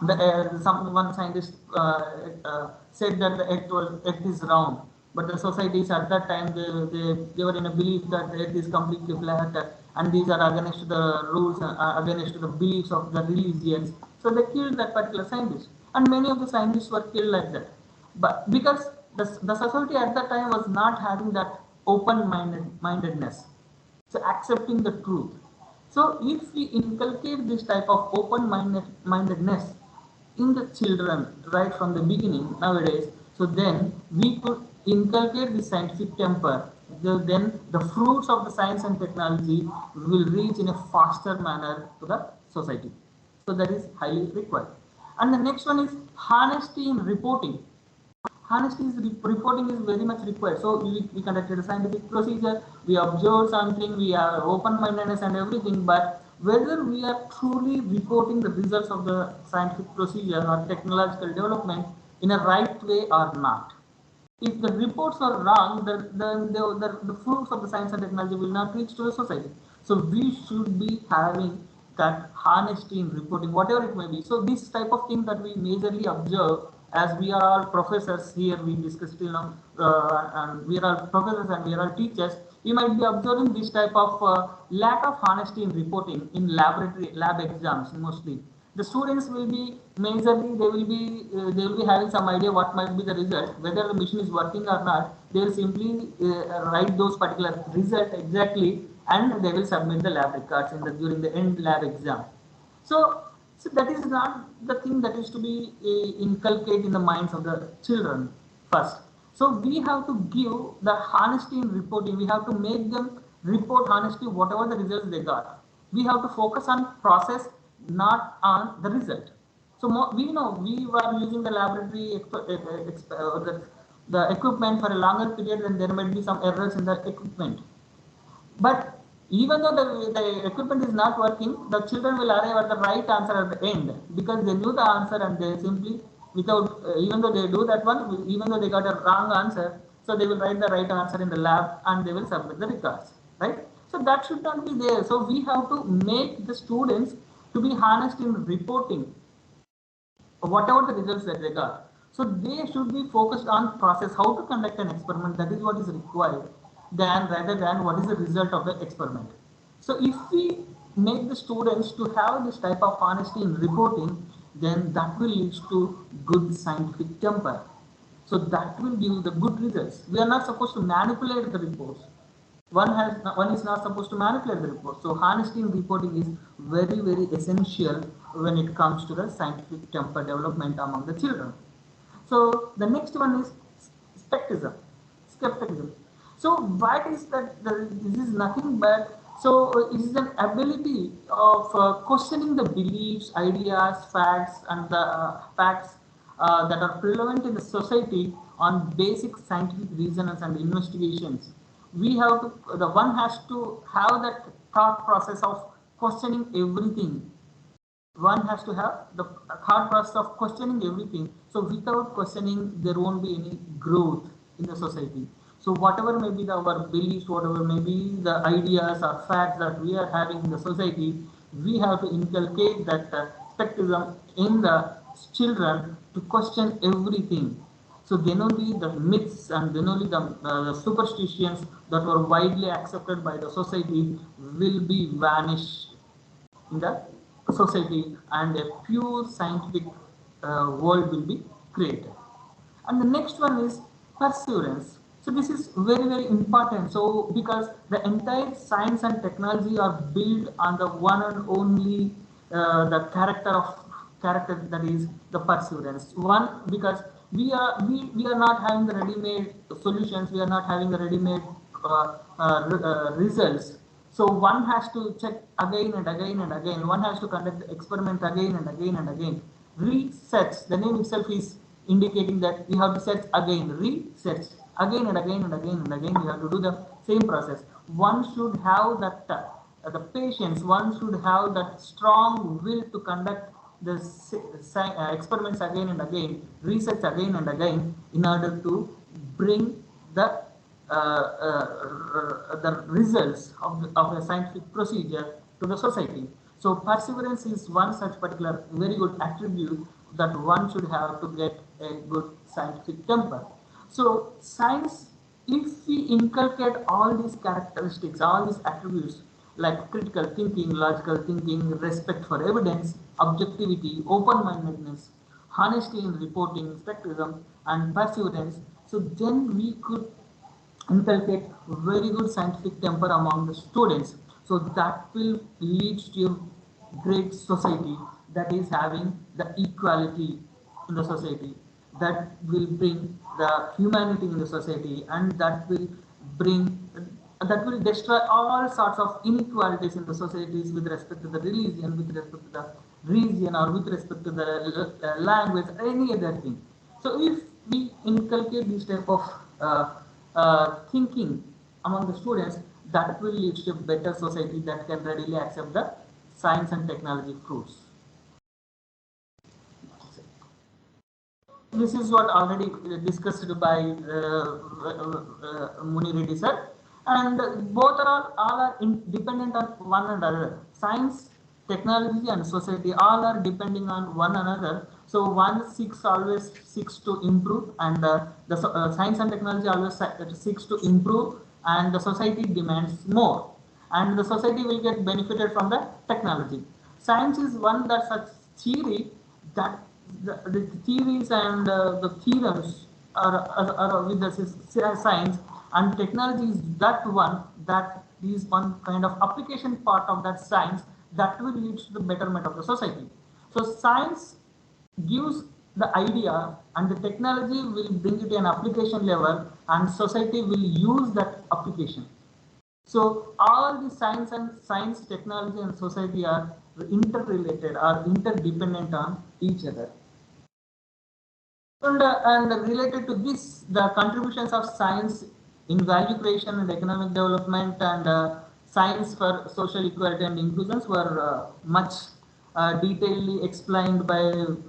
one scientist said that the earth is round, but the societies at that time they were in a belief that the earth is completely flat, and these are against the rules, against the beliefs of the religions. So they killed that particular scientist, and many of the scientists were killed like that. But because the society at that time was not having that mindedness, so accepting the truth. So if we inculcate this type of mindedness in the children right from the beginning nowadays, so then we could inculcate the scientific temper. Then the fruits of the science and technology will reach in a faster manner to the society. So that is highly required. And the next one is honesty in reporting. Honesty is reporting is very much required. So we conducted a scientific procedure, we observed something, we are open-mindedness and everything, but whether we are truly reporting the results of the scientific procedure or technological development in a right way or not. If the reports are wrong, then the fruits of the science and technology will not reach to the society. So we should be having that honesty in reporting, whatever it may be. So this type of thing that we majorly observe, as we are all professors here, we discussed, and we are all professors and we are all teachers, we might be observing this type of lack of honesty in reporting in lab exams mostly. The students will be majorly they will be having some idea what might be the result, whether the machine is working or not. They will simply write those particular result exactly, and they will submit the lab records during the end lab exam. So that is not the thing that is to be inculcated in the minds of the children first. So we have to give the honesty in reporting. We have to make them report honestly whatever the results they got. We have to focus on process, not on the result. So we know we were using the laboratory the equipment for a longer period, and there might be some errors in the equipment. But even though the equipment is not working, the children will arrive at the right answer at the end because they knew the answer and they simply without, even though they do that one, even though they got a wrong answer, so they will write the right answer in the lab and they will submit the records, right? So that should not be there. So we have to make the students to be honest in reporting whatever the results that they got. So they should be focused on process, how to conduct an experiment. That is what is required, than rather than what is the result of the experiment. So if we make the students to have this type of honesty in reporting, then that will lead to good scientific temper. So that will give the good results. We are not supposed to manipulate the reports. One is not supposed to manipulate the report. So honesty in reporting is very essential when it comes to the scientific temper development among the children. So the next one is skepticism. So what is that? This is nothing but, so it is an ability of questioning the beliefs, ideas, facts, and the facts that are prevalent in the society on basic scientific reasons and investigations. We have to, the one has to have that thought process of questioning everything. One has to have the thought process of questioning everything. So without questioning, there won't be any growth in the society. So whatever may be our beliefs, whatever may be the ideas or facts that we are having in the society, we have to inculcate that skepticism in the children to question everything. So then only the myths and then only the superstitions that were widely accepted by the society will be vanished in the society, and a pure scientific world will be created. And the next one is perseverance. So this is very important. So because the entire science and technology are built on the one and only the character that is the perseverance. One, because we are not having the ready-made solutions, we are not having the ready-made results. So one has to check again and again and again. One has to conduct the experiment again and again and again. Research, the name itself is indicating that we have to search again, research again and again and again and again. We have to do the same process. One should have that the patience. One should have that strong will to conduct the experiments again and again, research again and again, in order to bring the results of a scientific procedure to the society. So perseverance is one such particular very good attribute that one should have to get a good scientific temper. So science, if we inculcate all these characteristics, all these attributes like critical thinking, logical thinking, respect for evidence, objectivity, open-mindedness, honesty in reporting, skepticism, and perseverance, so then we could inculcate very good scientific temper among the students. So that will lead to a great society that is having the equality in the society, that will bring the humanity in the society, and that will destroy all sorts of inequalities in the societies with respect to the religion, with respect to the region, or with respect to the language, any other thing. So if we inculcate this type of thinking among the students, that will lead to a better society that can readily accept the science and technology fruits. This is what already discussed by Muni Reddy sir, and both are all are dependent on one another. Science, technology, and society all are depending on one another. So one always seeks to improve, and the science and technology always seeks to improve, and the society demands more, and the society will get benefited from the technology. Science is one that such theory that the theories and the theorems are with the science, and technology is that one that is one kind of application part of that science that will lead to the betterment of the society. So science gives the idea, and the technology will bring it to an application level, and society will use that application. So all the science, technology, and society are interrelated, are interdependent on each other. And related to this, the contributions of science in value creation and economic development, and science for social equality and inclusions were much detailedly explained by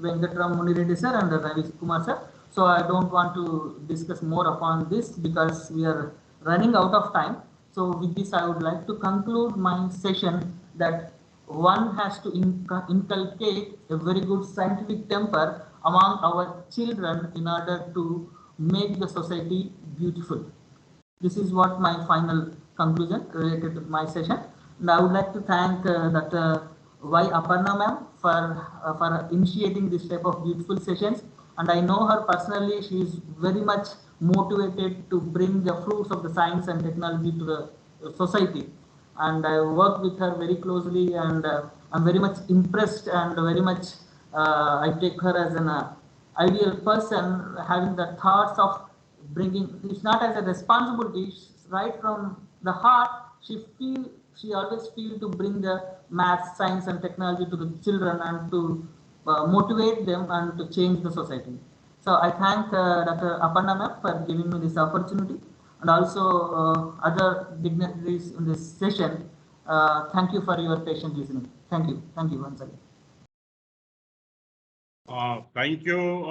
Venkatram Munireddy sir and Ravi Kumar sir. So I don't want to discuss more upon this because we are running out of time. So with this, I would like to conclude my session that one has to inculcate a very good scientific temper among our children in order to make the society beautiful. This is what my final conclusion related to my session. And I would like to thank Dr. Y. Aparna ma'am for initiating this type of beautiful sessions. And I know her personally, she is very much motivated to bring the fruits of the science and technology to the society. And I work with her very closely, and I'm very much impressed and very much I take her as an ideal person, having the thoughts of bringing, it's not as a responsibility, right from the heart, she always feel to bring the math, science and technology to the children and to motivate them and to change the society. So I thank Dr. Aparna ma'am for giving me this opportunity, and also other dignitaries in this session. Thank you for your patient listening. Thank you once again. Thank you,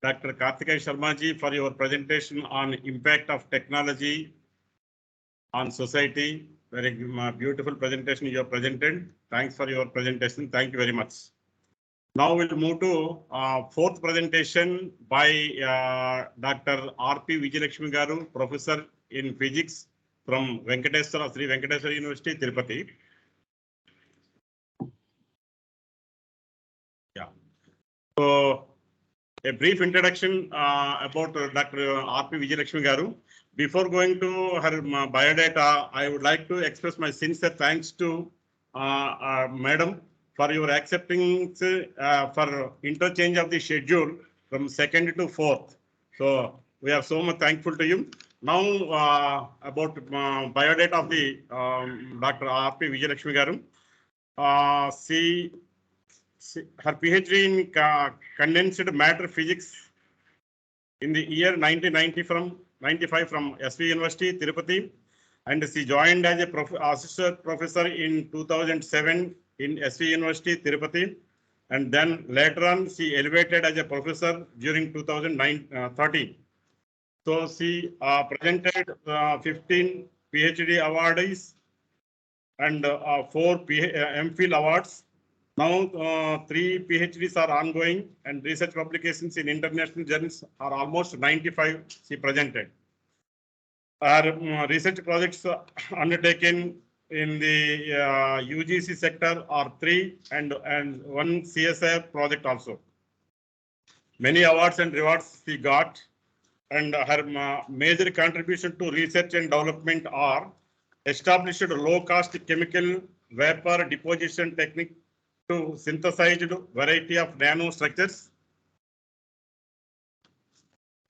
Dr. Karthikeya Sharma ji, for your presentation on impact of technology on society. Very beautiful presentation you have presented. Thanks for your presentation. Thank you very much. Now we'll move to fourth presentation by Dr. R.P. Vijayalakshmi Garu, Professor in Physics from Sri Venkateswara University, Tirupati. Yeah. So a brief introduction about Dr. R.P. Vijayalakshmi Garu. Before going to her biodata, I would like to express my sincere thanks to Madam for your accepting for interchange of the schedule from 2nd to 4th. So we are so much thankful to you. Now about biodata of the Dr. R.P. Vijayalakshmi Garu. Her PhD in condensed matter physics in the year 1995 from SV University, Tirupati, and she joined as a assistant professor in 2007 in SV University, Tirupati, and then later on she elevated as a professor during 2013. So she presented 15 PhD awardees and 4 MPhil awards. Now, 3 PhDs are ongoing, and research publications in international journals are almost 95 she presented. Our research projects undertaken in the UGC sector are 3 and 1 CSIR project also. Many awards and rewards she got, and her major contribution to research and development are established low-cost chemical vapor deposition technique to synthesize variety of nanostructures,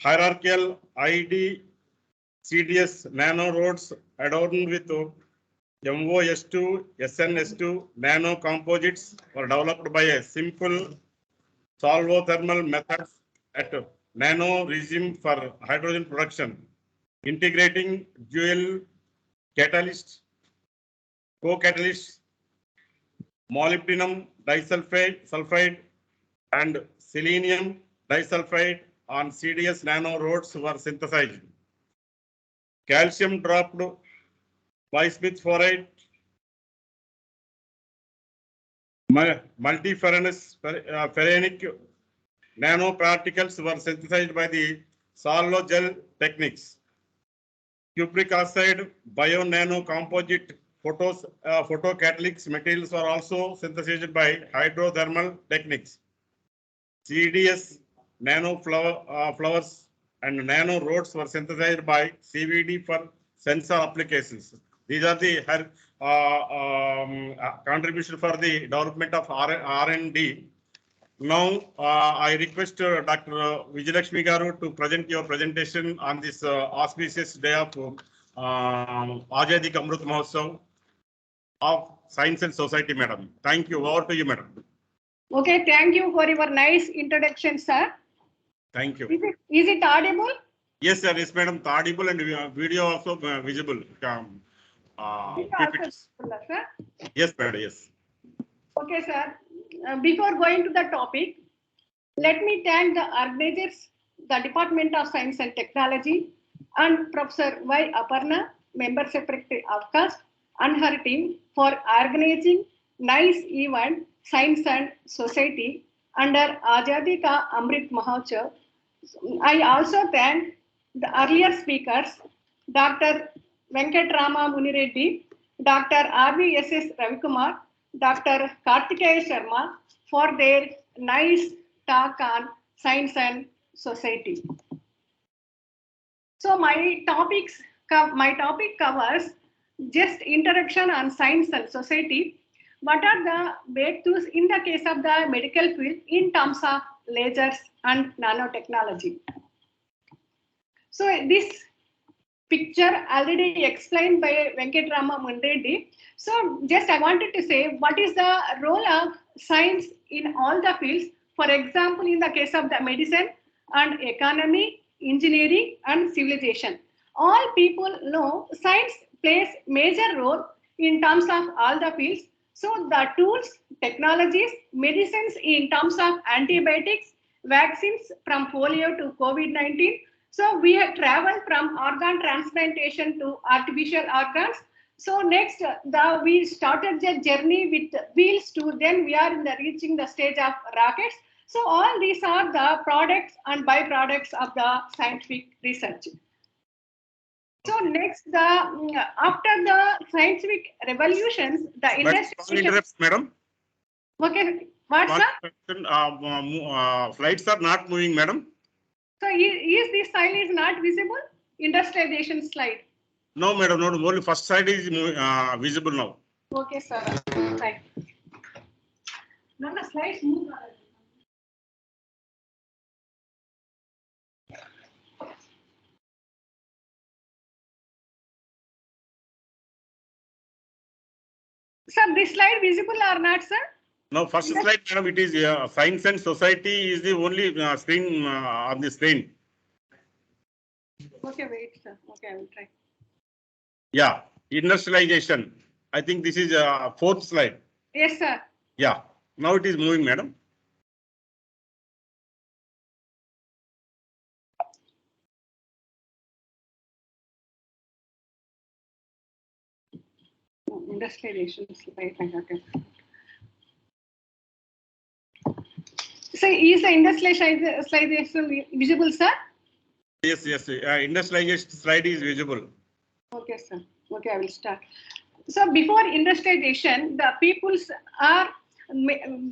hierarchical ID CDS nanorods adorned with MOS2, SNS2 nano composites were developed by a simple solvothermal methods at nano regime for hydrogen production, integrating dual catalyst, co-catalyst, molybdenum disulfide and selenium disulfide on CDS nanorods were synthesized. Calcium dropped bismuth fluoride, multiferronic nanoparticles were synthesized by the Salo-gel techniques. Cupric oxide, bio-nano composite photocatalytic materials are also synthesized by hydrothermal techniques. CDS nano flowers and nano rods were synthesized by CVD for sensor applications. These are the contribution for the development of R&D. Now, I request Dr. Vijayalakshmi Garu to present your presentation on this auspicious day of Azadi Amrit Mahotsav of Science and Society, Madam. Thank you. Over to you, Madam. Okay, thank you for your nice introduction, sir. Thank you. Is it audible? Yes, sir. Yes, Madam. Audible and video also visible. Sir? Yes, Madam. Yes. Okay, sir. Before going to the topic, let me thank the organizers, the Department of Science and Technology, and Professor Y. Aparna, Member Secretary of CAST, and her team for organizing nice event, Science and Society under Azadi Ka Amrit Mahotsav. I also thank the earlier speakers, Dr. Venkatrama Munireddy, Dr. R.V.S.S. Ravikumar, Dr. Kartikeya Sharma for their nice talk on science and society. So my topic covers just introduction on science and society. What are the breakthroughs in the case of the medical field in terms of lasers and nanotechnology? So this picture already explained by Venkatrama Munreddy. So just I wanted to say what is the role of science in all the fields. For example, in the case of the medicine and economy, engineering and civilization. All people know science plays major role in terms of all the fields. So the tools, technologies, medicines in terms of antibiotics, vaccines from polio to COVID-19. So we have traveled from organ transplantation to artificial organs. So next, we started the journey with wheels to then we are in the reaching the stage of rockets. So all these are the products and byproducts of the scientific research. So next, after the scientific revolutions, the industry. Madam. Okay, what sir? Flights are not moving, madam. So is this slide is not visible? Industrialization slide. No, madam. No, only first side is visible now. Okay, sir. Right. No, slides move. Sir, this slide visible or not, sir? No, first slide, madam. It is science and society is the only screen on the screen. Okay, wait, sir. Okay, I will try. Yeah, industrialization. I think this is fourth slide. Yes, sir. Yeah, now it is moving, madam. Industrialization slide. Okay. So is the industrialization visible, sir? Yes, yes. Industrialization slide is visible. Okay, sir. Okay, I will start. So before industrialization, the peoples are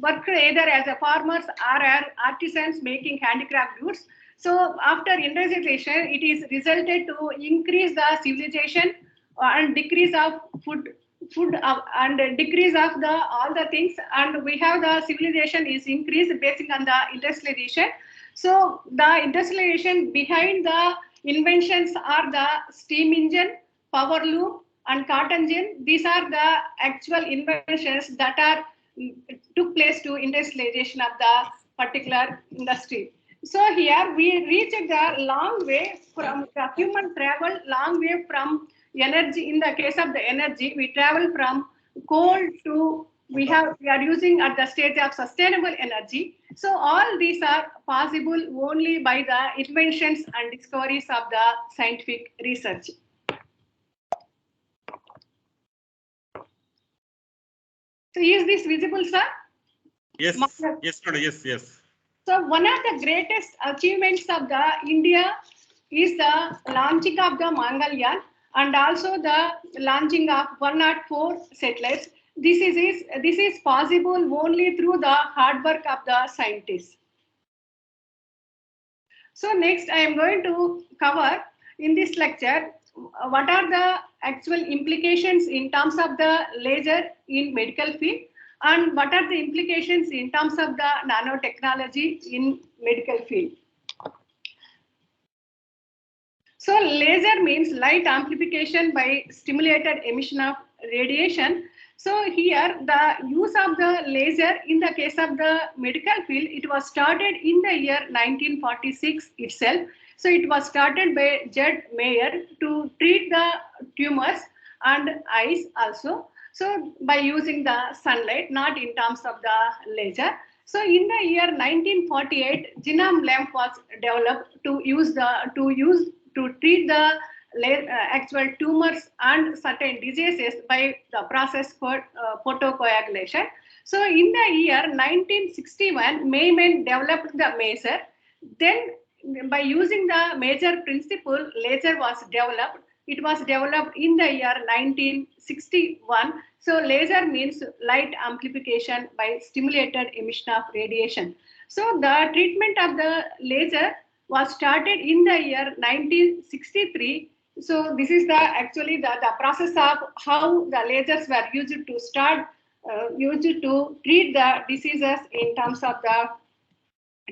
worked either as a farmers or as artisans making handicraft goods. So after industrialization, it is resulted to increase the civilization and decrease of food and decrease of the all the things, and we have the civilization is increased based on the industrialization. So the industrialization behind the inventions are the steam engine, power loom and cotton gin. These are the actual inventions that are took place to industrialization of the particular industry. So here we reached the long way from the human travel, long way from energy. In the case of the energy, we travel from coal to we are using at the stage of sustainable energy. So all these are possible only by the inventions and discoveries of the scientific research. So is this visible, sir? Yes, yes, yes, yes. So one of the greatest achievements of the India is the launching of the Mangalyaan and also the launching of 104 satellites. This is possible only through the hard work of the scientists. So next I am going to cover in this lecture what are the actual implications in terms of the laser in medical field and what are the implications in terms of the nanotechnology in medical field. So laser means light amplification by stimulated emission of radiation. So here the use of the laser in the case of the medical field, it was started in the year 1946 itself. So it was started by Judd Mayer to treat the tumors and eyes also. So by using the sunlight, not in terms of the laser. So in the year 1948, Xenon lamp was developed to treat the actual tumors and certain diseases by the process for photocoagulation. So in the year 1961, Mayman developed the maser. Then by using the major principle, laser was developed. It was developed in the year 1961. So laser means light amplification by stimulated emission of radiation. So the treatment of the laser was started in the year 1963. So this is the actually the process of how the lasers were used to start used to treat the diseases in terms of the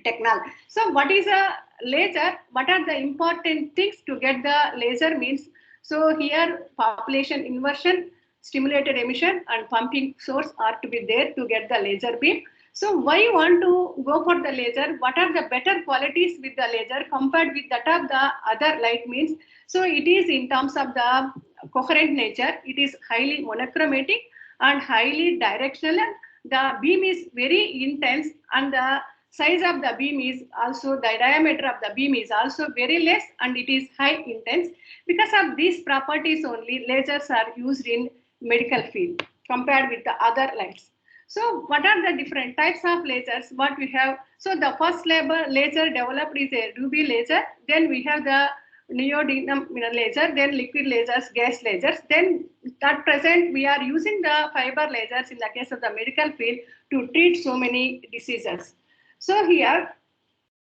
technology. So what is a laser? What are the important things to get the laser means? So here population inversion, stimulated emission and pumping source are to be there to get the laser beam. So why you want to go for the laser? What are the better qualities with the laser compared with that of the other light means? So it is in terms of the coherent nature, it is highly monochromatic and highly directional. The beam is very intense and the size of the beam is also, the diameter of the beam is also very less and it is high intense. Because of these properties only, lasers are used in medical field compared with the other lights. So what are the different types of lasers? What we have? So the first laser developed is a ruby laser. Then we have the neodymium laser, then liquid lasers, gas lasers. Then at present we are using the fiber lasers in the case of the medical field to treat so many diseases. So here,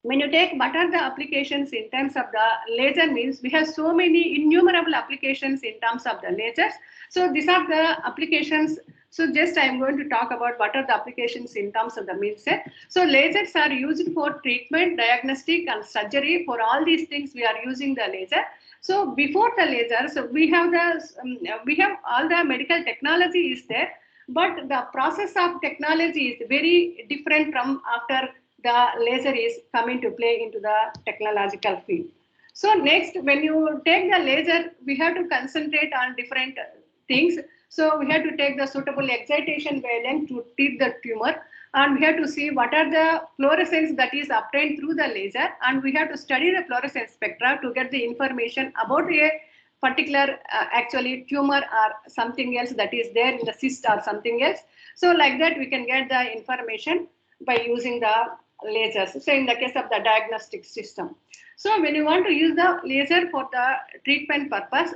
when you take what are the applications in terms of the laser means, we have so many innumerable applications in terms of the lasers. So these are the applications. So just I am going to talk about what are the applications in terms of the means. So lasers are used for treatment, diagnostic and surgery. For all these things we are using the laser. So before the laser, so we have all the medical technology is there, but the process of technology is very different from after the laser is coming to play into the technological field. So next, when you take the laser, we have to concentrate on different things. So we have to take the suitable excitation wavelength to treat the tumor, and we have to see what are the fluorescence that is obtained through the laser, and we have to study the fluorescence spectra to get the information about a particular actually tumor or something else that is there in the cyst or something else. So like that we can get the information by using the lasers. So in the case of the diagnostic system. So when you want to use the laser for the treatment purpose,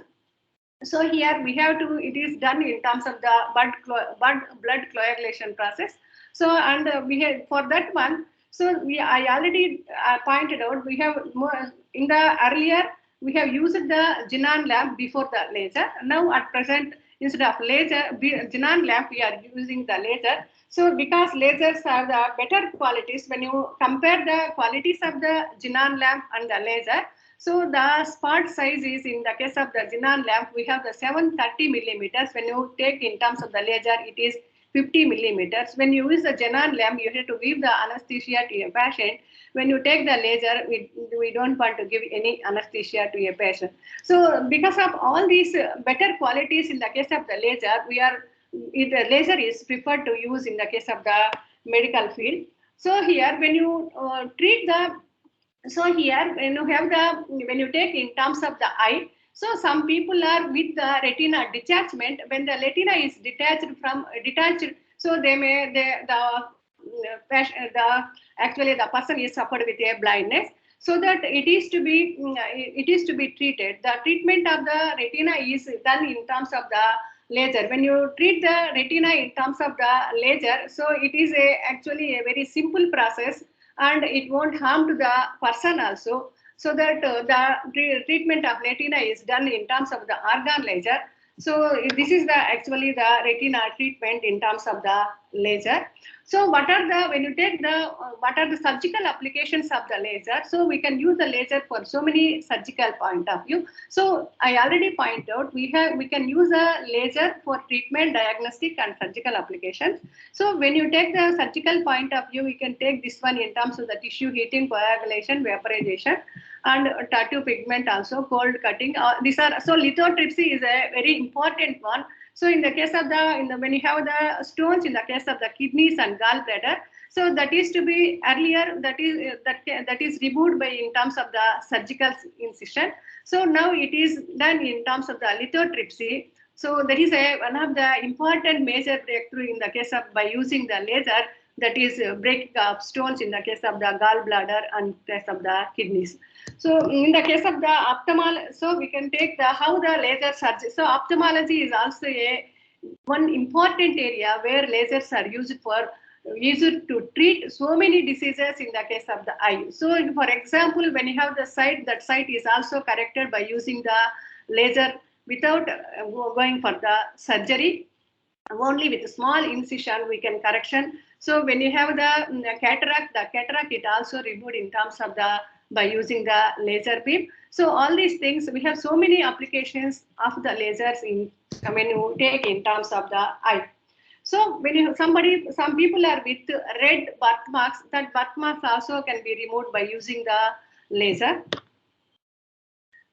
so here we have to, it is done in terms of the blood coagulation process. So and we have for that one, so I already pointed out, we have more in the earlier we have used the xenon lamp before the laser. Now at present, instead of laser xenon lamp, we are using the laser. So because lasers have the better qualities, when you compare the qualities of the xenon lamp and the laser, so the spot size is, in the case of the xenon lamp, we have the 730 millimeters. When you take in terms of the laser, it is 50 millimeters. When you use the xenon lamp, you have to give the anesthesia to a patient. When you take the laser, we don't want to give any anesthesia to a patient. So because of all these better qualities in the case of the laser, the laser is preferred to use in the case of the medical field. So here, when you treat the, so here when you have the, when you take in terms of the eye, so some people are with the retina detachment. When the retina is detached, so they may actually the person is suffered with a blindness. So that it is to be treated. The treatment of the retina is done in terms of the laser. When you treat the retina in terms of the laser, so it is actually a very simple process and it won't harm to the person also. So that the treatment of retina is done in terms of the argon laser. So this is actually the retina treatment in terms of the laser. So what are the, when you take the, what are the surgical applications of the laser? So we can use the laser for so many surgical point of view. So I already pointed out, we can use a laser for treatment, diagnostic and surgical applications. So when you take the surgical point of view, we can take this one in terms of the tissue heating, coagulation, vaporization, and tattoo pigment also, cold cutting. These are, so lithotripsy is a very important one. So in the case of when you have the stones in the case of the kidneys and gallbladder, so that is to be earlier, that is removed by in terms of the surgical incision. So now it is done in terms of the lithotripsy. So that is one of the important major breakthrough in the case of by using the laser, that is breaking up stones in the case of the gallbladder and case of the kidneys. So in the case of the ophthalmology, so we can take the how the laser surgery. So ophthalmology is also one important area where lasers are used to treat so many diseases in the case of the eye. So for example, when you have the sight, that sight is also corrected by using the laser without going for the surgery. Only with a small incision we can correction. So when you have the cataract it also removed in terms of by using the laser beam. So all these things, we have so many applications of the lasers when you take in terms of the eye. So when some people are with red birthmarks, that birthmarks also can be removed by using the laser.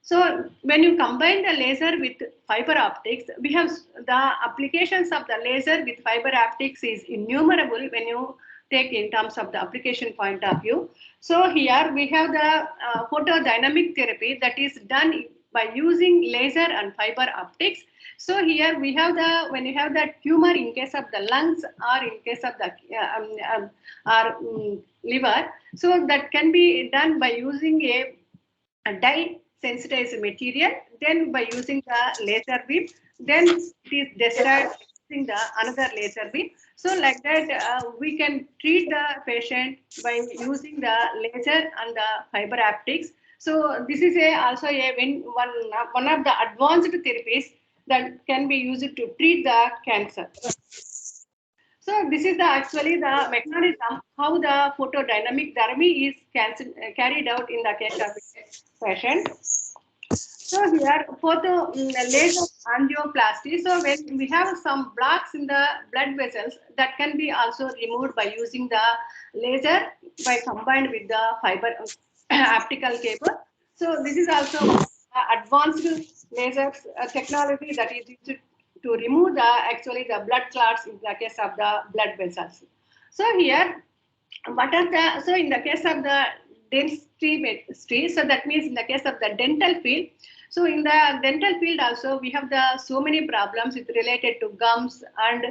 So when you combine the laser with fiber optics, we have the applications of the laser with fiber optics is innumerable when you take in terms of the application point of view. So here we have the photodynamic therapy that is done by using laser and fiber optics. So here we have when you have that tumor in case of the lungs or in case of the liver, so that can be done by using a dye sensitized material, then by using the laser beam, then it is destroyed using the another laser beam. So like that we can treat the patient by using the laser and the fiber optics. So this is also one of the advanced therapies that can be used to treat the cancer. So this is actually the mechanism how the photodynamic therapy is carried out in the case of patient. So here laser angioplasty. So when we have some blocks in the blood vessels, that can be also removed by using the laser by combined with the fiber optical cable. So this is also advanced laser technology that is used to remove the blood clots in the case of the blood vessels. So here, so in the case of the dentistry, so that means in the case of the dental field. So in the dental field also we have so many problems related to gums and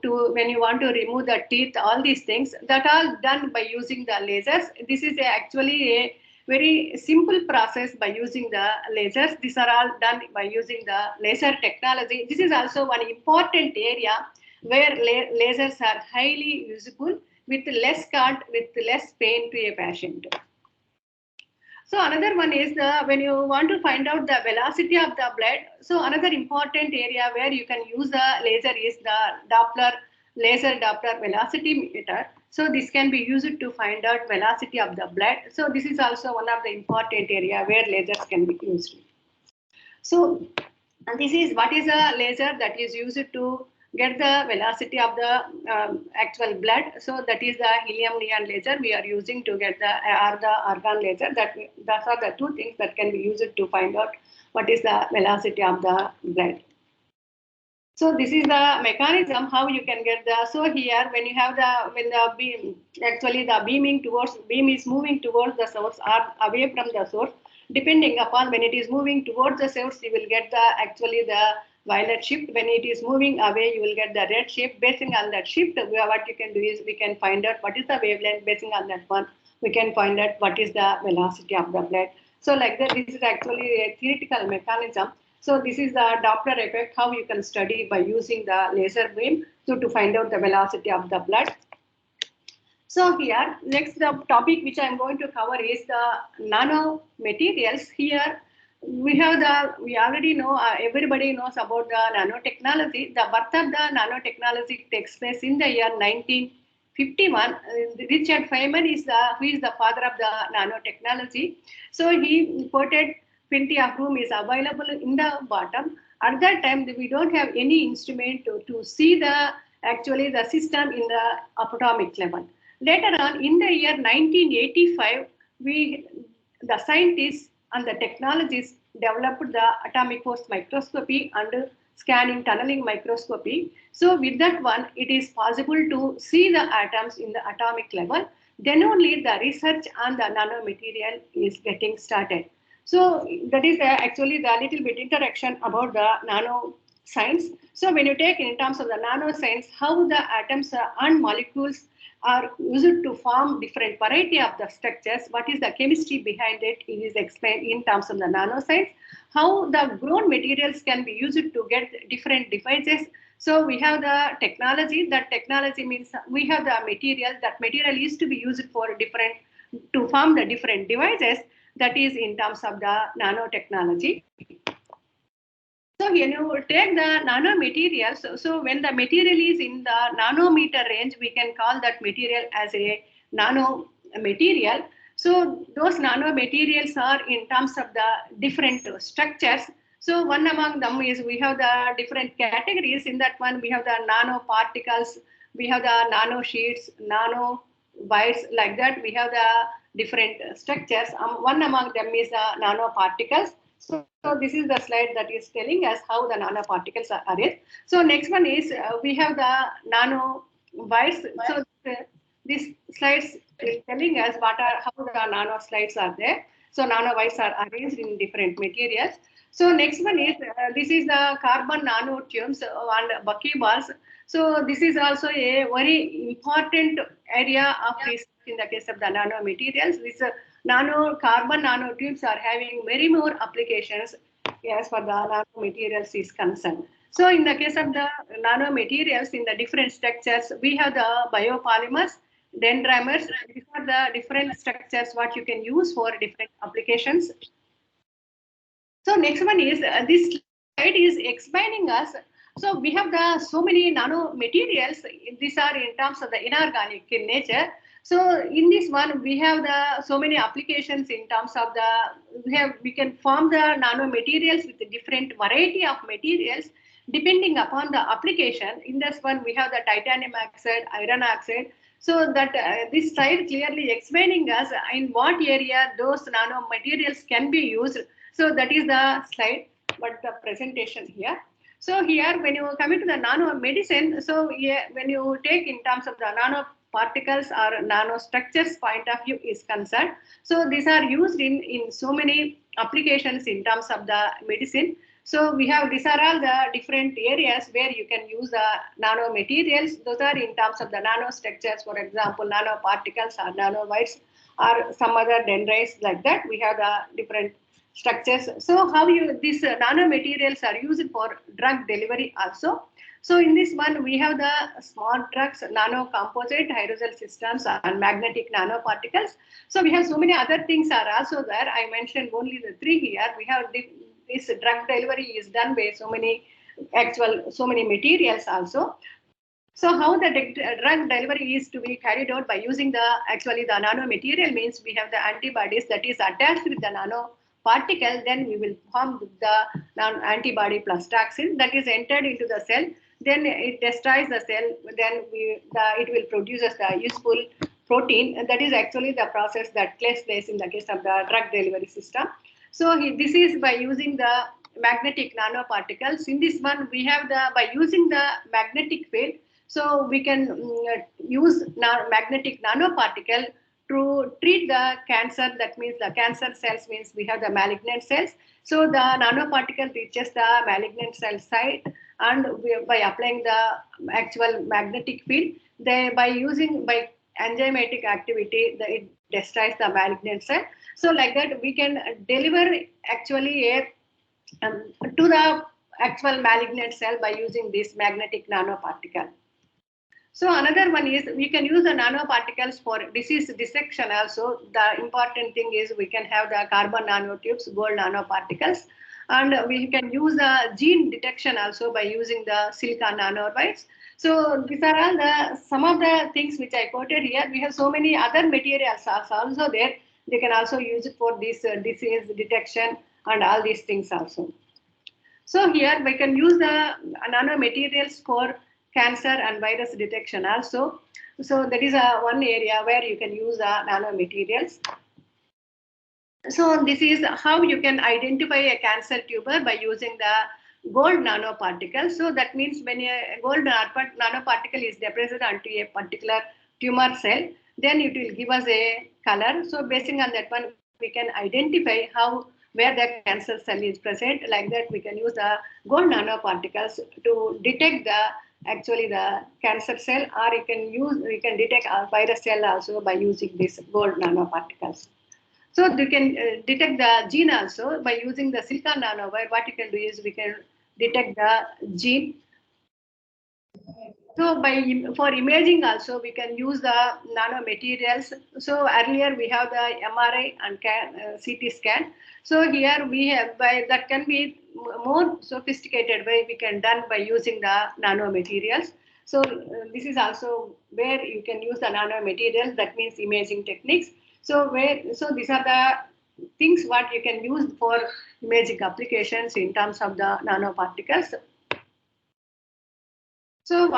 to when you want to remove the teeth, all these things that are done by using the lasers. This is actually a very simple process by using the lasers. These are all done by using the laser technology. This is also one important area where lasers are highly usable with less cut, with less pain to a patient. So another one is when you want to find out the velocity of the blood. So another important area where you can use the laser is the laser Doppler velocity meter. So this can be used to find out velocity of the blood. So this is also one of the important area where lasers can be used. So this is what is a laser that is used to get the velocity of the actual blood. So that is the helium neon laser we are using to get the argon laser. Those are the two things that can be used to find out what is the velocity of the blood. So this is the mechanism how you can get so here when you have when the beam, actually the beam is moving towards the source or away from the source, depending upon when it is moving towards the source, you will get actually the violet shift. When it is moving away, you will get the red shift. Based on that shift, what you can do is we can find out what is the wavelength. Based on that one, we can find out what is the velocity of the blood. So like that, this is actually a theoretical mechanism. So this is the Doppler effect, how you can study by using the laser beam to find out the velocity of the blood. So here, next the topic which I am going to cover is the nano materials. Here we already know, everybody knows about the nanotechnology. The birth of the nanotechnology takes place in the year 1951. Richard Feynman who is the father of the nanotechnology. So he quoted plenty of room is available in the bottom. At that time, we don't have any instrument to see actually the system in the atomic level. Later on, in the year 1985, the scientists and the technologists developed the atomic force microscopy and scanning tunneling microscopy. So with that one, it is possible to see the atoms in the atomic level. Then only the research on the nanomaterial is getting started. So that is actually the little bit interaction about the nano science. So when you take in terms of the nanoscience, how the atoms and molecules are used to form different variety of the structures, what is the chemistry behind it is explained in terms of the nanoscience. How the grown materials can be used to get different devices. So we have the technology, that technology means we have the material, that material is to be used for different, to form the different devices, that is in terms of the nanotechnology. So when you take the nanomaterials, so when the material is in the nanometer range, we can call that material as a nano material. So those nanomaterials are in terms of the different structures. So one among them is we have the different categories. In that one, we have the nanoparticles, we have the nano sheets, nano wires, like that. We have the different structures. One among them is the nanoparticles. So this is the slide that is telling us how the nanoparticles are arranged. So next one is we have the nano wires. So this slides is telling us how the nano slides are there. So nano wires are arranged in different materials. So next one is this is the carbon nanotubes and buckyballs. So this is also a very important area of research in the case of the nanomaterials. This carbon nanotubes are having many more applications as far the nanomaterials is concerned. So in the case of the nanomaterials in the different structures, we have the biopolymers, dendrimers. These are the different structures what you can use for different applications. So next one is this slide is explaining us. So we have the so many nanomaterials. These are in terms of the inorganic in nature. So in this one, we have the so many applications in terms of the we can form the nanomaterials with a different variety of materials depending upon the application. In this one, we have the titanium oxide, iron oxide. So that this slide clearly explaining us in what area those nanomaterials can be used. So that is the slide, but the presentation here. So here, when you come into the nanomedicine, so when you take in terms of the nanoparticles or nanostructures point of view is concerned, so these are used in so many applications in terms of the medicine. So we have, these are all the different areas where you can use the nanomaterials. Those are in terms of the nanostructures, for example, nanoparticles or nanowires or some other dendrites like that. We have the different structures. So how these nanomaterials are used for drug delivery also. So in this one, we have the small drugs, nanocomposite, hydrogel systems, and magnetic nanoparticles. So we have so many other things are also there. I mentioned only the three here. We have this drug delivery is done by so many materials also. So how the drug delivery is to be carried out by using the nanomaterial means we have the antibodies that is attached with the nanoparticle, then we will form the antibody plus toxin that is entered into the cell, then it destroys the cell, then it will produce the useful protein, and that is actually the process that takes place in the case of the drug delivery system. So this is by using the magnetic nanoparticles. In this one, we have by using the magnetic field, so we can use magnetic nanoparticle to treat the cancer. That means the cancer cells means we have the malignant cells. So the nanoparticle reaches the malignant cell site, and by applying the actual magnetic field, by enzymatic activity, it destroys the malignant cell. So like that, we can deliver actually to the actual malignant cell by using this magnetic nanoparticle. So another one is we can use the nanoparticles for disease dissection also. The important thing is we can have the carbon nanotubes, gold nanoparticles, and we can use the gene detection also by using the silicon nanowires. So these are all some of the things which I quoted here. We have so many other materials also there. They can also use it for this disease detection and all these things also. So here we can use the nanomaterials for cancer and virus detection also. So that is one area where you can use nanomaterials. So this is how you can identify a cancer tumor by using the gold nanoparticle. So that means when a gold nanoparticle is deposited onto a particular tumor cell, then it will give us a color. So basing on that one, we can identify where the cancer cell is present. Like that, we can use the gold nanoparticles to detect the cancer cell, or we can detect a virus cell also by using these gold nanoparticles. So you can detect the gene also by using the silicon nanowire. What you can do is we can detect the gene. So for imaging also we can use the nanomaterials. So earlier we have the MRI and CT scan. So here we have that can be more sophisticated way we can done by using the nanomaterials. So this is also where you can use the nanomaterials. That means imaging techniques. So these are the things what you can use for imaging applications in terms of the nanoparticles. So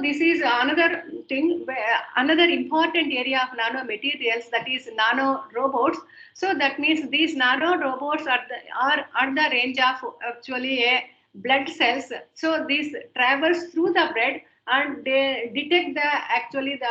this is another thing, another important area of nanomaterials, that is nano robots. So that means these nano robots are at the range of actually a blood cells. So these travels through the blood and they detect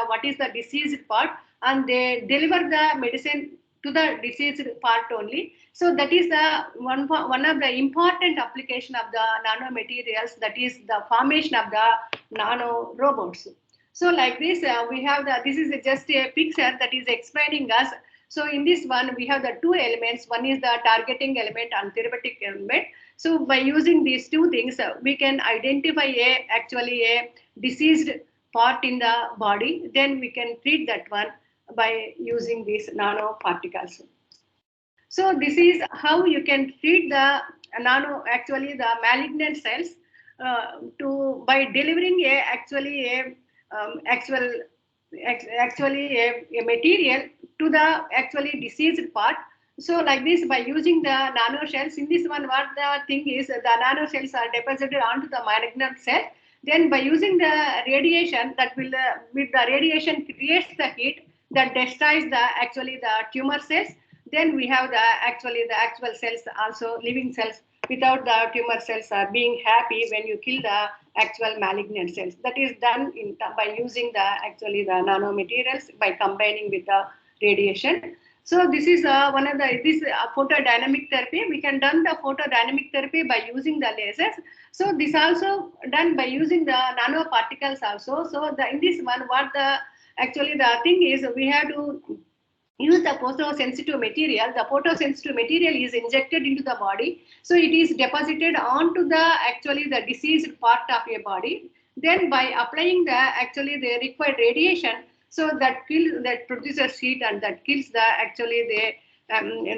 what is the diseased part, and they deliver the medicine to the diseased part only. So that is the one of the important application of the nanomaterials, that is the formation of the nano robots. So like this, we have this is just a picture that is explaining us. So in this one, we have the two elements. One is the targeting element and therapeutic element. So by using these two things, we can identify a diseased part in the body. Then we can treat that one by using these nanoparticles. So this is how you can treat the the malignant cells by delivering a material to the diseased part. So like this, by using the nano shells, in this one, what the thing is, the nano shells are deposited onto the malignant cell. Then by using the radiation, that will with the radiation creates the heat that destroys the tumor cells. Then we have the actual cells, also living cells, without the tumor cells are being happy when you kill the actual malignant cells. That is done by using the nanomaterials by combining with the radiation. So this is one of this photodynamic therapy. We can done the photodynamic therapy by using the lasers. So this also done by using the nanoparticles also. So in this one, what the thing is, we have to use the photosensitive material. The photosensitive material is injected into the body, so it is deposited onto the diseased part of your body. Then by applying the required radiation, so that produces heat and that kills the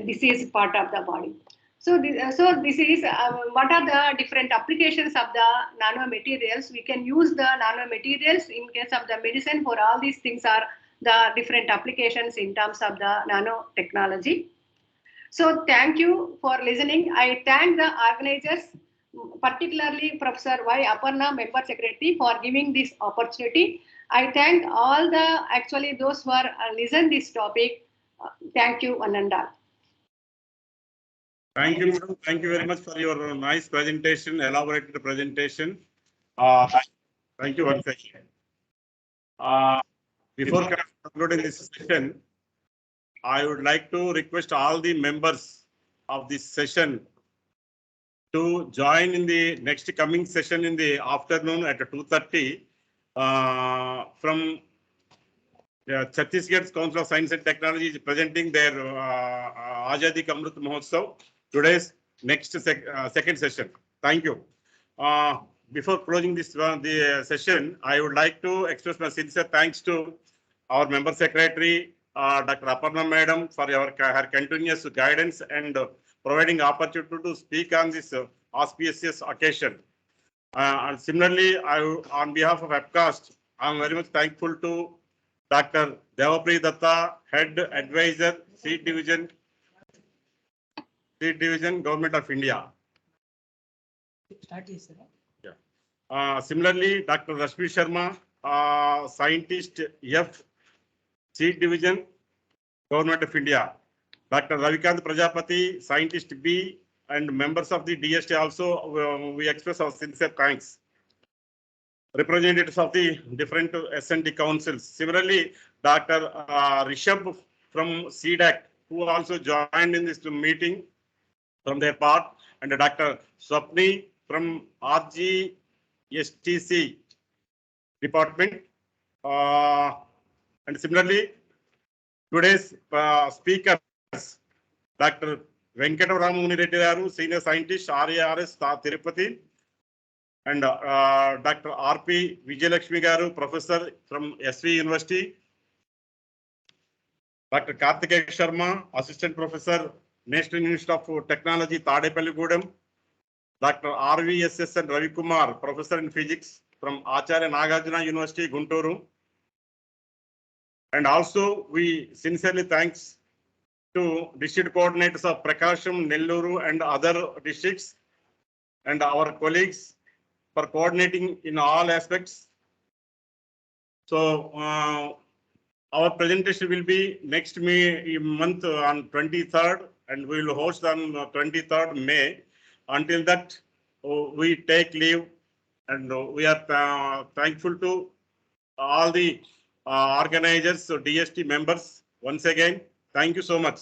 diseased part of the body. So this is what are the different applications of the nanomaterials. We can use the nanomaterials in case of the medicine. For all these things are the different applications in terms of the nanotechnology. So thank you for listening. I thank the organizers, particularly Professor Y. Aparna, Member Secretary, for giving this opportunity. I thank all those who are listened this topic. Thank you, Ananda. Thank you, madam. Thank you very much for your nice presentation, elaborated presentation. Thank you once again. Before concluding this session, I would like to request all the members of this session to join in the next coming session in the afternoon at 2:30 from Chhattisgarh Council of Science and Technology is presenting their Azadi Amrit Mahotsav, today's next second session. Thank you. Before closing this the session, I would like to express my sincere thanks to our Member Secretary, Dr. Aparna Madam, for her continuous guidance and providing opportunity to speak on this auspicious occasion. And similarly, on behalf of Webcast, I am very much thankful to Dr. Devapriya Datta, Head Advisor, Seed Division, Government of India. Yeah. Similarly, Dr. Rashmi Sharma, Scientist F, Seed Division, Government of India. Dr. Ravikant Prajapati, Scientist B, and members of the DST also, we express our sincere thanks. Representatives of the different S&T councils. Similarly, Dr. Rishabh from CDAC, who also joined in this meeting from their part, and Dr. Swapni from RGSTC department. And similarly, today's speakers, Dr. Venkataramu Reddy Garu, Senior Scientist, RARS, Tirupati, and Dr. RP Vijayalakshmi Garu, Professor from SV University, Dr. Karthikeya Sharma, Assistant Professor, National Institute of Technology, Tadepalligudem, Dr. RVSS and Ravi Kumar, Professor in Physics from Acharya Nagarjuna University, Guntur. And also, we sincerely thanks to district coordinators of Prakasham, Nelluru, and other districts, and our colleagues for coordinating in all aspects. So, our presentation will be next month on 23rd, and we will host on 23rd May. Until that, we take leave, and we are thankful to all the organizers, so DST members. Once again, thank you so much.